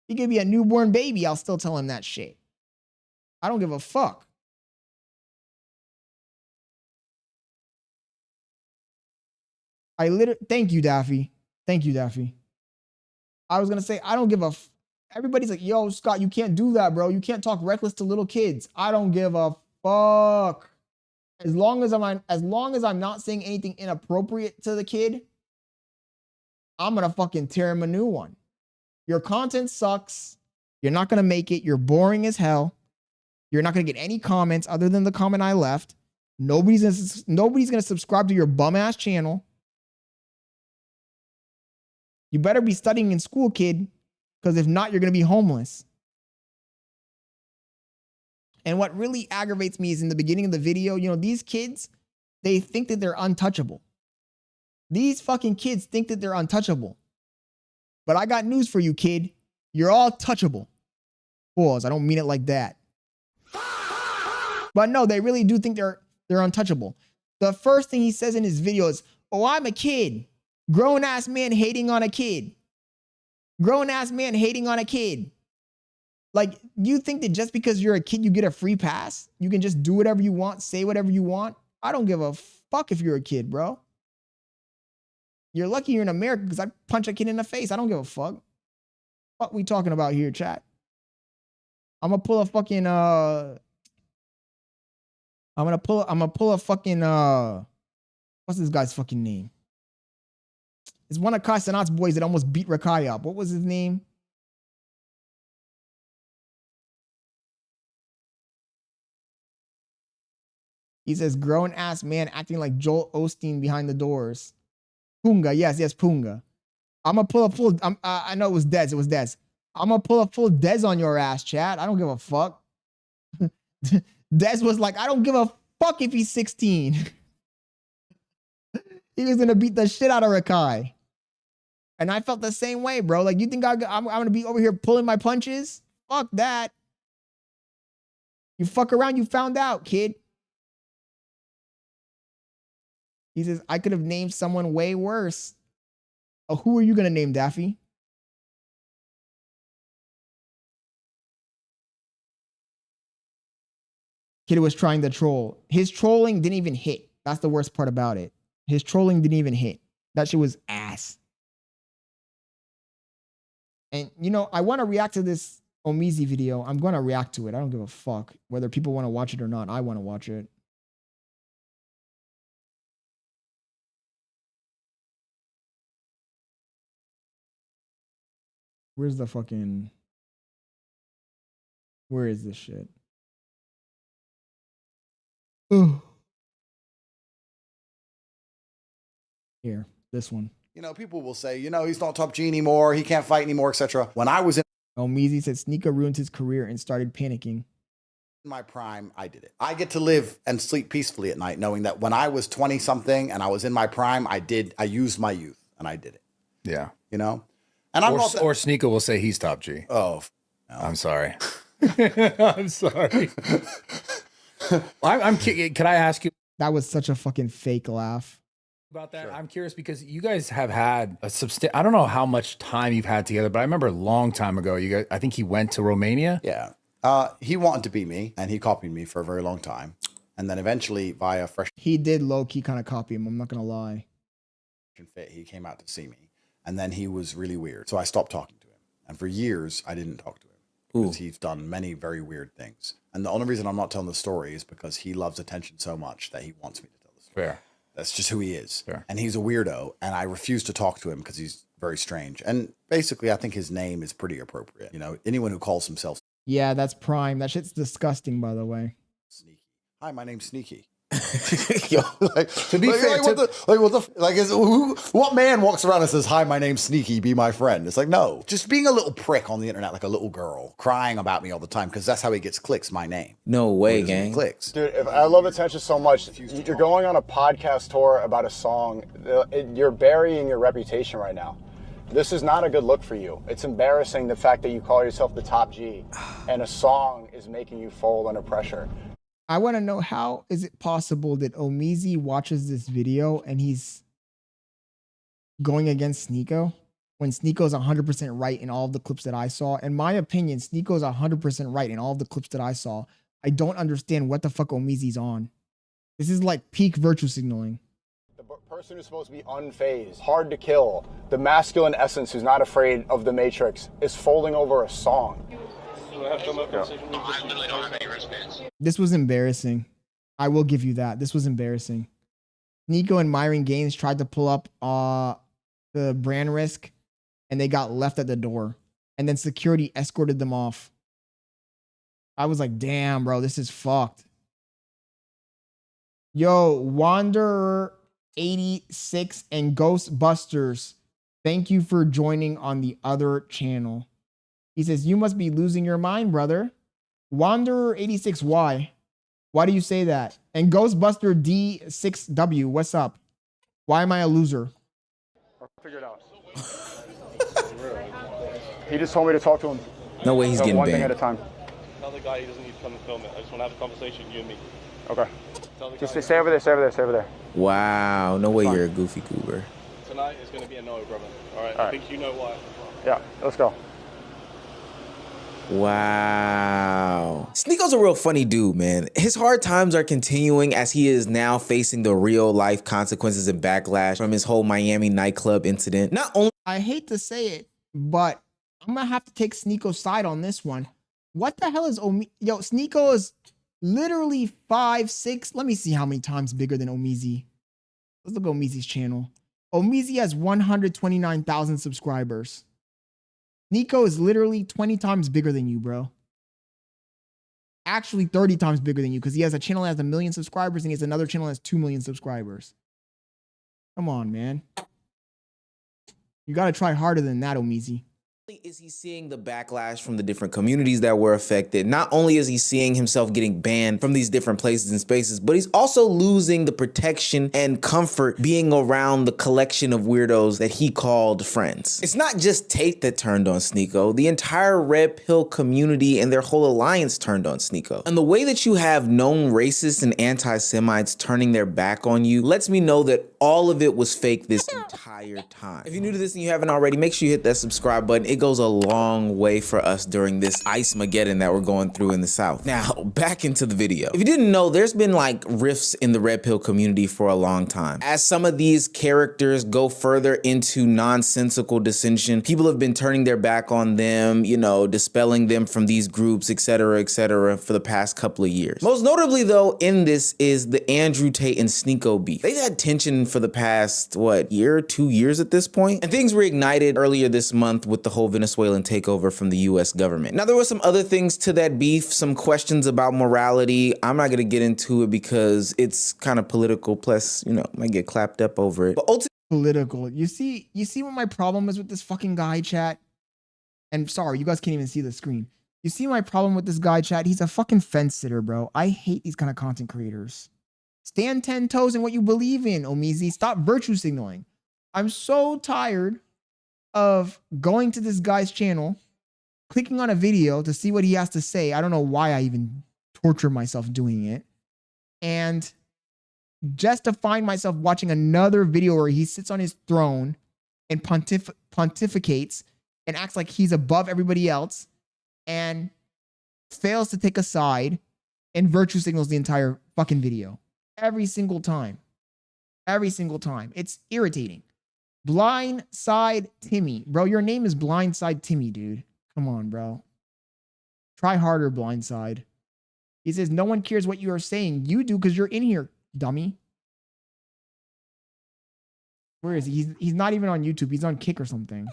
He could be a newborn baby. I'll still tell him that shit. I don't give a fuck. Thank you, Daffy. Thank you, Daffy. I was going to say, I don't give a everybody's like, yo, Scott, you can't do that, bro. You can't talk reckless to little kids. I don't give a fuck. As long as I'm not saying anything inappropriate to the kid, I'm going to fucking tear him a new one. Your content sucks. You're not going to make it. You're boring as hell. You're not going to get any comments other than the comment I left. Nobody's going to subscribe to your bum ass channel. You better be studying in school, kid, because if not, you're going to be homeless. And what really aggravates me is in the beginning of the video, you know, these kids, they think that they're untouchable. These fucking kids think that they're untouchable. But I got news for you, kid. You're all touchable. Pause. I don't mean it like that. But no, they really do think they're untouchable. The first thing he says in his video is, oh, I'm a kid. Grown-ass man hating on a kid. Grown-ass man hating on a kid. Like, you think that just because you're a kid, you get a free pass? You can just do whatever you want, say whatever you want? I don't give a fuck if you're a kid, bro. You're lucky you're in America because I punch a kid in the face. I don't give a fuck. What we talking about here, chat? I'm gonna pull a fucking I'm gonna pull a fucking what's this guy's fucking name? It's one of Cenat's boys that almost beat Rakai up. What was his name? He says, grown ass man acting like Joel Osteen behind the doors. Punga. Yes, Punga. I'm gonna pull a full. I know it was Dez. It was Dez. I'm gonna pull a full Dez on your ass, chat. I don't give a fuck. Dez was like, I don't give a fuck if he's 16. He was gonna beat the shit out of Rakai. And I felt the same way, bro. Like, you think I'm gonna be over here pulling my punches? Fuck that. You fuck around, you found out, kid. He says, I could have named someone way worse. Oh, who are you gonna name, Daffy? Kid was trying to troll. His trolling didn't even hit. That's the worst part about it. His trolling didn't even hit. That shit was ass. And, you know, I want to react to this Omizi video. I'm going to react to it. I don't give a fuck whether people want to watch it or not. I want to watch it. Where's the fucking... Where is this shit? Ugh. Here, this one. You know, people will say, you know, he's not top G anymore. He can't fight anymore, etc. When I was in Omizi said Sneako ruined his career and started panicking. my prime, I did it. I get to live and sleep peacefully at night knowing that when I was 20 something and I was in my prime, I used my youth and I did it. Yeah. You know? And I'm not or Sneako will say he's top G. Oh, no. I'm sorry. I'm sorry. Can I ask you? That was such a fucking fake laugh. About that, sure. I'm curious because you guys have had a I don't know how much time you've had together, but I remember a long time ago, you guys, I think he went to Romania. Yeah. He wanted to be me and he copied me for a very long time. And then eventually via Fresh He did low-key kind of copy him, I'm not gonna lie. Fit, he came out to see me. And then he was really weird. So I stopped talking to him. And for years, I didn't talk to him. Because he's done many very weird things. And the only reason I'm not telling the story is because he loves attention so much that he wants me to tell the story. Fair. That's just who he is. Fair. And he's a weirdo. And I refuse to talk to him because he's very strange. And basically, I think his name is pretty appropriate. You know, anyone who calls himself Yeah, that's prime. That shit's disgusting, by the way. Sneaky. Hi, my name's Sneaky. Yo, to be fair, what man walks around and says, "Hi, my name's Sneaky, be my friend"? It's like, no, just being a little prick on the internet, like a little girl crying about me all the time, because that's how he gets clicks. My name. No way, gang. Clicks, dude. If I love attention so much, you're going on a podcast tour about a song. You're burying your reputation right now. This is not a good look for you. It's embarrassing the fact that you call yourself the top G, and a song is making you fold under pressure. I want to know, how is it possible that Omizi watches this video and he's going against Sneako when Sneako's 100% right in all of the clips that I saw? In my opinion, Sneako's 100% right in all of the clips that I saw. I don't understand what the fuck Omizi's on. This is like peak virtue signaling. The person who's supposed to be unfazed, hard to kill, the masculine essence who's not afraid of the Matrix is folding over a song. This was embarrassing. I will give you that. This was embarrassing. Sneako and Myron Gaines tried to pull up the brand risk and they got left at the door. And then security escorted them off. I was like, damn, bro, this is fucked. Yo, Wanderer 86 and Ghostbusters, thank you for joining on the other channel. He says, you must be losing your mind, brother. Wanderer 86, why? Why do you say that? And Ghostbuster D6W, what's up? Why am I a loser? I'll figure it out. He just told me to talk to him. No way he's getting one banned. thing at a time. Tell the guy he doesn't need to come and film it. I just want to have a conversation, you and me. Okay. Just stay over there, stay over there, stay over there. Wow, no way you're a goofy goober. Tonight is going to be a no, brother. All right, All right. I think you know why. Yeah, let's go. Wow. Sneako's a real funny dude, man. His hard times are continuing as he is now facing the real life consequences and backlash from his whole Miami nightclub incident. Not only I hate to say it, but I'm gonna have to take Sneako's side on this one. What the hell is Yo, Sneako is literally 5'6". Let me see how many times bigger than Omizi. Let's look at Omizi's channel. Omizi has 129,000 subscribers. Sneako is literally 20 times bigger than you, bro. Actually, 30 times bigger than you, because he has a channel that has 1 million subscribers and he has another channel that has 2 million subscribers. Come on, man. You gotta try harder than that, Omizi. Is he seeing the backlash from the different communities that were affected? Not only is he seeing himself getting banned from these different places and spaces, but he's also losing the protection and comfort being around the collection of weirdos that he called friends. It's not just Tate that turned on Sneako. The entire Red Pill community and their whole alliance turned on Sneako. And the way that you have known racists and anti-Semites turning their back on you lets me know that all of it was fake this entire time. If you're new to this and you haven't already, make sure you hit that subscribe button. It goes a long way for us during this Ice-mageddon that we're going through in the South. Now, back into the video. If you didn't know, there's been like rifts in the Red Pill community for a long time. As some of these characters go further into nonsensical dissension, people have been turning their back on them, you know, dispelling them from these groups, etc., for the past couple of years. Most notably though, in this is the Andrew Tate and Sneako beef. They've had tension for the past, what, year, 2 years at this point? And things reignited earlier this month with the whole Venezuelan takeover from the US government. Now, there were some other things to that beef, some questions about morality. I'm not gonna get into it because it's kind of political, plus, you know, might get clapped up over it. But ultimately, political. You see what my problem is with this fucking guy, chat? And sorry, you guys can't even see the screen. You see my problem with this guy, chat? He's a fucking fence sitter, bro. I hate these kind of content creators. Stand 10 toes in what you believe in, Omizi. Stop virtue signaling. I'm so tired of going to this guy's channel, clicking on a video to see what he has to say. I don't know why I even torture myself doing it. And just to find myself watching another video where he sits on his throne and pontificates and acts like he's above everybody else and fails to take a side and virtue signals the entire fucking video. Every single time. Every single time. It's irritating. Blindside Timmy. Bro, your name is Blindside Timmy, dude. Come on, bro. Try harder, Blindside. He says, no one cares what you are saying. You do because you're in here, dummy. Where is he? He's not even on YouTube. He's on Kick or something.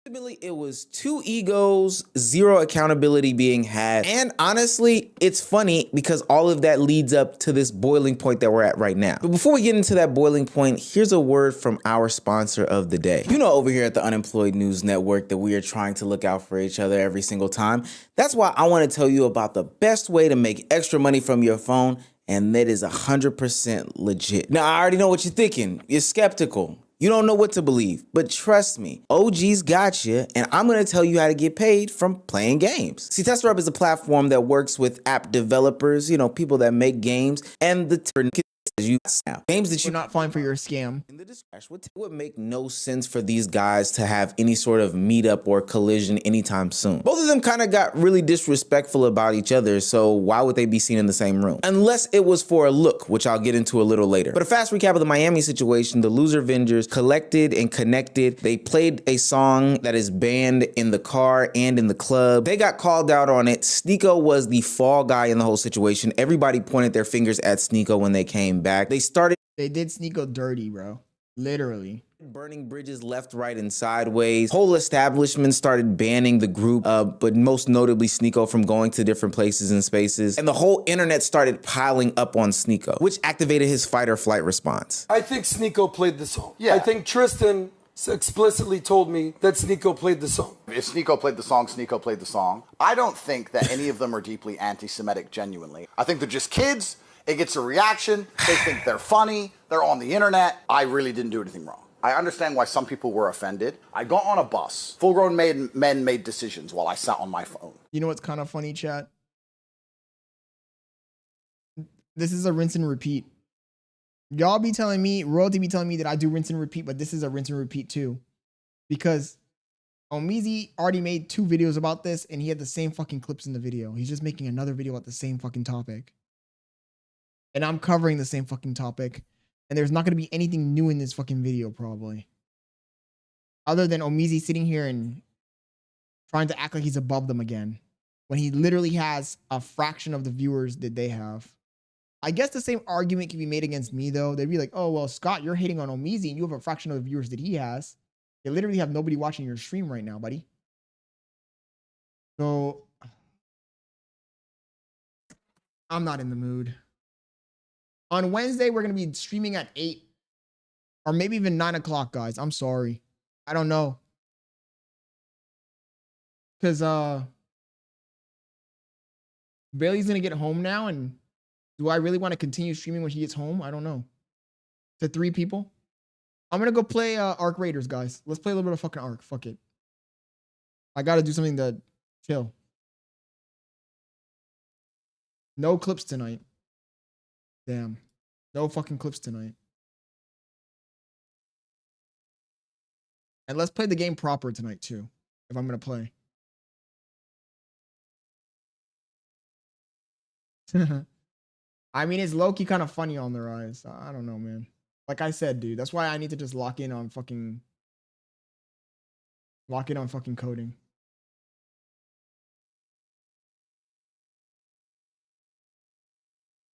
ultimately, it was 2 egos, 0 accountability being had. And honestly, it's funny because all of that leads up to this boiling point that we're at right now. But before we get into that boiling point, here's a word from our sponsor of the day. You know, over here at the Unemployed News Network that we are trying to look out for each other every single time. That's why I want to tell you about the best way to make extra money from your phone, and that is 100% legit. Now, I already know what you're thinking. You're skeptical. You don't know what to believe, but trust me, OG's got you, and I'm gonna tell you how to get paid from playing games. See, TesterUp is a platform that works with app developers, you know, people that make games, and the you now. Games that you're not falling for your scam. In the description, it would make no sense for these guys to have any sort of meetup or collision anytime soon. Both of them kind of got really disrespectful about each other, so why would they be seen in the same room? Unless it was for a look, which I'll get into a little later. But a fast recap of the Miami situation, the Loser Vengers collected and connected. They played a song that is banned in the car and in the club. They got called out on it. Sneako was the fall guy in the whole situation. Everybody pointed their fingers at Sneako when they came back. They did Sneako dirty, bro. Literally. Burning bridges left, right, and sideways. Whole establishment started banning the group, but most notably Sneako from going to different places and spaces. And the whole internet started piling up on Sneako, which activated his fight or flight response. I think Sneako played the song. Yeah. I think Tristan explicitly told me that Sneako played the song. If Sneako played the song, Sneako played the song. I don't think that any of them are deeply anti-Semitic genuinely. I think they're just kids. It gets a reaction. They think they're funny. They're on the internet. I really didn't do anything wrong. I understand why some people were offended. I got on a bus. Full-grown men made decisions while I sat on my phone. You know what's kind of funny, chat? This is a rinse and repeat. Y'all be telling me, royalty be telling me that I do rinse and repeat, but this is a rinse and repeat too. Because Omizi already made 2 videos about this, and he had the same fucking clips in the video. He's just making another video about the same fucking topic. And I'm covering the same fucking topic. And there's not going to be anything new in this fucking video, probably. Other than Omizi sitting here and trying to act like he's above them again. When he literally has a fraction of the viewers that they have. I guess the same argument can be made against me, though. They'd be like, oh, well, Scott, you're hating on Omizi and you have a fraction of the viewers that he has. You literally have nobody watching your stream right now, buddy. So, I'm not in the mood. On Wednesday, we're going to be streaming at 8 or maybe even 9 o'clock, guys. I'm sorry. I don't know. Cause Bailey's gonna get home now, and do I really want to continue streaming when she gets home? I don't know. To 3 people. I'm gonna go play Arc Raiders, guys. Let's play a little bit of fucking Arc. Fuck it. I gotta do something to chill. No clips tonight. Damn. No fucking clips tonight. And let's play the game proper tonight too, if I'm gonna play. I mean, it's low-key kind of funny on the rise. I don't know, man. Like I said, dude, that's why I need to just lock in on fucking coding.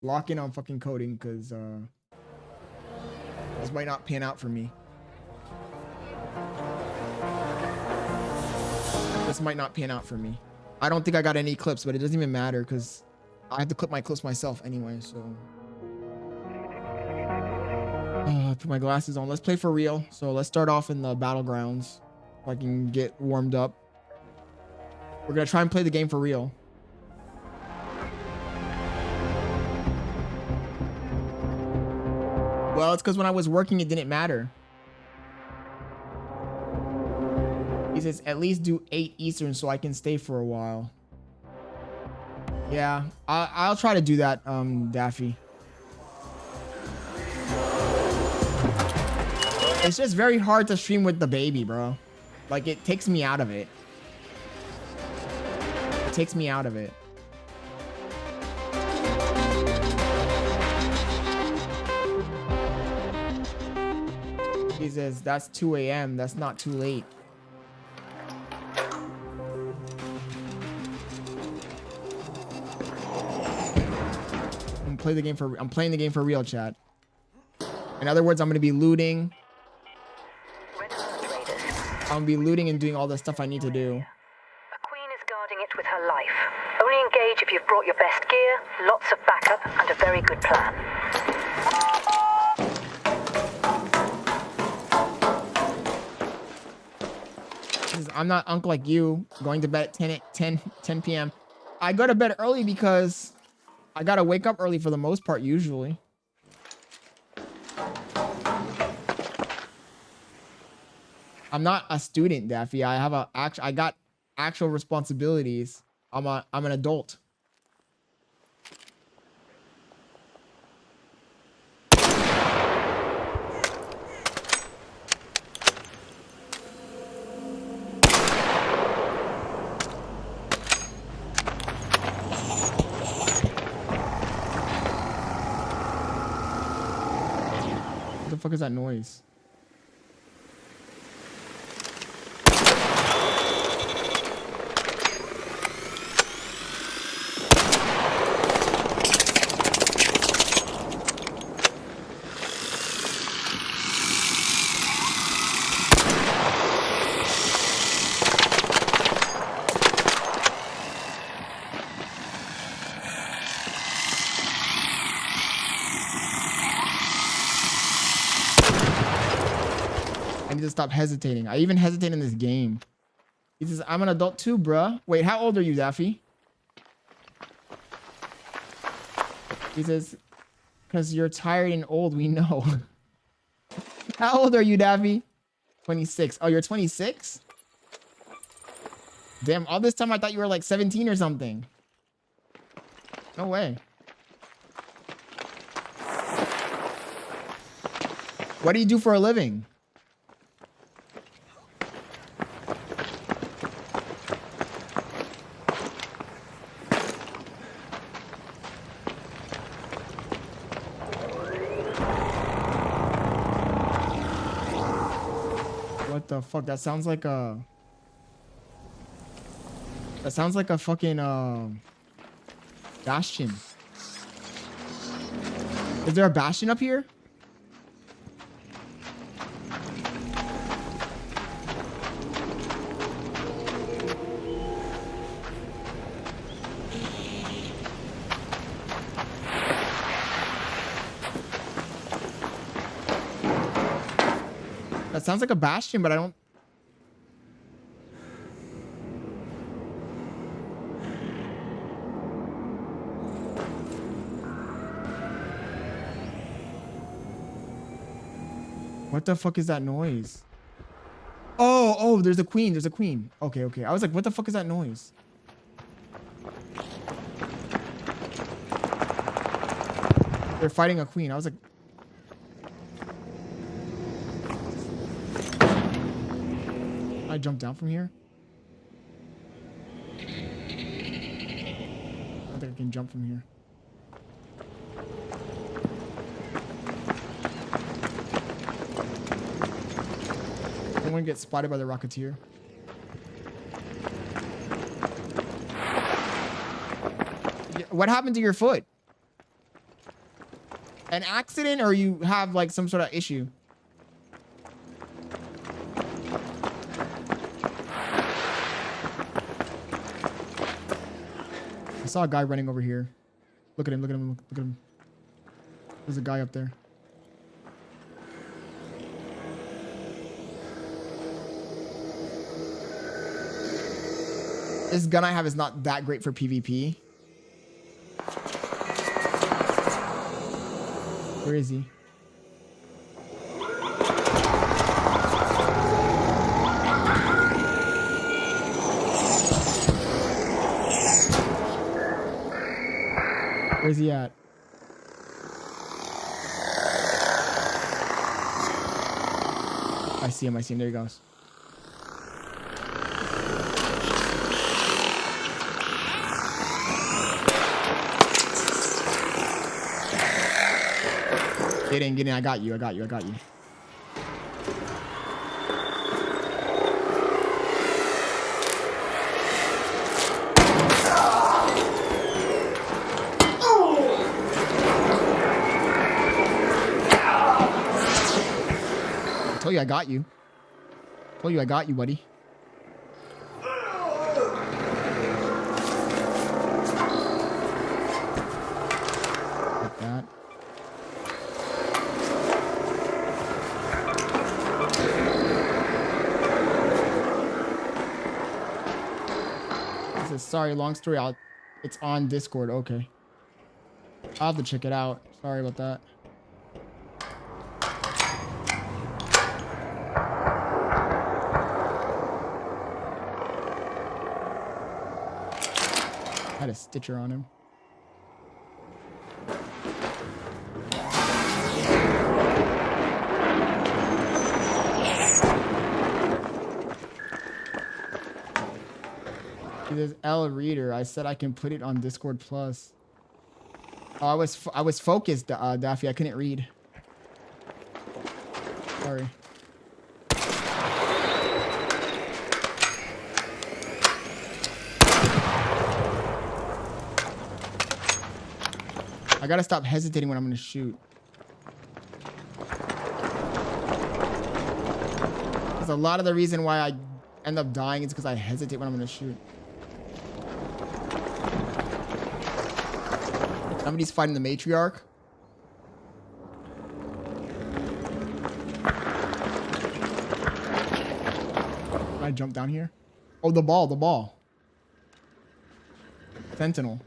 Lock in on fucking coding, because this might not pan out for me. This might not pan out for me. I don't think I got any clips, but it doesn't even matter because I have to clip my clips myself anyway, so. Put my glasses on. Let's play for real. So let's start off in the battlegrounds so I can get warmed up. We're going to try and play the game for real. Well, it's because when I was working, it didn't matter. He says, at least do 8 Eastern so I can stay for a while. Yeah, I'll try to do that, Daffy. It's just very hard to stream with the baby, bro. Like, it takes me out of it. It takes me out of it. He says, that's 2 a.m. That's not too late. I'm playing the game for real, chat. In other words, I'm going to be looting. I'm going to be looting and doing all the stuff I need to do. A queen is guarding it with her life. Only engage if you've brought your best gear, lots of backup, and a very good plan. I'm not uncle like you, going to bed at 10 p.m. I go to bed early because I got to wake up early for the most part, usually. I'm not a student, Daffy. I got actual responsibilities. I'm an adult. What the fuck is that noise? I need to stop hesitating. I even hesitate in this game. He says, I'm an adult too, bruh. Wait, how old are you, Daffy? He says, because you're tired and old, we know. How old are you, Daffy? 26. Oh, you're 26? Damn, all this time I thought you were like 17 or something. No way. What do you do for a living? What the fuck? That sounds like a... That sounds like a fucking, bastion. Is there a bastion up here? That sounds like a bastion, but I don't... What the fuck is that noise? Oh, there's a queen. There's a queen. Okay. I was like, what the fuck is that noise? They're fighting a queen. I was like, I jump down from here. I don't think I can jump from here. I want to get spotted by the Rocketeer. What happened to your foot? An accident, or you have like some sort of issue? I saw a guy running over here. Look at him, look at him, look at him. There's a guy up there. This gun I have is not that great for PvP. Where is he? Where's he at? I see him. There he goes. Get in. I got you. I told you I got you. Buddy. Like that. It says, sorry, long story. It's on Discord. Okay. I'll have to check it out. Sorry about that. Had a stitcher on him. It is L Reader. I said I can put it on Discord Plus. Oh, I was focused, Daffy. I couldn't read. Sorry. I gotta stop hesitating when I'm gonna shoot. Because a lot of the reason why I end up dying is because I hesitate when I'm gonna shoot. Somebody's fighting the matriarch. Can I jump down here? Oh, the ball. Sentinel.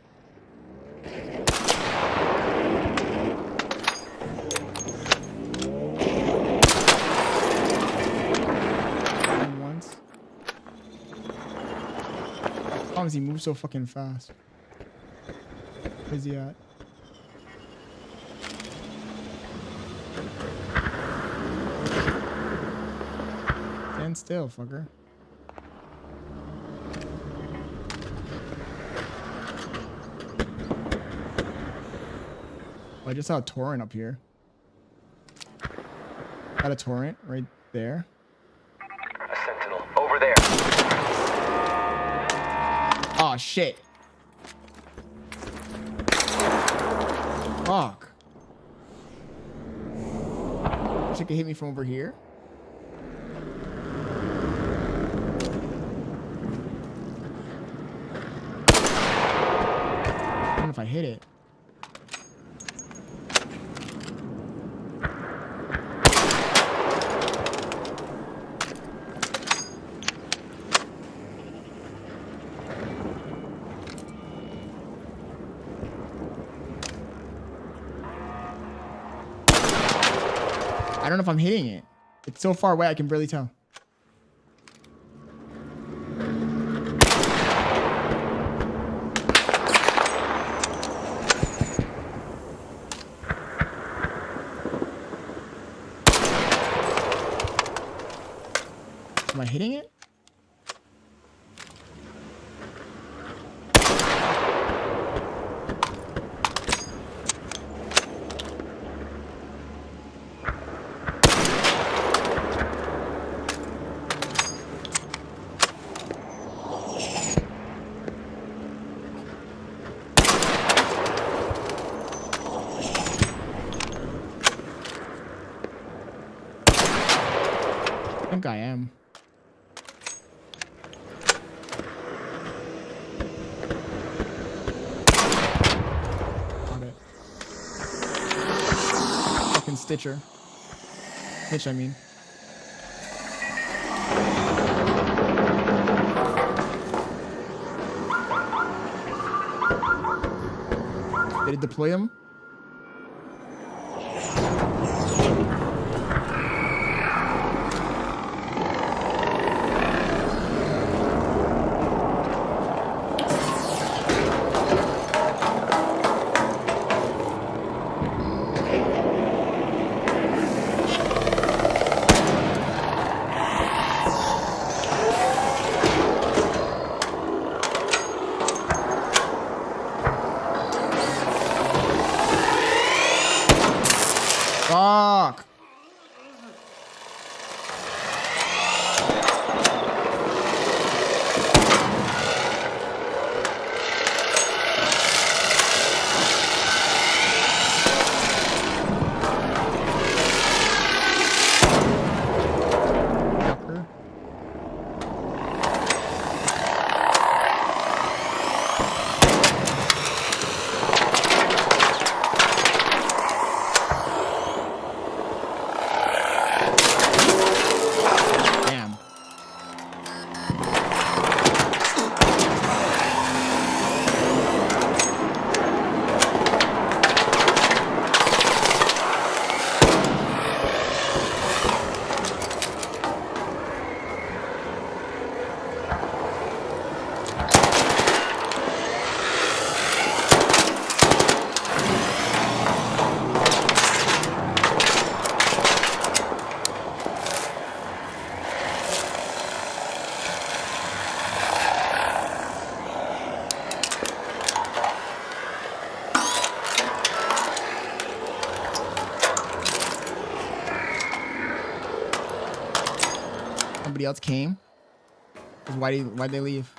How does he move so fucking fast? Where's he at? Stand still, fucker. Oh, I just saw a torrent up here. Got a torrent right there. A sentinel over there. Oh shit. Fuck. She could hit me from over here. I don't know if I hit it. I don't know if I'm hitting it. It's so far away, I can barely tell. Am I hitting it? I think I am. Got it. Fucking Stitcher. Stitch, I mean. Did it deploy him? Fuck. Somebody else came? Why'd they leave?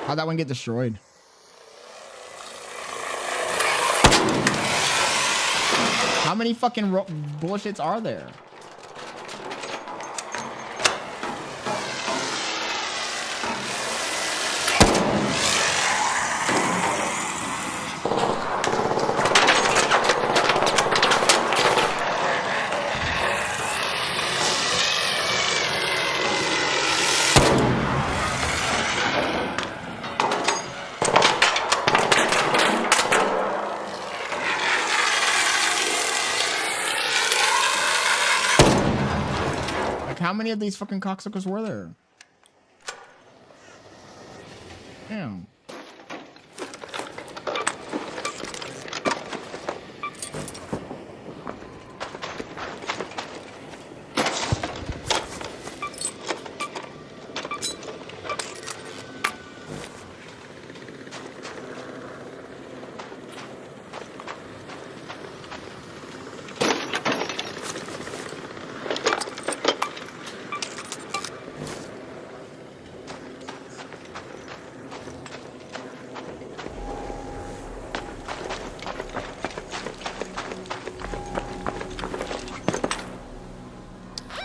How'd that one get destroyed? How many fucking bullshits are there? How many of these fucking cocksuckers were there? Damn.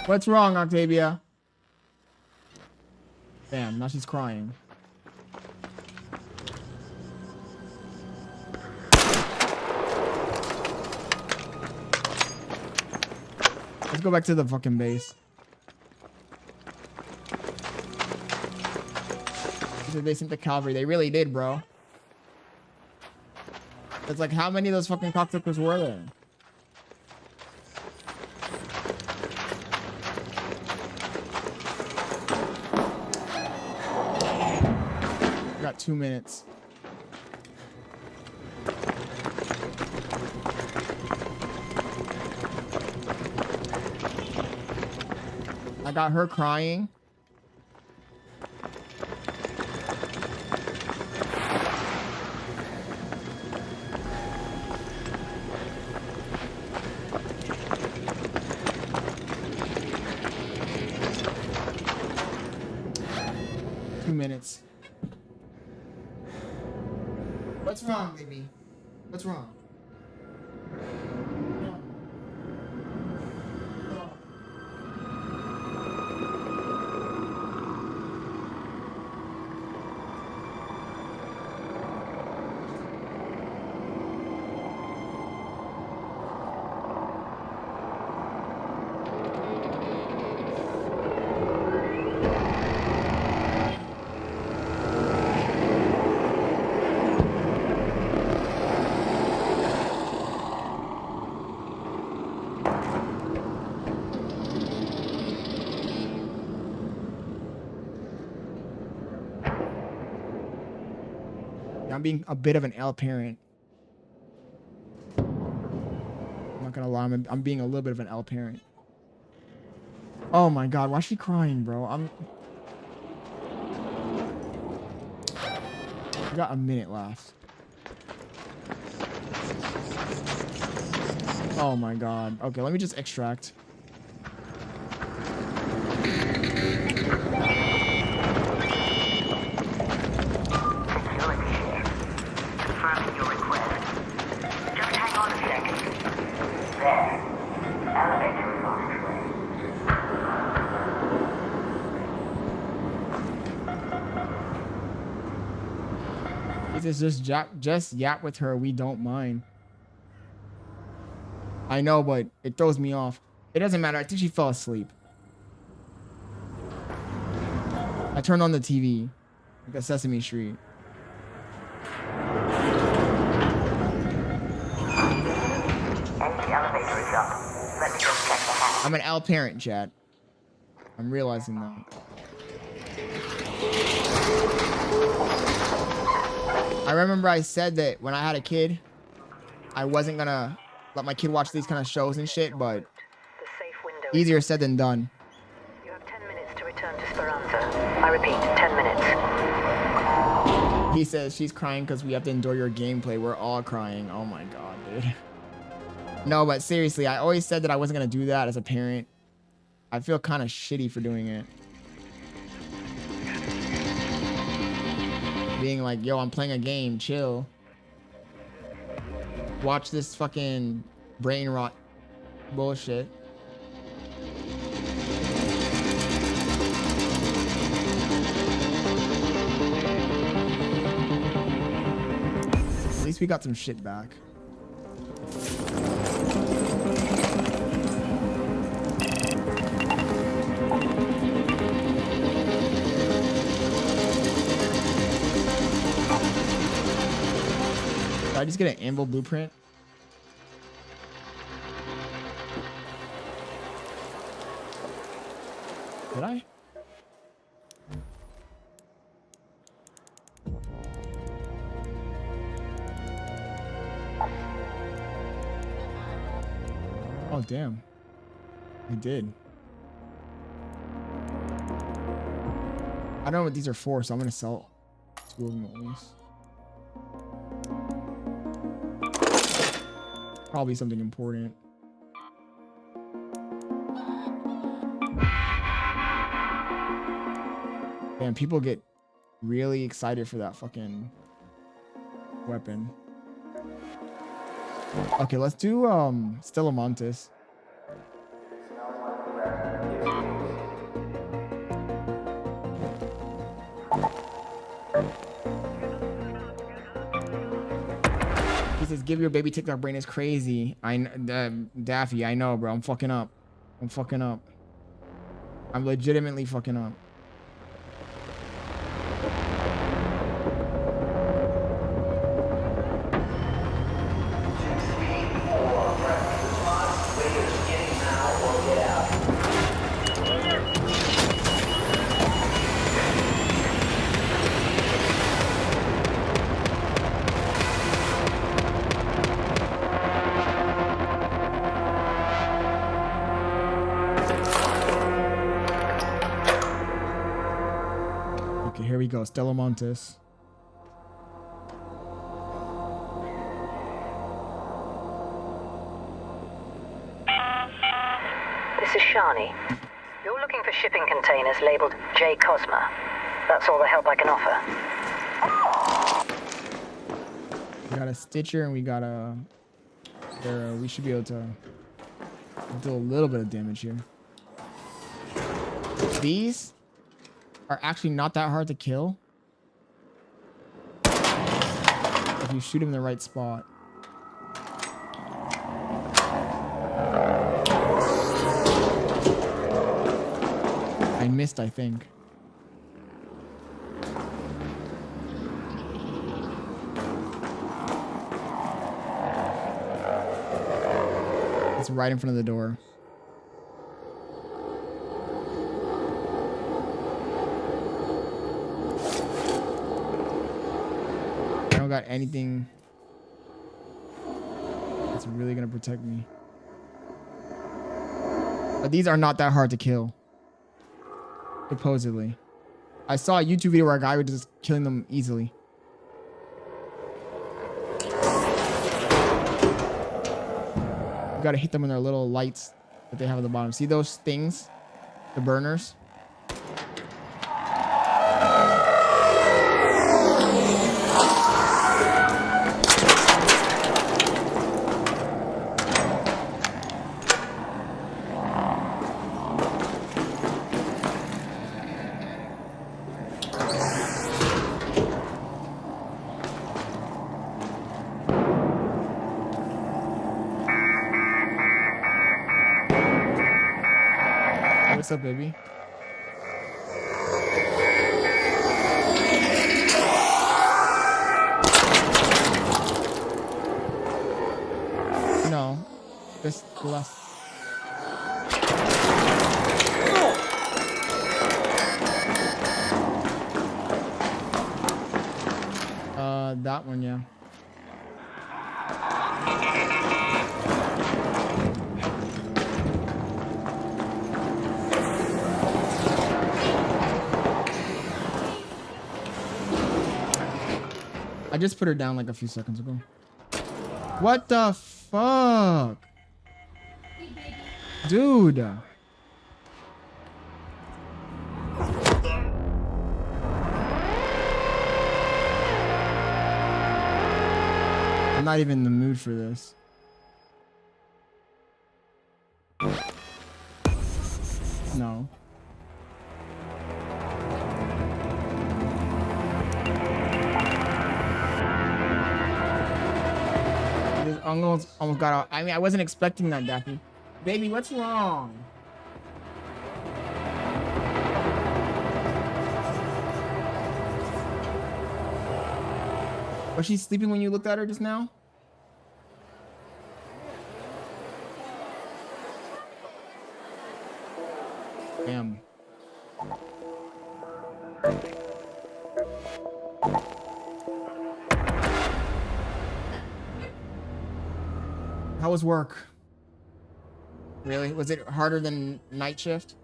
What's wrong, Octavia? Damn, now she's crying. go back to the fucking base. They sent the cavalry. They really did, bro. It's like, how many of those fucking cocksuckers were there? We got 2 minutes. I got her crying. Minutes. What's wrong, baby? What's wrong? I'm being a bit of an L parent. I'm not gonna lie, I'm being a little bit of an L parent. Oh my god, why is she crying, bro? I got a minute left. Oh my god. Okay, let me just extract. Just yap with her. We don't mind. I know, but it throws me off. It doesn't matter. I think she fell asleep. I turned on the TV, like a Sesame Street. I'm an L parent, chat. I'm realizing that. I remember I said that when I had a kid, I wasn't gonna let my kid watch these kind of shows and shit, but easier said than done. You have 10 minutes to return to Speranza. I repeat, 10 minutes. He says she's crying because we have to endure your gameplay. We're all crying. Oh my god, dude. No, but seriously, I always said that I wasn't gonna do that as a parent. I feel kind of shitty for doing it. Being like, yo, I'm playing a game, chill. Watch this fucking brain rot bullshit. At least we got some shit back. Did I just get an anvil blueprint? Did I? Oh, damn. I did. I don't know what these are for, so I'm gonna sell 2 of them at least. Probably something important. Man, people get really excited for that fucking weapon. Okay, let's do Stellamontis. He says, give your baby TikTok brain is crazy. Daffy, I know, bro. I'm fucking up. I'm fucking up. I'm legitimately fucking up. Okay, here we go. Stella Montes. This is Shani. You're looking for shipping containers labeled J. Cosma. That's all the help I can offer. We got a Stitcher and we got a... we should be able to do a little bit of damage here. These are actually not that hard to kill if you shoot them in the right spot. I missed, I think. It's right in front of the door. I don't got anything that's really gonna protect me. But these are not that hard to kill. Supposedly. I saw a YouTube video where a guy was just killing them easily. You gotta hit them in their little lights that they have at the bottom. See those things? The burners? What's up, baby? No. Just less. That one, yeah. I just put her down like a few seconds ago. What the fuck? Dude. I'm not even in the mood for this. No. Almost got out. I mean, I wasn't expecting that, Daphne. Baby, what's wrong? Was she sleeping when you looked at her just now? Damn. How was work? Really? Was it harder than night shift?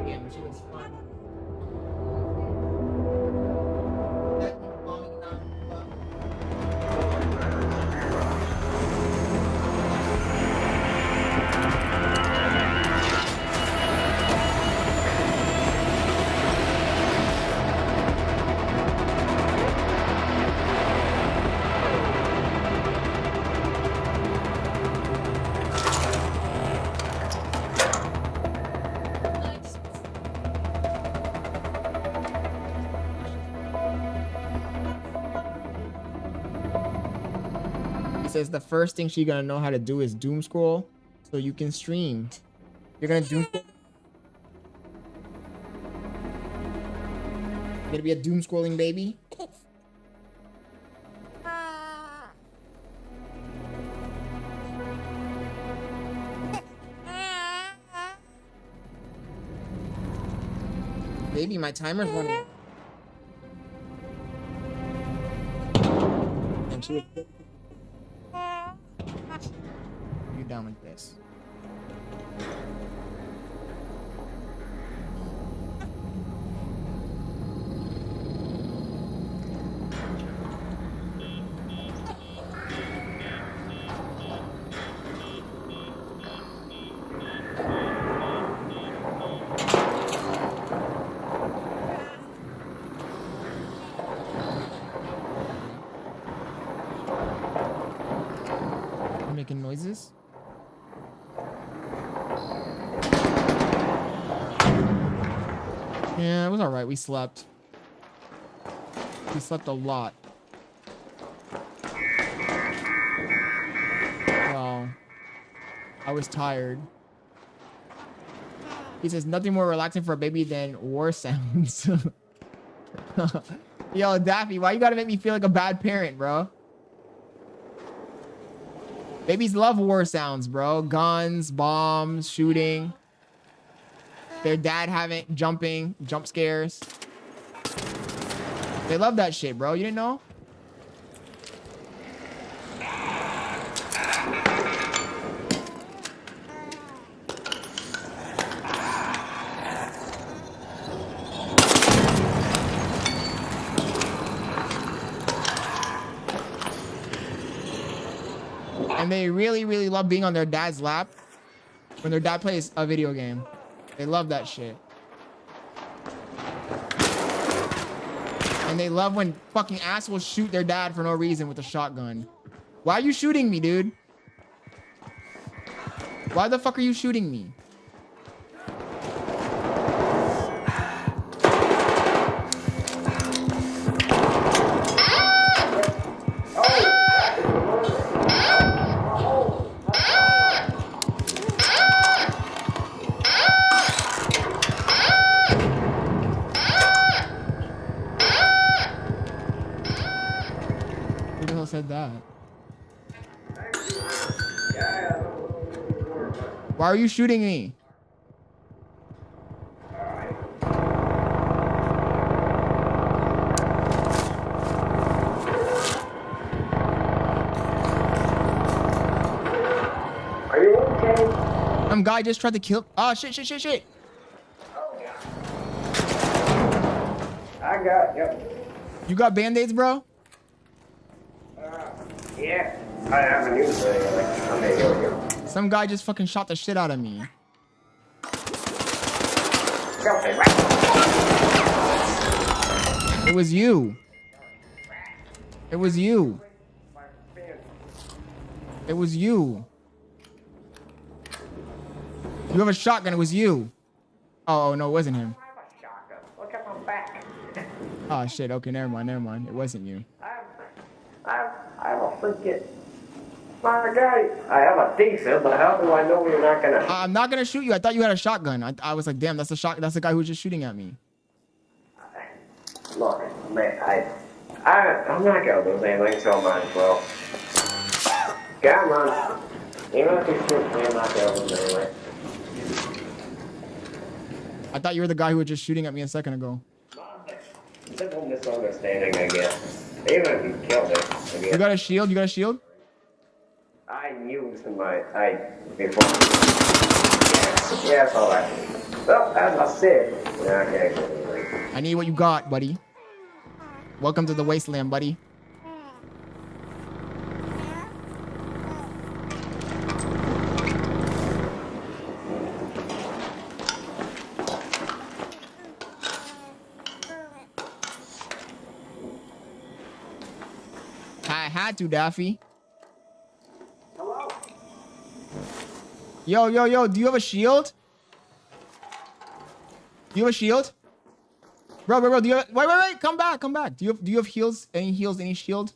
Yeah, but she was fun. He says the first thing she's gonna know how to do is doom scroll so you can stream. You're gonna doom scroll. You're gonna be a doom scrolling baby. Baby, my timer's running. And she was... You down with this? Making noises. Yeah, it was all right. We slept. We slept a lot. Well, I was tired. He says nothing more relaxing for a baby than war sounds. Yo, Daffy, why you gotta make me feel like a bad parent, bro? Babies love war sounds, bro. Guns, bombs, shooting. Their dad having jump scares. They love that shit, bro. You didn't know? And they really, really love being on their dad's lap when their dad plays a video game. They love that shit. And they love when fucking assholes shoot their dad for no reason with a shotgun. Why are you shooting me, dude? Why the fuck are you shooting me? Said that. Why are you shooting me? Are you okay? Some guy just tried to kill. Oh shit! I got you. You got band-aids, bro? Yeah, I haven't used it. Okay, here we go. Some guy just fucking shot the shit out of me. It was you. It was you. It was you. You have a shotgun. It was you. Oh no, it wasn't him. Look at my back. Oh shit. Okay, never mind. It wasn't you. I have a freaking... My guy, I have a decent, but how do I know you're not gonna... I'm not gonna shoot you. I thought you had a shotgun. I was like, damn, that's the guy who was just shooting at me. Look, man, I'm not gonna lose anything, so I might as well. Come on. Even if you shoot me, I'm not gonna lose anyway. I thought you were the guy who was just shooting at me a second ago. Simple misunderstanding, I guess. Even if you killed it, I guess. You got a shield? You got a shield? I used my... before... Yeah, it's alright. Well, as I said... Yeah, okay. I need what you got, buddy. Welcome to the wasteland, buddy. I had to, Daffy. Hello? Yo, do you have a shield? Do you have a shield? Bro, do you have... Wait, come back. Do you have heals? Any heals, any shield?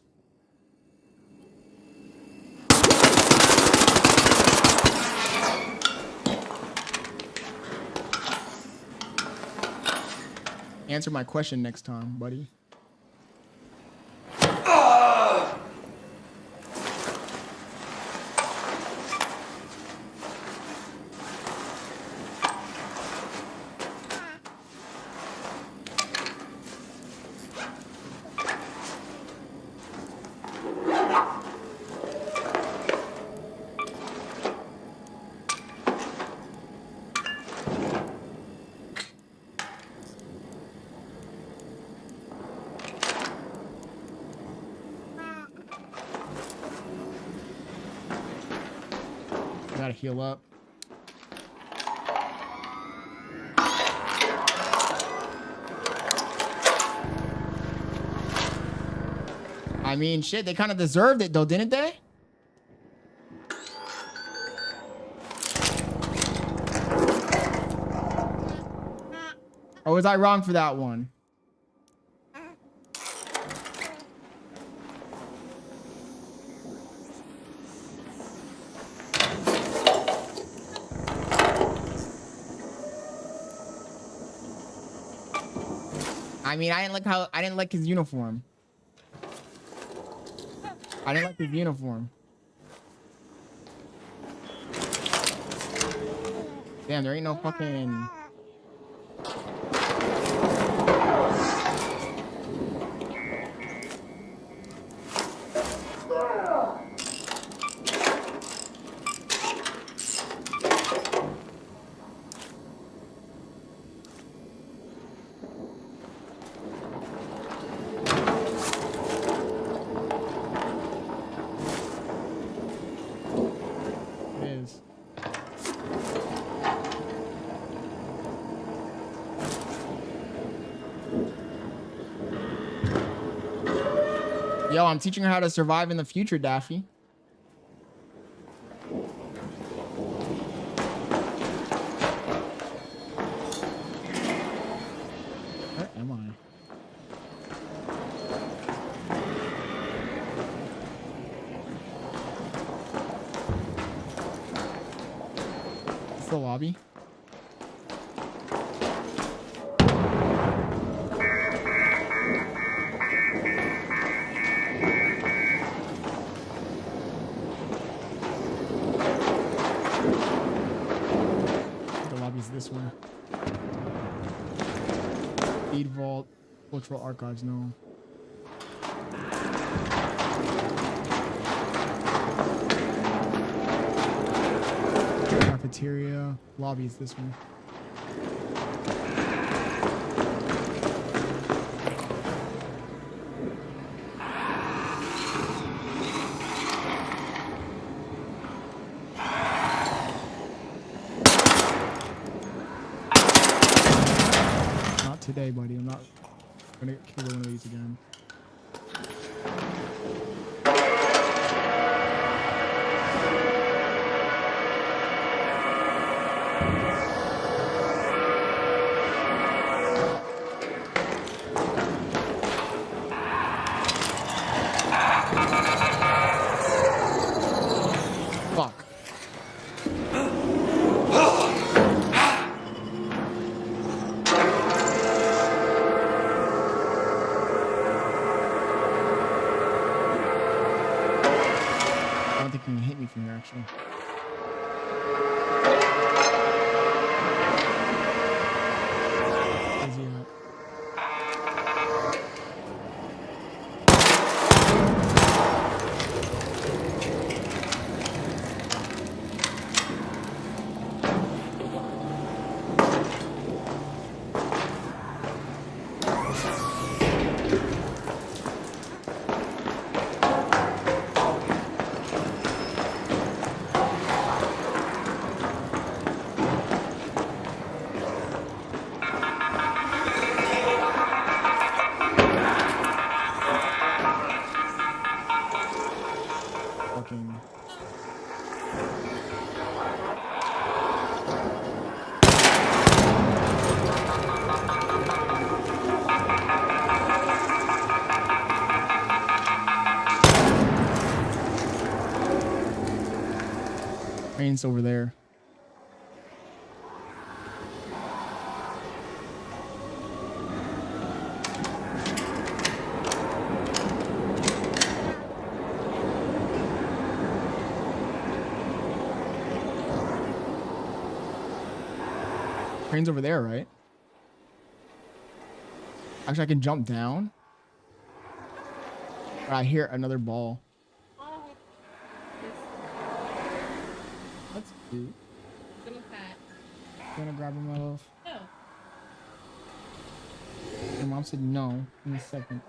Answer my question next time, buddy. Gotta heal up. I mean, shit, they kind of deserved it though, didn't they? Or was I wrong for that one? I mean, I didn't like his uniform. I didn't like his uniform. Damn, there ain't no fucking... Yo, I'm teaching her how to survive in the future, Daffy. Where am I? It's the lobby. This one. Feed vault, cultural archives, no. Cafeteria, lobby is this one. Today, buddy. I'm not gonna kill one of these again. Fuck. Can hit me from here, actually. Where's he at? Train's over there. Crane's over there, right? Actually, I can jump down. But I hear another ball. That's cute. Gonna grab him off. No. Your mom said no in a second.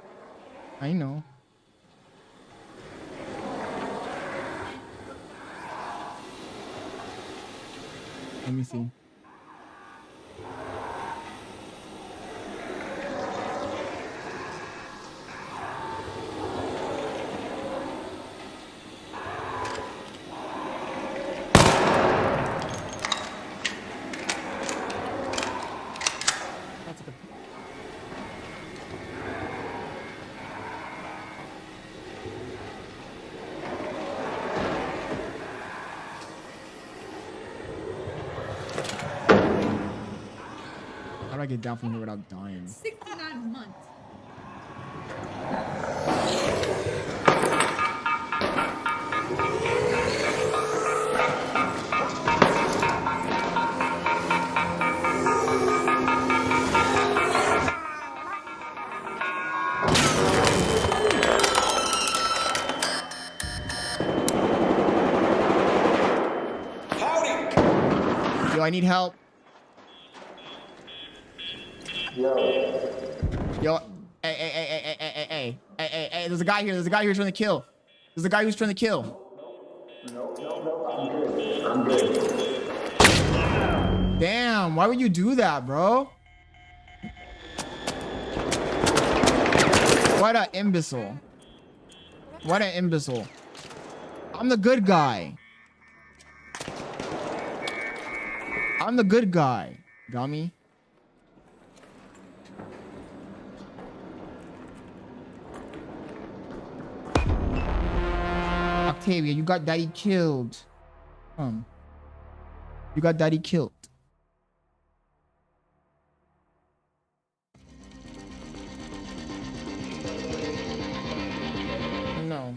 I know. Let me see. How do I get down from here without dying? 69 months. Yo, I need help. Yo, hey, there's a guy here. There's a guy here trying to kill. There's a guy who's trying to kill. I'm good. Damn, why would you do that, bro? What an imbecile. What an imbecile. I'm the good guy. I'm the good guy, dummy. Octavia, you got daddy killed. You got daddy killed. No.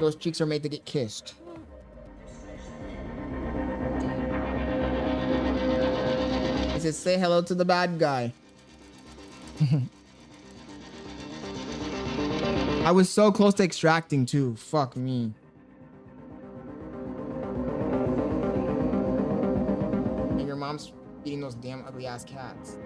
Those cheeks are made to get kissed. It says say hello to the bad guy. I was so close to extracting too. Fuck me. And your mom's eating those damn ugly ass cats.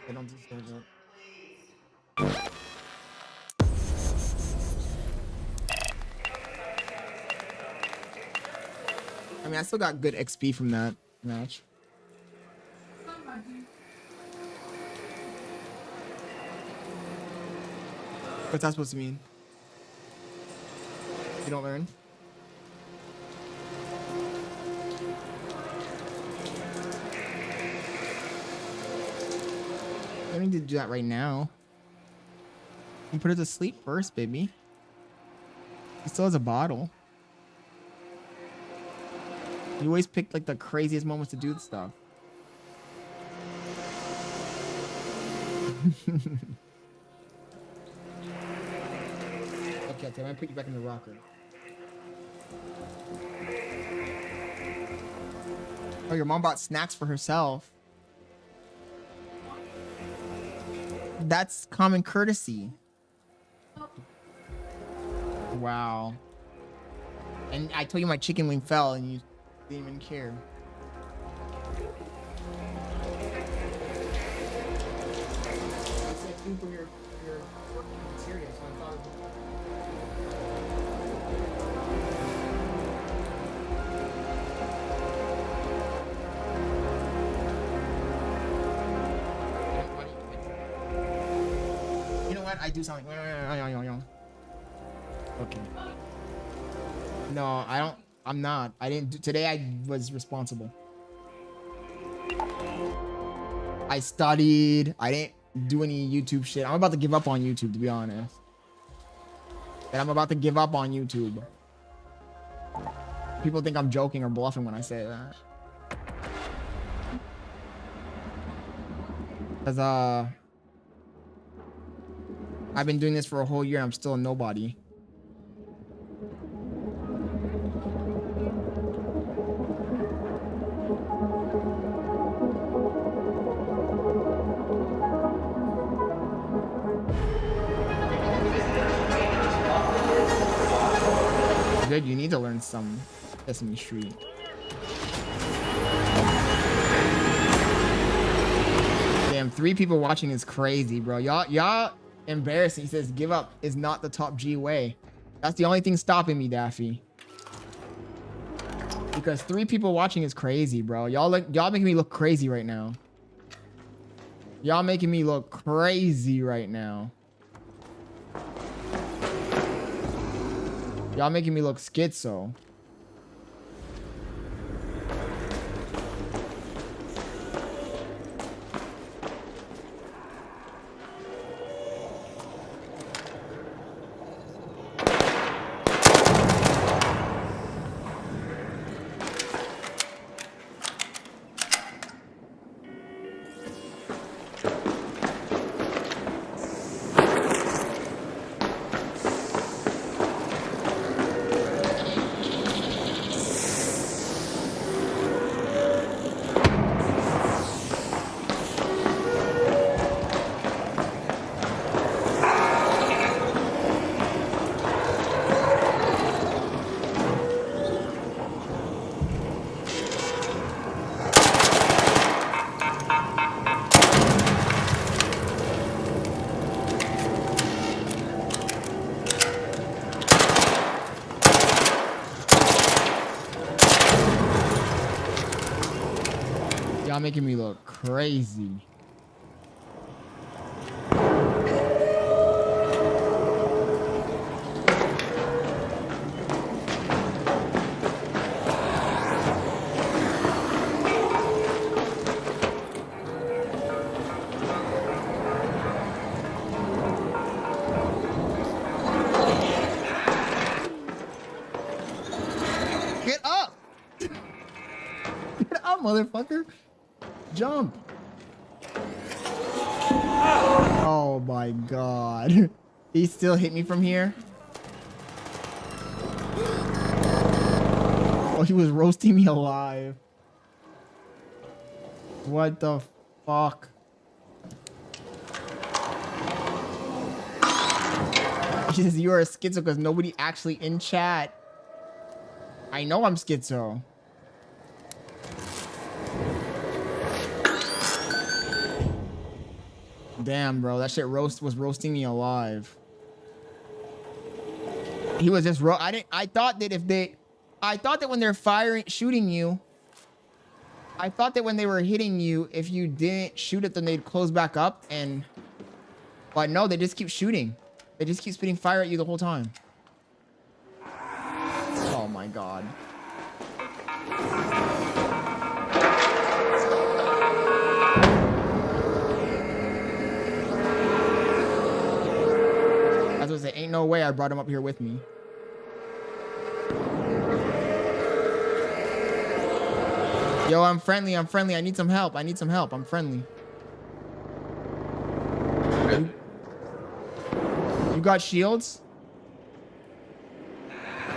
They don't deserve it. I mean, I still got good XP from that match. What's that supposed to mean? You don't learn? I don't need to do that right now. You put it to sleep first, baby. He still has a bottle. You always pick like the craziest moments to do stuff. Okay, I'm gonna put you back in the rocker. Oh, your mom bought snacks for herself. That's common courtesy. Wow. And I told you my chicken wing fell and you didn't even care. It's like food from your cafeteria, so I thought it was... You know what? I do something. Okay. No, I don't. I'm not. I didn't do, today I was responsible. I studied. I didn't do any YouTube shit. I'm about to give up on YouTube, to be honest. And I'm about to give up on YouTube. People think I'm joking or bluffing when I say that. Cause I've been doing this for a whole year and I'm still a nobody. Good, you need to learn some Sesame Street. Damn, 3 people watching is crazy, bro. Y'all embarrassing. He says give up is not the top G way. That's the only thing stopping me, Daffy. Because 3 people watching is crazy, bro. Y'all making me look crazy right now. Y'all making me look crazy right now. Y'all making me look schizo. Y'all making me look crazy. Get up! Get up, motherfucker! Jump! Oh my god. He still hit me from here? Oh, he was roasting me alive. What the fuck? He says you are a schizo because nobody actually in chat. I know I'm schizo. Damn, bro, that shit was roasting me alive. He was just I thought that when they're shooting you, I thought that when they were hitting you, if you didn't shoot it, then they'd close back up but no, they just keep shooting. They just keep spitting fire at you the whole time. Oh my god. I was gonna say, ain't no way I brought him up here with me. Yo, I'm friendly. I need some help. I'm friendly. You got shields?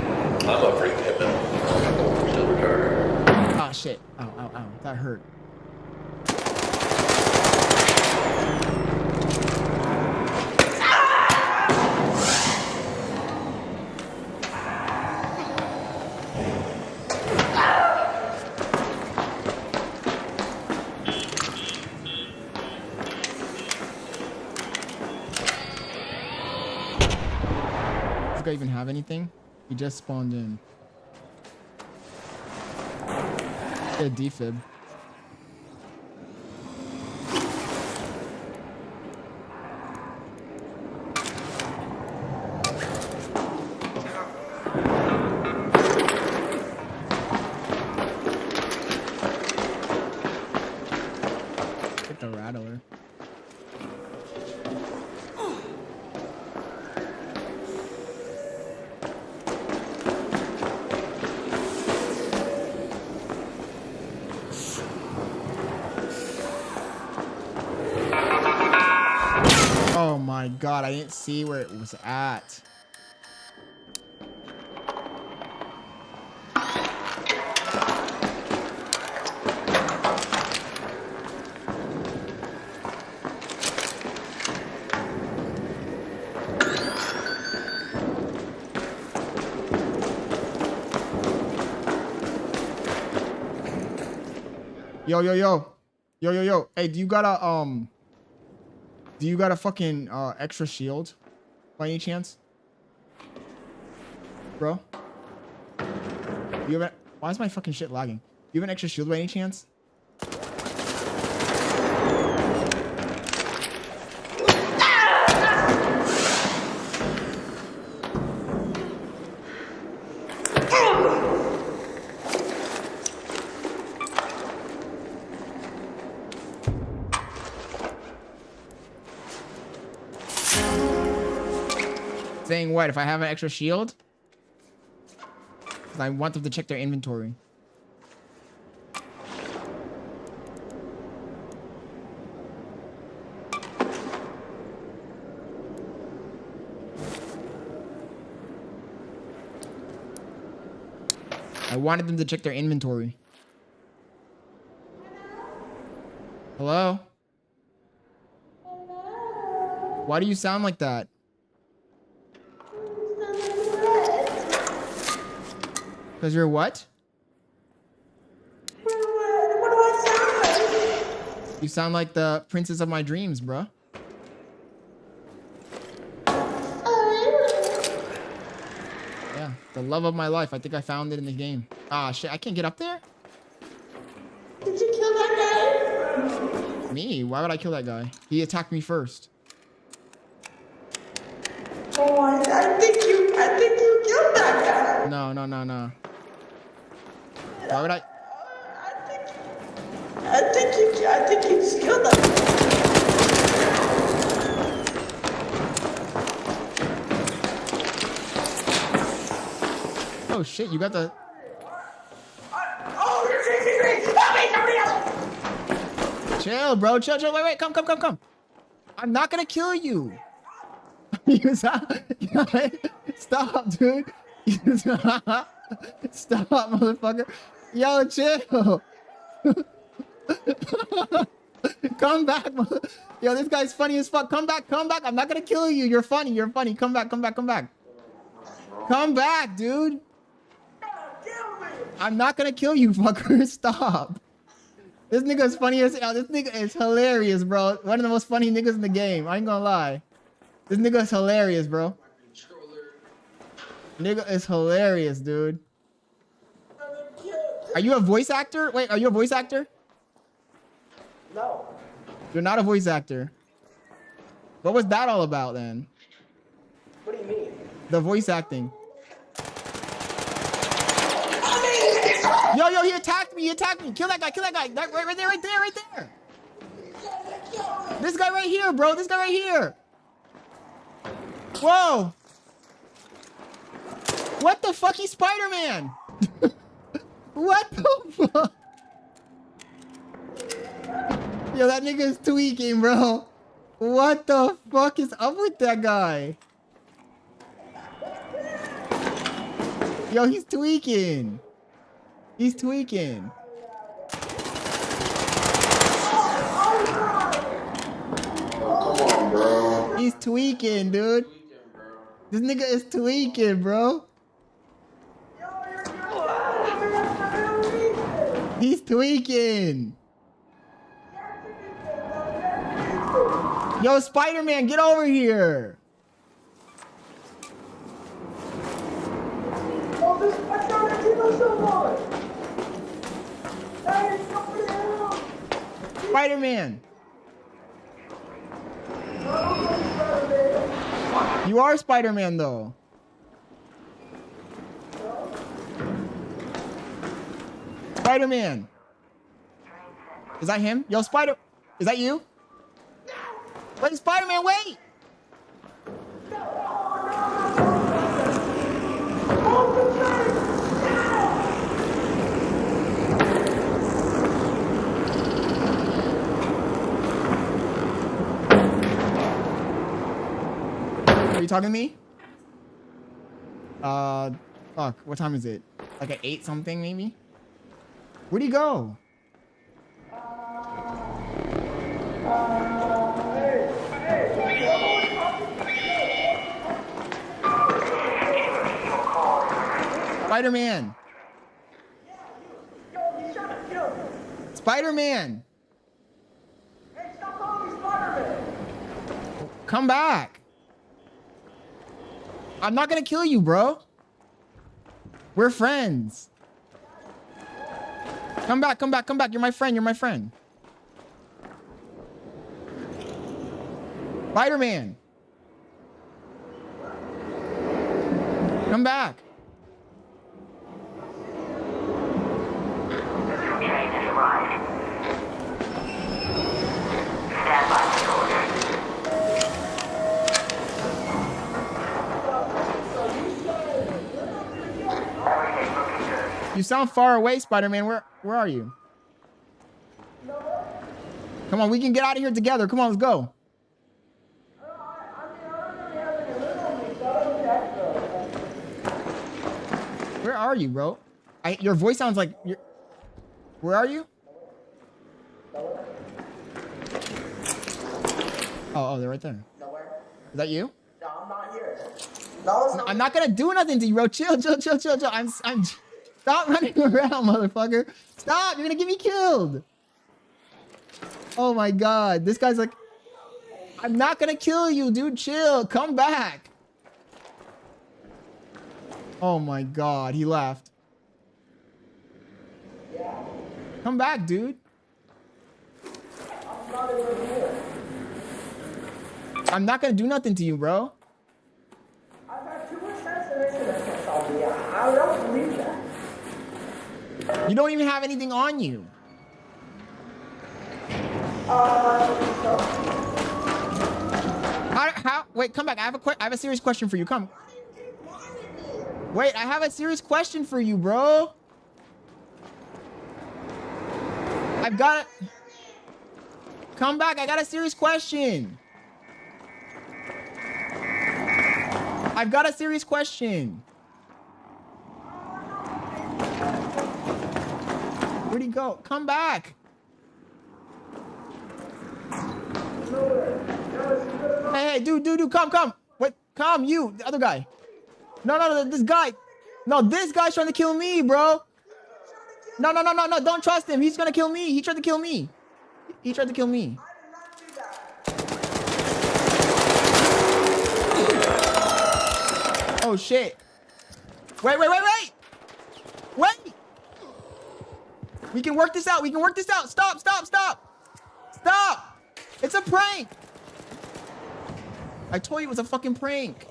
I'm a freak hitman. Ah, shit. Ow, ow, ow. That hurt. Does this guy even have anything? He just spawned in. Get a defib. Get the rattler. my god, I didn't see where it was at. Yo. Hey, do you got a fucking extra shield by any chance? Bro? Why is my fucking shit lagging? Do you have an extra shield by any chance? Saying what? If I have an extra shield? 'Cause I want them to check their inventory. I wanted them to check their inventory. Hello? Why do you sound like that? Because you're what? What do I sound like? You sound like the princess of my dreams, bruh. Yeah, the love of my life. I think I found it in the game. Ah, shit, I can't get up there? Did you kill that guy? Me? Why would I kill that guy? He attacked me first. Oh, I think you killed that guy. No. Why would I? I think you just killed that guy. Oh shit, you got the... Oh, you're chasing me! Help me, somebody else! Chill, bro. Chill. Wait. Come. I'm not gonna kill you. Stop, dude. Stop, motherfucker. Yo, chill. Come back. Yo, this guy's funny as fuck. Come back. I'm not gonna kill you. You're funny. Come back. Come back, dude. I'm not gonna kill you, fucker. Stop. This nigga is funny as hell. This nigga is hilarious, bro. One of the most funny niggas in the game. I ain't gonna lie. This nigga is hilarious, bro. Nigga is hilarious, dude. Are you a voice actor? Wait, are you a voice actor? No. You're not a voice actor. What was that all about then? What do you mean? The voice acting. Yo, he attacked me. Kill that guy. Right there. This guy right here, bro. Whoa. What the fuck? He's Spider-Man. What the fuck? Yo, that nigga is tweaking, bro. What the fuck is up with that guy? Yo, he's tweaking. He's tweaking. Oh, come on, bro. He's tweaking, dude. This nigga is tweaking, bro. He's tweaking. Yo, Spider-Man, get over here. Spider-Man. You are Spider-Man, though. Spider-Man. Is that him? Yo, Spider... Is that you? Wait, Spider-Man, wait! Are you talking to me? Fuck. What time is it? Like at 8 something, maybe? Where'd he go? Spider-Man. Spider-Man. Hey, stop calling me Spider-Man. Come back. I'm not gonna kill you, bro. We're friends. Come back, come back, come back. You're my friend, you're my friend. Spider-Man. Come back. You sound far away, Spider-Man. Where are you? Come on, we can get out of here together. Come on, let's go. Where are you, bro? Your voice sounds like you're... Where are you? Oh, they're right there. Nowhere. Is that you? No, I'm not here. No, I'm not gonna do nothing to you, bro. Chill. I'm stop running around, motherfucker. Stop. You're gonna get me killed. Oh my god. This guy's like, I'm not gonna kill you, dude. Chill. Come back. Oh my god. He left. Come back, dude. I'm not gonna do nothing to you, bro. I've had too much assassination attempts on me. I don't believe that. You don't even have anything on you. How? Wait, come back. I have a serious question for you. Come. Wait, I have a serious question for you, bro. I've got. Come back. I got a serious question. I've got a serious question. Where'd he go? Come back. Hey, dude, come. Wait, come, you, the other guy. No, this guy. No, this guy's trying to kill me, bro. No, don't trust him. He's gonna kill me. He tried to kill me. Oh, shit. Wait. We can work this out. Stop. It's a prank. I told you it was a fucking prank.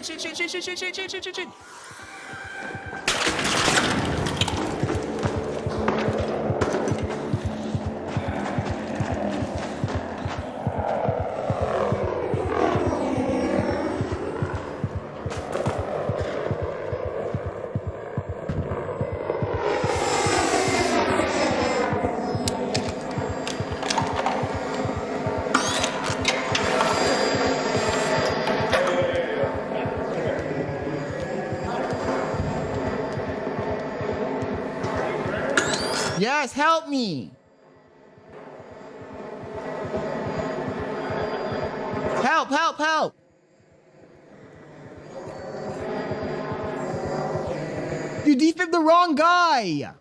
Shit. Yes, help me. Help. You defibbed the wrong guy.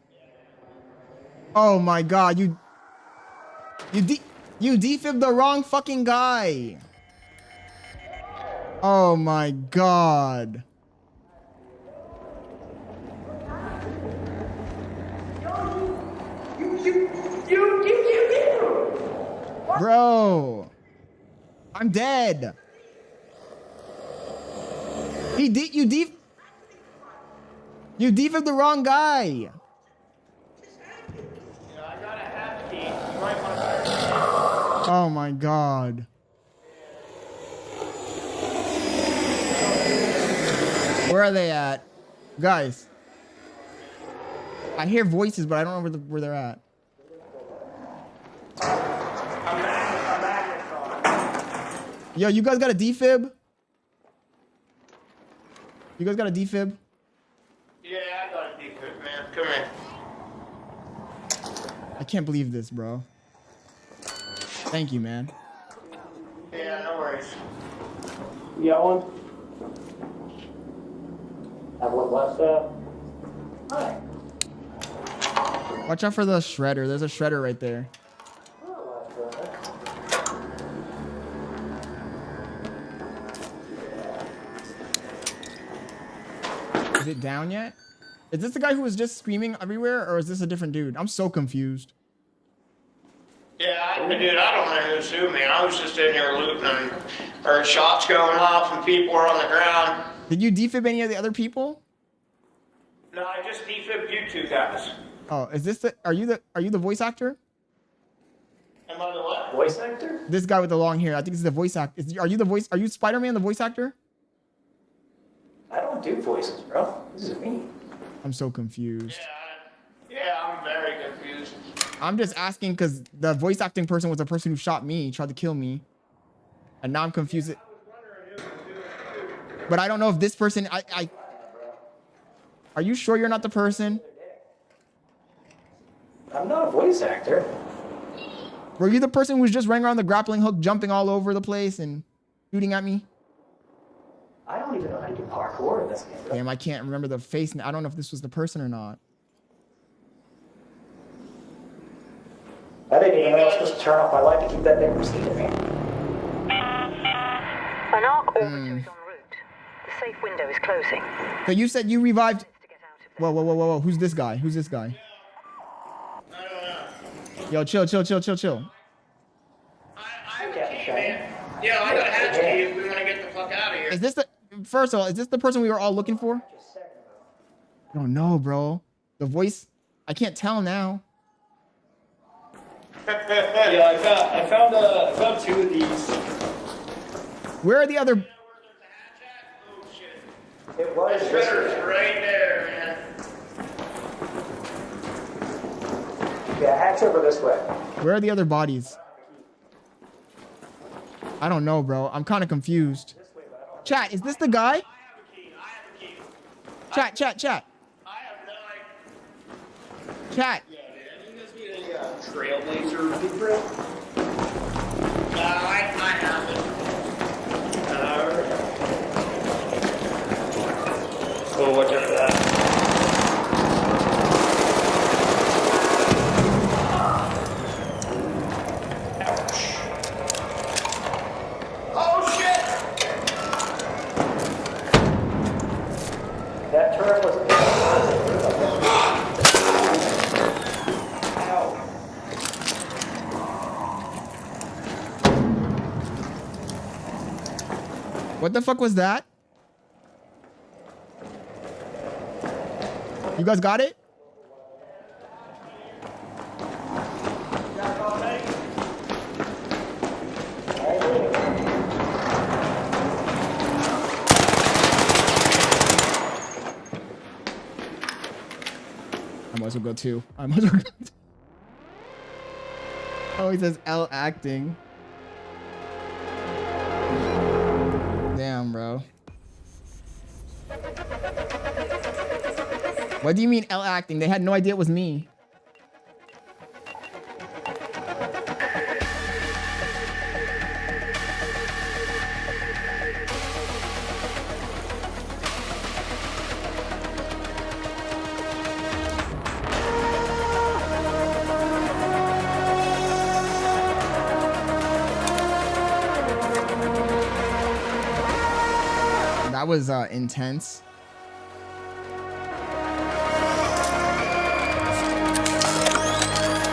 Oh my god, you defibbed the wrong fucking guy. Oh my god. Bro, I'm dead. You defibbed the wrong guy. Oh my god. Where are they at? Guys. I hear voices, but I don't know where they're at. Yo, you guys got a defib? You guys got a defib? Yeah, I got a defib, man. Come here. I can't believe this, bro. Thank you, man. Yeah, no worries. You got one? What's up? Hi. Watch out for the shredder. There's a shredder right there. Is it down yet? Is this the guy who was just screaming everywhere, or is this a different dude? I'm so confused. Yeah, dude, I don't know who's who, man. I was just in here looting and heard shots going off and people were on the ground. Did you defib any of the other people? No, I just defibbed you two guys. Oh, is this the? Are you the voice actor? Am I the what? Voice actor? This guy with the long hair. I think this is the voice actor. Are you the voice? Are you Spider-Man, the voice actor? I don't do voices, bro. This is me. I'm so confused. Yeah, I'm very confused. I'm just asking because the voice acting person was the person who shot me, tried to kill me, and now I'm confused. But I don't know if this person. Are you sure you're not the person? I'm not a voice actor. Were you the person who was just running around the grappling hook, jumping all over the place and shooting at me? I don't even know how to do parkour in this game, bro. Damn, I can't remember the face. I don't know if this was the person or not. I didn't even know I was supposed to turn off my light to keep that thing from sneaking me. An arc orbiter is en route. The safe window is closing. So you said you revived. Whoa. Who's this guy? Who's this guy? Yo, chill. I have a key, man. Yeah, I got a hatch key if we want to get the fuck out of here. Is this the? First of all, is this the person we were all looking for? I don't know, bro. The voice. I can't tell now. Yeah, I found two of these. Where are the other? It was shredder's right there, man. Yeah, hatch over this way. Where are the other bodies? I don't know, bro. I'm kind of confused. Chat, is this the guy? Chat. Chat. Trailblazer blueprint? I have it. Well, watch out for that. Ouch. Oh, shit! That turret was a bit What the fuck was that? You guys got it? I might as well go too. Oh, he says L acting. Damn, bro. What do you mean L acting? They had no idea it was me. That was intense.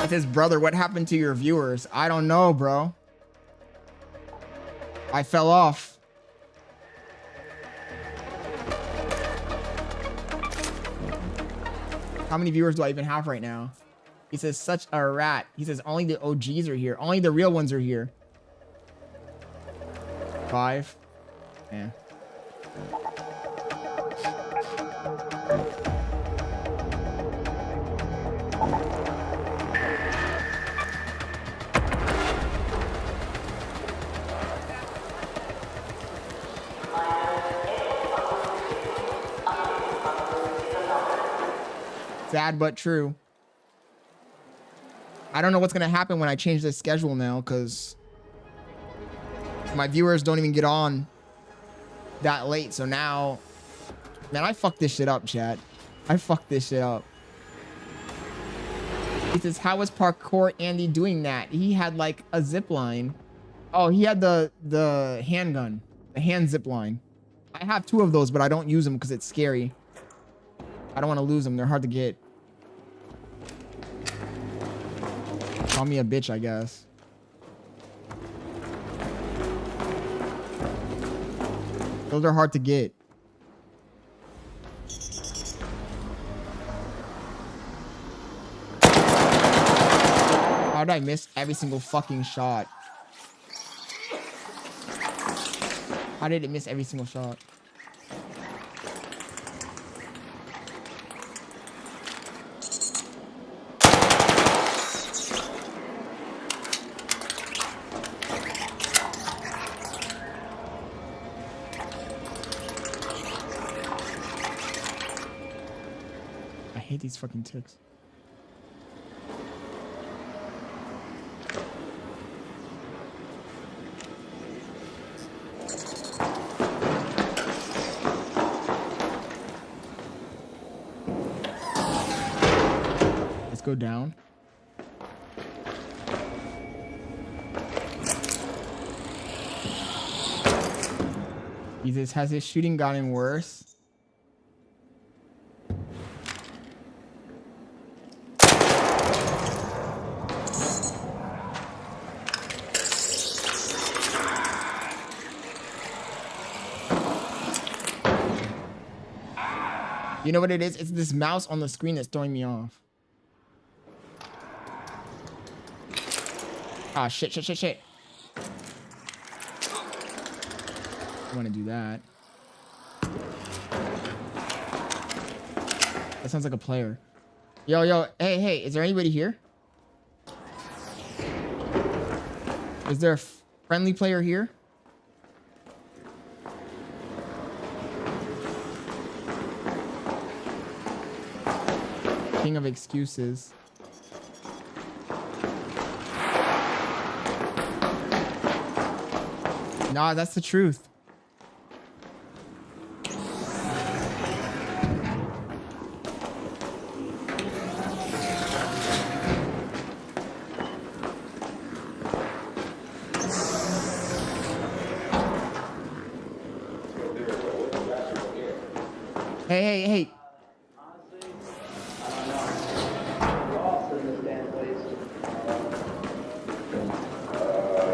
With his brother, what happened to your viewers? I don't know, bro. I fell off. How many viewers do I even have right now? He says, such a rat. He says, only the OGs are here. Only the real ones are here. 5. Yeah. Sad but true. I don't know what's gonna happen when I change this schedule now, because my viewers don't even get on that late. So now, man, I fucked this shit up, chat. I fucked this shit up. He says, how was Parkour Andy doing that? He had like a zip line. Oh, he had the handgun, the hand zip line. I have 2 of those, but I don't use them because it's scary. I don't want to lose them. They're hard to get. Call me a bitch, I guess. Those are hard to get. How did I miss every single fucking shot? How did it miss every single shot? I hate these fucking ticks. Go down. Jesus, has his shooting gotten worse? You know what it is? It's this mouse on the screen that's throwing me off. Ah, shit. I want to do that. That sounds like a player. Yo, hey, is there anybody here? Is there a friendly player here? King of excuses. Nah, that's the truth. Hey.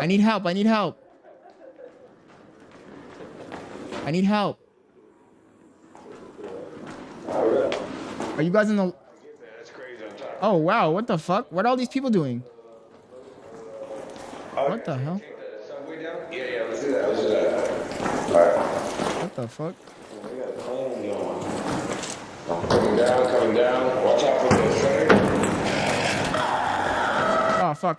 I need help. Are you guys in the... Oh, wow. What the fuck? What are all these people doing? What the hell? Yeah, let's do that. All right. What the fuck? Coming down. Watch out for this, right? Oh, fuck.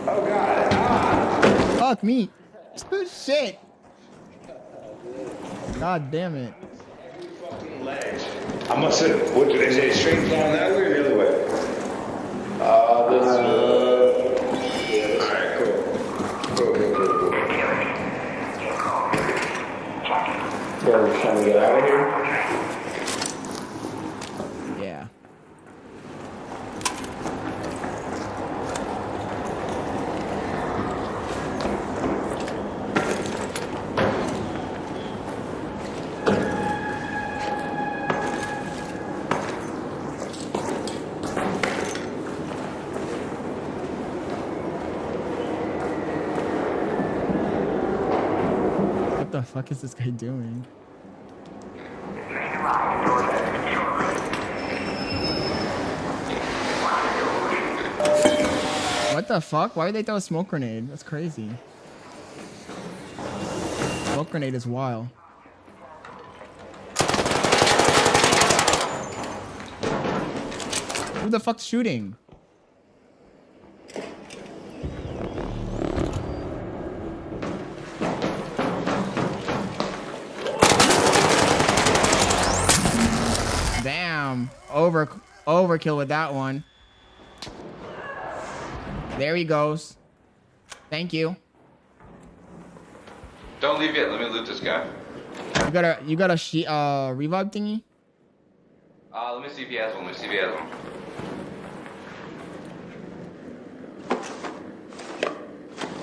Oh, God. Fuck me. Shit. God damn it. I must have. Is it straight down that way or the other way? This alright, cool. We're trying to get out of here. Yeah. What the fuck is this guy doing? What the fuck? Why would they throw a smoke grenade? That's crazy. Smoke grenade is wild. Who the fuck's shooting? overkill with that one. There he goes. Thank you. Don't leave yet. Let me loot this guy. You got a revive thingy? Let me see if he has one. Let me see if he has one.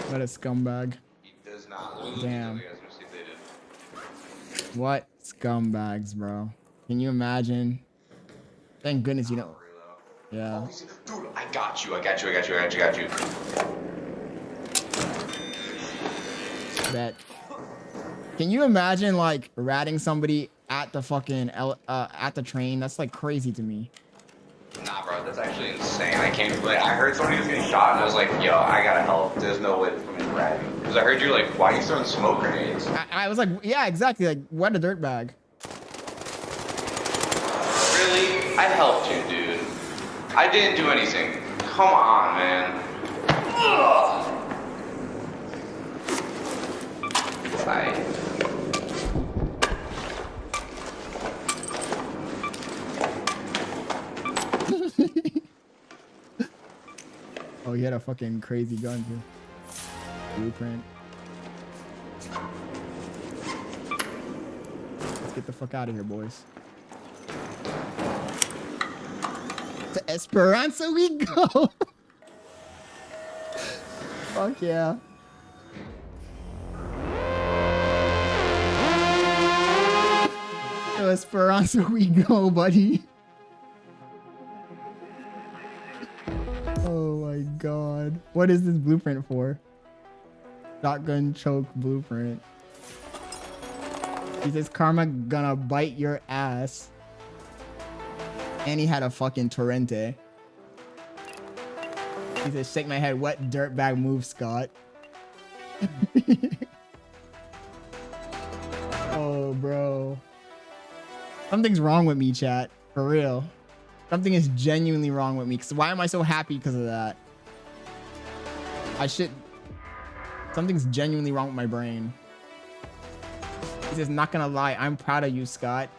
What a scumbag. He does not. Let me loot Damn. these other guys. Let me see if they did. What scumbags, bro? Can you imagine? Thank goodness you don't. Yeah. Dude, I got you. Bet. Can you imagine like ratting somebody at the fucking at the train? That's like crazy to me. Nah, bro, that's actually insane. I can't believe I heard somebody was getting shot, and I was like, yo, I gotta help. There's no way for me to rat you. Because I heard you like, why are you throwing smoke grenades? I was like, yeah, exactly. Like, what a dirtbag. Really? I helped you, dude. I didn't do anything. Come on, man. Ugh. Bye. Oh, he had a fucking crazy gun too. Blueprint. Let's get the fuck out of here, boys. To Esperanza we go. Fuck yeah. To Esperanza we go, buddy. Oh my god. What is this blueprint for? Shotgun choke blueprint. He says karma gonna bite your ass. And he had a fucking Torrente. He says shake my head. What dirtbag move, Scott? Oh bro. Something's wrong with me, chat. For real. Something is genuinely wrong with me. Cause why am I so happy because of that? Something's genuinely wrong with my brain. He says, not gonna lie, I'm proud of you, Scott.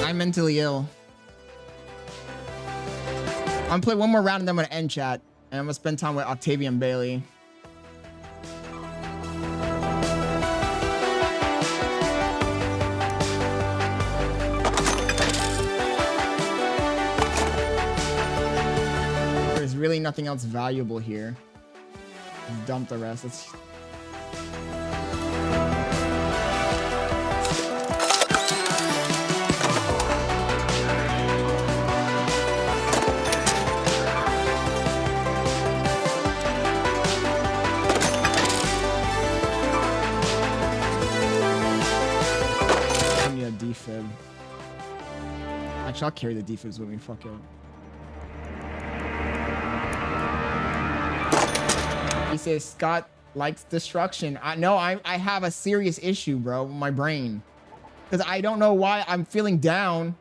I'm mentally ill. I'm gonna play one more round and then I'm gonna end chat. And I'm gonna spend time with Octavian Bailey. There's really nothing else valuable here. Just dump the rest. Let's... defib. Actually, I'll carry the defibs with me. Fuck it. He says Scott likes destruction. I have a serious issue, bro, with my brain. Because I don't know why I'm feeling down.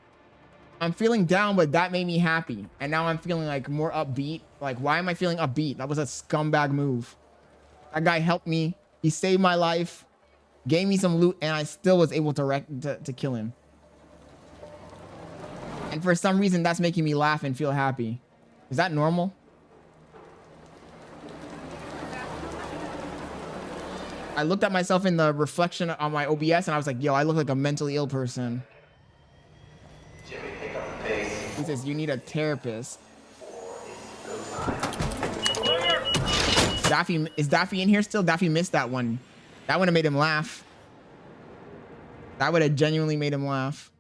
I'm feeling down, but that made me happy. And now I'm feeling like more upbeat. Like, why am I feeling upbeat? That was a scumbag move. That guy helped me. He saved my life. Gave me some loot, and I still was able to kill him. And for some reason, that's making me laugh and feel happy. Is that normal? I looked at myself in the reflection on my OBS, and I was like, yo, I look like a mentally ill person. He says, you need a therapist. Daffy, is Daffy in here still? Daffy missed that one. That would have made him laugh. That would have genuinely made him laugh.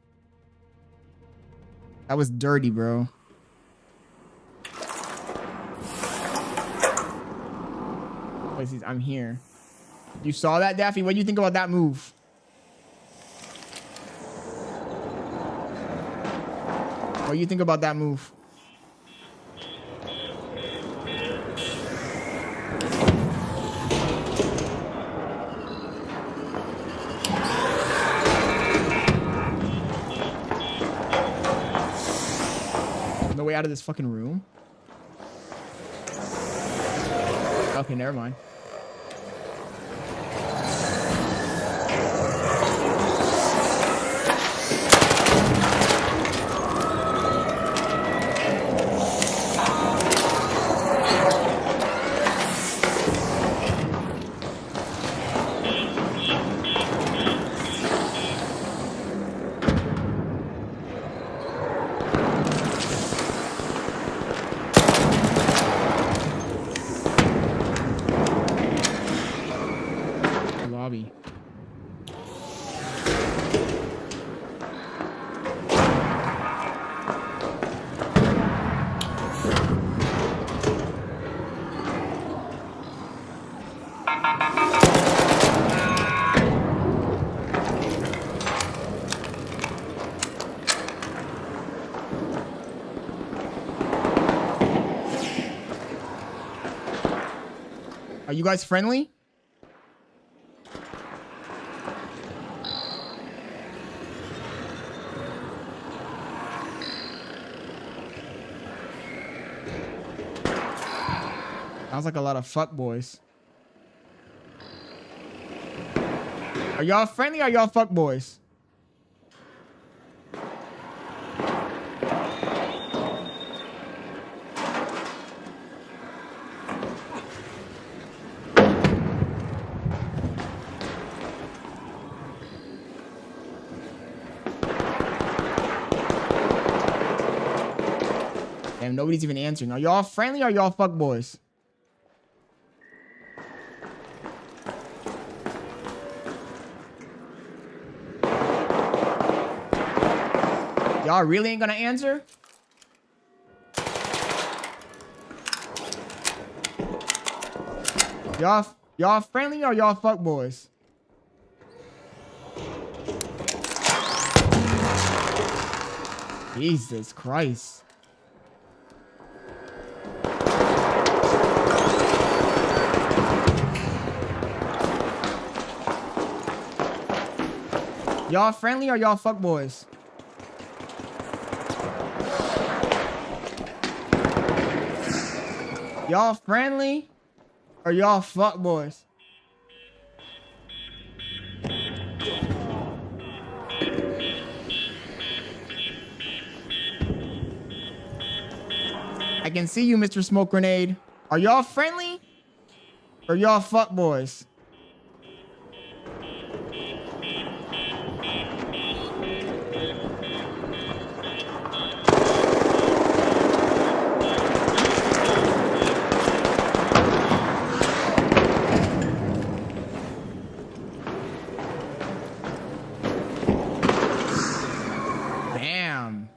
That was dirty, bro. I'm here. You saw that, Daffy? What do you think about that move? What do you think about that move? out of this fucking room? Okay, never mind. Lobby. Are you guys friendly? Sounds like a lot of fuck boys. Are y'all friendly or are y'all fuck boys? Damn, nobody's even answering. Are y'all friendly or are y'all fuck boys? Y'all really ain't gonna answer? Y'all friendly or y'all fuck boys? Jesus Christ. Y'all friendly or y'all fuck boys? Y'all friendly or y'all fuck boys? I can see you, Mr. Smoke Grenade. Are y'all friendly or y'all fuck boys? Damn.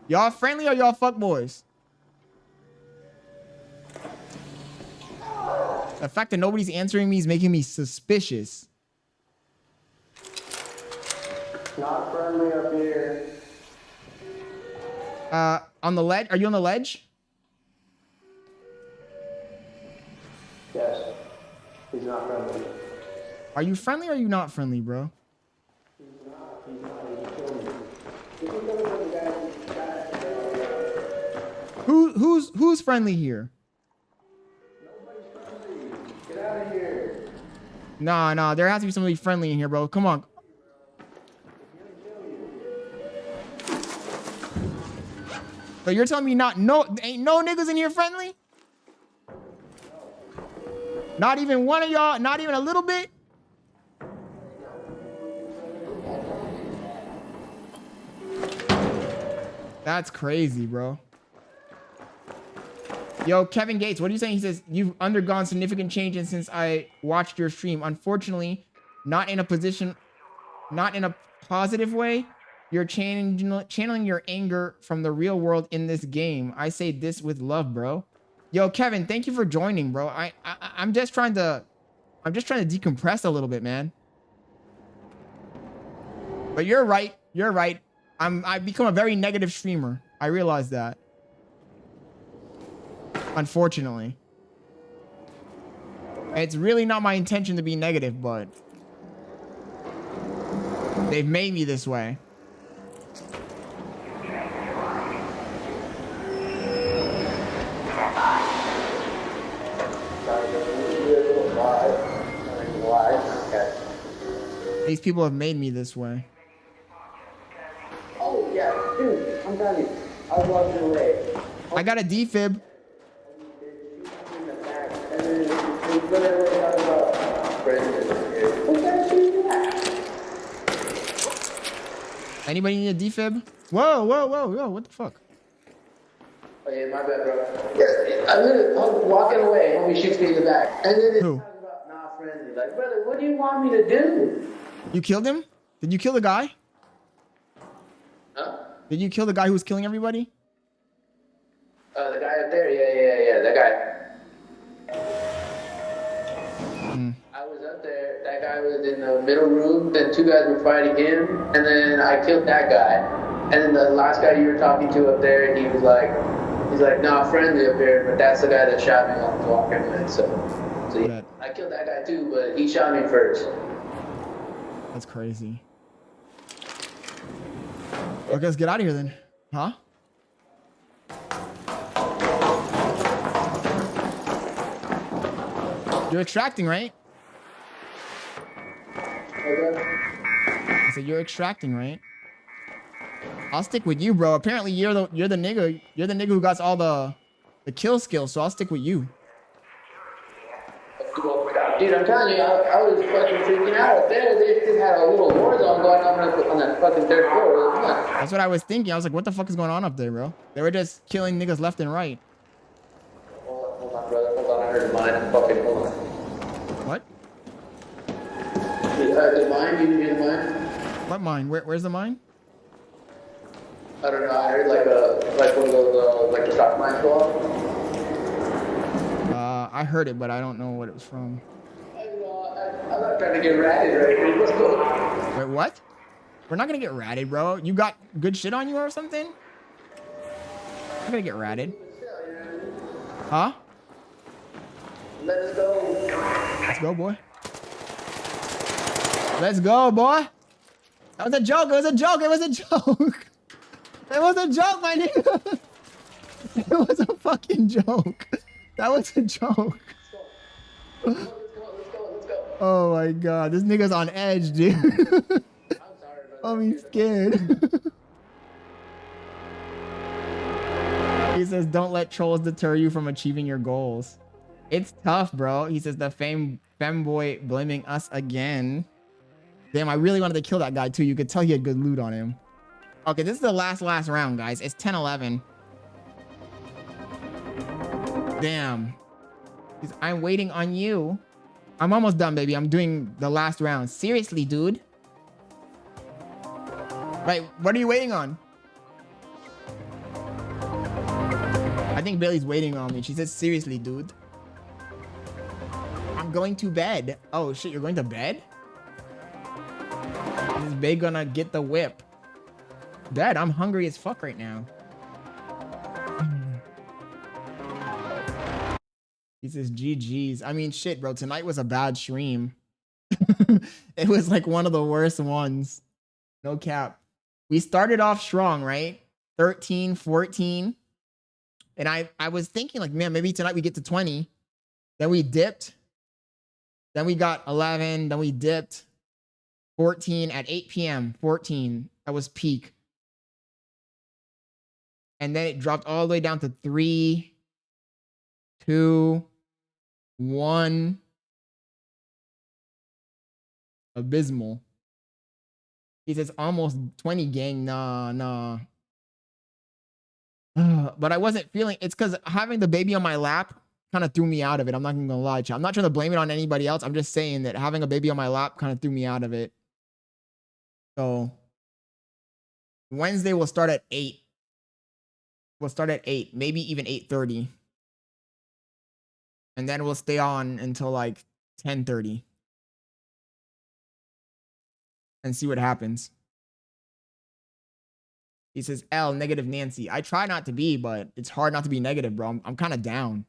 Y'all friendly or y'all fuck boys? The fact that nobody's answering me is making me suspicious. Not friendly up here. On the ledge? Are you on the ledge? Yes. He's not friendly. Are you friendly or are you not friendly, bro? Who's friendly here? Get out of here. Nah, there has to be somebody friendly in here, bro. Come on. So you're telling me ain't no niggas in here friendly? Not even one of y'all, not even a little bit? That's crazy, bro. Yo, Kevin Gates, what are you saying? He says, you've undergone significant changes since I watched your stream. Unfortunately, not in a positive way. You're channeling your anger from the real world in this game. I say this with love, bro. Yo, Kevin, thank you for joining, bro. I'm just trying to decompress a little bit, man. But you're right. You're right. I've become a very negative streamer. I realize that. Unfortunately. It's really not my intention to be negative, but they've made me this way. These people have made me this way. Oh, yeah, dude, I'm telling you. I was walking away. I got a defib. Anybody need a defib? Whoa, whoa, whoa, whoa, what the fuck? Oh, yeah, my bad, bro. Yeah, I was walking away. Homie shoots me in the back. And then it's talking about not friendly. Like, brother, what do you want me to do? You killed him? Did you kill the guy? Huh? Did you kill the guy who was killing everybody? The guy up there? Yeah, that guy. I was up there. That guy was in the middle room. Then two guys were fighting him. And then I killed that guy. And then the last guy you were talking to up there, he was like, nah, friendly up here. But that's the guy that shot me on the walk anyway. So yeah, I killed that guy too, but he shot me first. That's crazy. Okay, let's get out of here then. Huh? You're extracting, right? I said you're extracting, right? I'll stick with you, bro. Apparently you're the nigga who got all the kill skills, so I'll stick with you. Dude, I'm telling you, I was fucking freaking out up there. They just had a little war zone going on that fucking third floor. That's what I was thinking. I was like, what the fuck is going on up there, bro? They were just killing niggas left and right. Hold on, brother. Hold on. I heard the mine. Fucking hold on. What? The mine? You hear the mine? What mine? Where's the mine? I don't know. I heard like one of those like the shock mines go off. I heard it, but I don't know what it was from. I'm not trying to get ratted right here. Let's go. Wait, what? We're not gonna get ratted, bro. You got good shit on you or something? I'm gonna get ratted. Huh? Let us go. Let's go, boy. Let's go, boy. That was a joke. It was a joke. It was a joke. It was a joke, my nigga. It was a fucking joke. That was a joke. Let's go. Oh my god, this nigga's on edge, dude. I'm scared. He says, don't let trolls deter you from achieving your goals. It's tough, bro. He says, the femboy blaming us again. Damn, I really wanted to kill that guy too. You could tell he had good loot on him. Okay, this is the last round, guys. It's 10-11. Damn. I'm waiting on you. I'm almost done, baby. I'm doing the last round. Seriously, dude. Right, what are you waiting on? I think Bailey's waiting on me. She says, seriously, dude. I'm going to bed. Oh, shit, you're going to bed? Is Bay gonna get the whip? Dad, I'm hungry as fuck right now. He says, GG's. I mean, shit, bro. Tonight was a bad stream. It was like one of the worst ones. No cap. We started off strong, right? 13, 14. And I was thinking like, man, maybe tonight we get to 20. Then we dipped. Then we got 11. Then we dipped. 14 at 8 p.m. 14. That was peak. And then it dropped all the way down to 3, 2, 1. Abysmal. He says almost 20, gang. Nah. But I wasn't feeling it's because having the baby on my lap kind of threw me out of it. I'm not gonna lie to you. I'm not trying to blame it on anybody else. I'm just saying that having a baby on my lap kind of threw me out of it. So Wednesday we'll start at 8. We'll start at 8, maybe even 8:30. And then we'll stay on until like 10:30. And see what happens. He says, L, negative Nancy. I try not to be, but it's hard not to be negative, bro. I'm kind of down.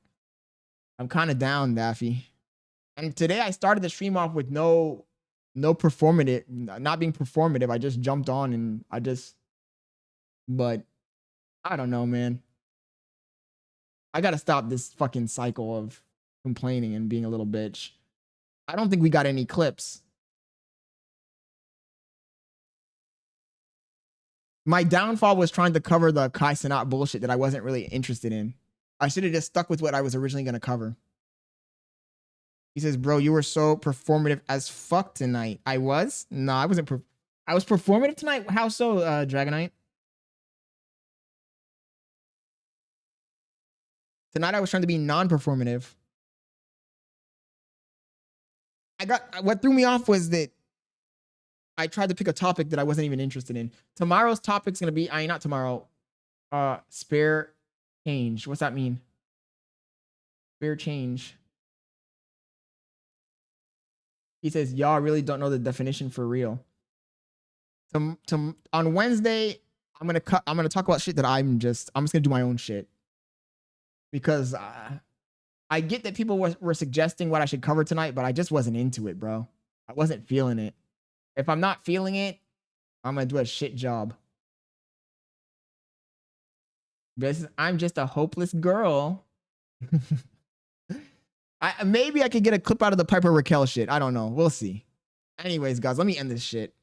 I'm kind of down, Daffy. And today I started the stream off with no performative, not being performative. I just jumped on and but I don't know, man. I got to stop this fucking cycle of complaining and being a little bitch. I don't think we got any clips. My downfall was trying to cover the Kai Cenat bullshit that I wasn't really interested in. I should have just stuck with what I was originally going to cover. He says, bro, you were so performative as fuck tonight. I was? No, I wasn't. I was performative tonight? How so, Dragonite? Tonight I was trying to be non-performative. What threw me off was that I tried to pick a topic that I wasn't even interested in. Tomorrow's topic's going to be, not tomorrow, spare change. What's that mean? Spare change. He says, y'all really don't know the definition for real. On Wednesday, I'm gonna talk about shit that I'm just gonna do my own shit. Because I get that people were suggesting what I should cover tonight, but I just wasn't into it, bro. I wasn't feeling it. If I'm not feeling it, I'm gonna do a shit job. I'm just a hopeless girl. Maybe I could get a clip out of the Piper Raquel shit. I don't know. We'll see. Anyways, guys, let me end this shit.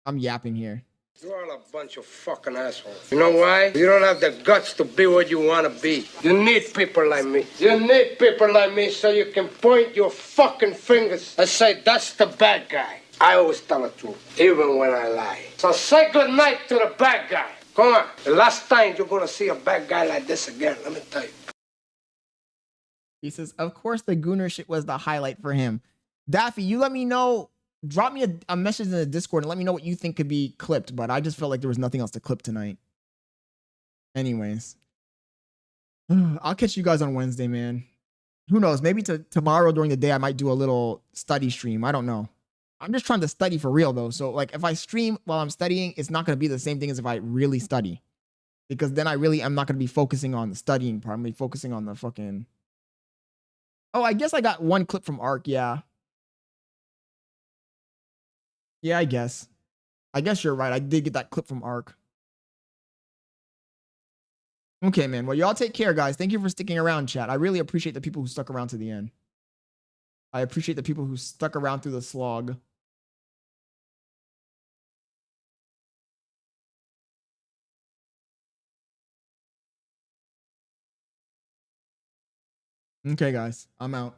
I'm yapping here. You're all a bunch of fucking assholes. You know why? You don't have the guts to be what you want to be. You need people like me. You need people like me so you can point your fucking fingers and say, that's the bad guy. I always tell the truth, even when I lie. So say good night to the bad guy. Come on. The last time you're going to see a bad guy like this again, let me tell you. He says, of course the Gooner shit was the highlight for him. Daffy, you let me know. Drop me a message in the Discord and let me know what you think could be clipped. But I just felt like there was nothing else to clip tonight. Anyways. I'll catch you guys on Wednesday, man. Who knows? Maybe tomorrow during the day, I might do a little study stream. I don't know. I'm just trying to study for real, though. So, like, if I stream while I'm studying, it's not going to be the same thing as if I really study. Because then I'm not going to be focusing on the studying part. I'm going to be focusing on the fucking... Oh, I guess I got one clip from Ark, yeah. Yeah, I guess. I guess you're right. I did get that clip from Ark. Okay, man. Well, y'all take care, guys. Thank you for sticking around, chat. I really appreciate the people who stuck around to the end. I appreciate the people who stuck around through the slog. Okay, guys. I'm out.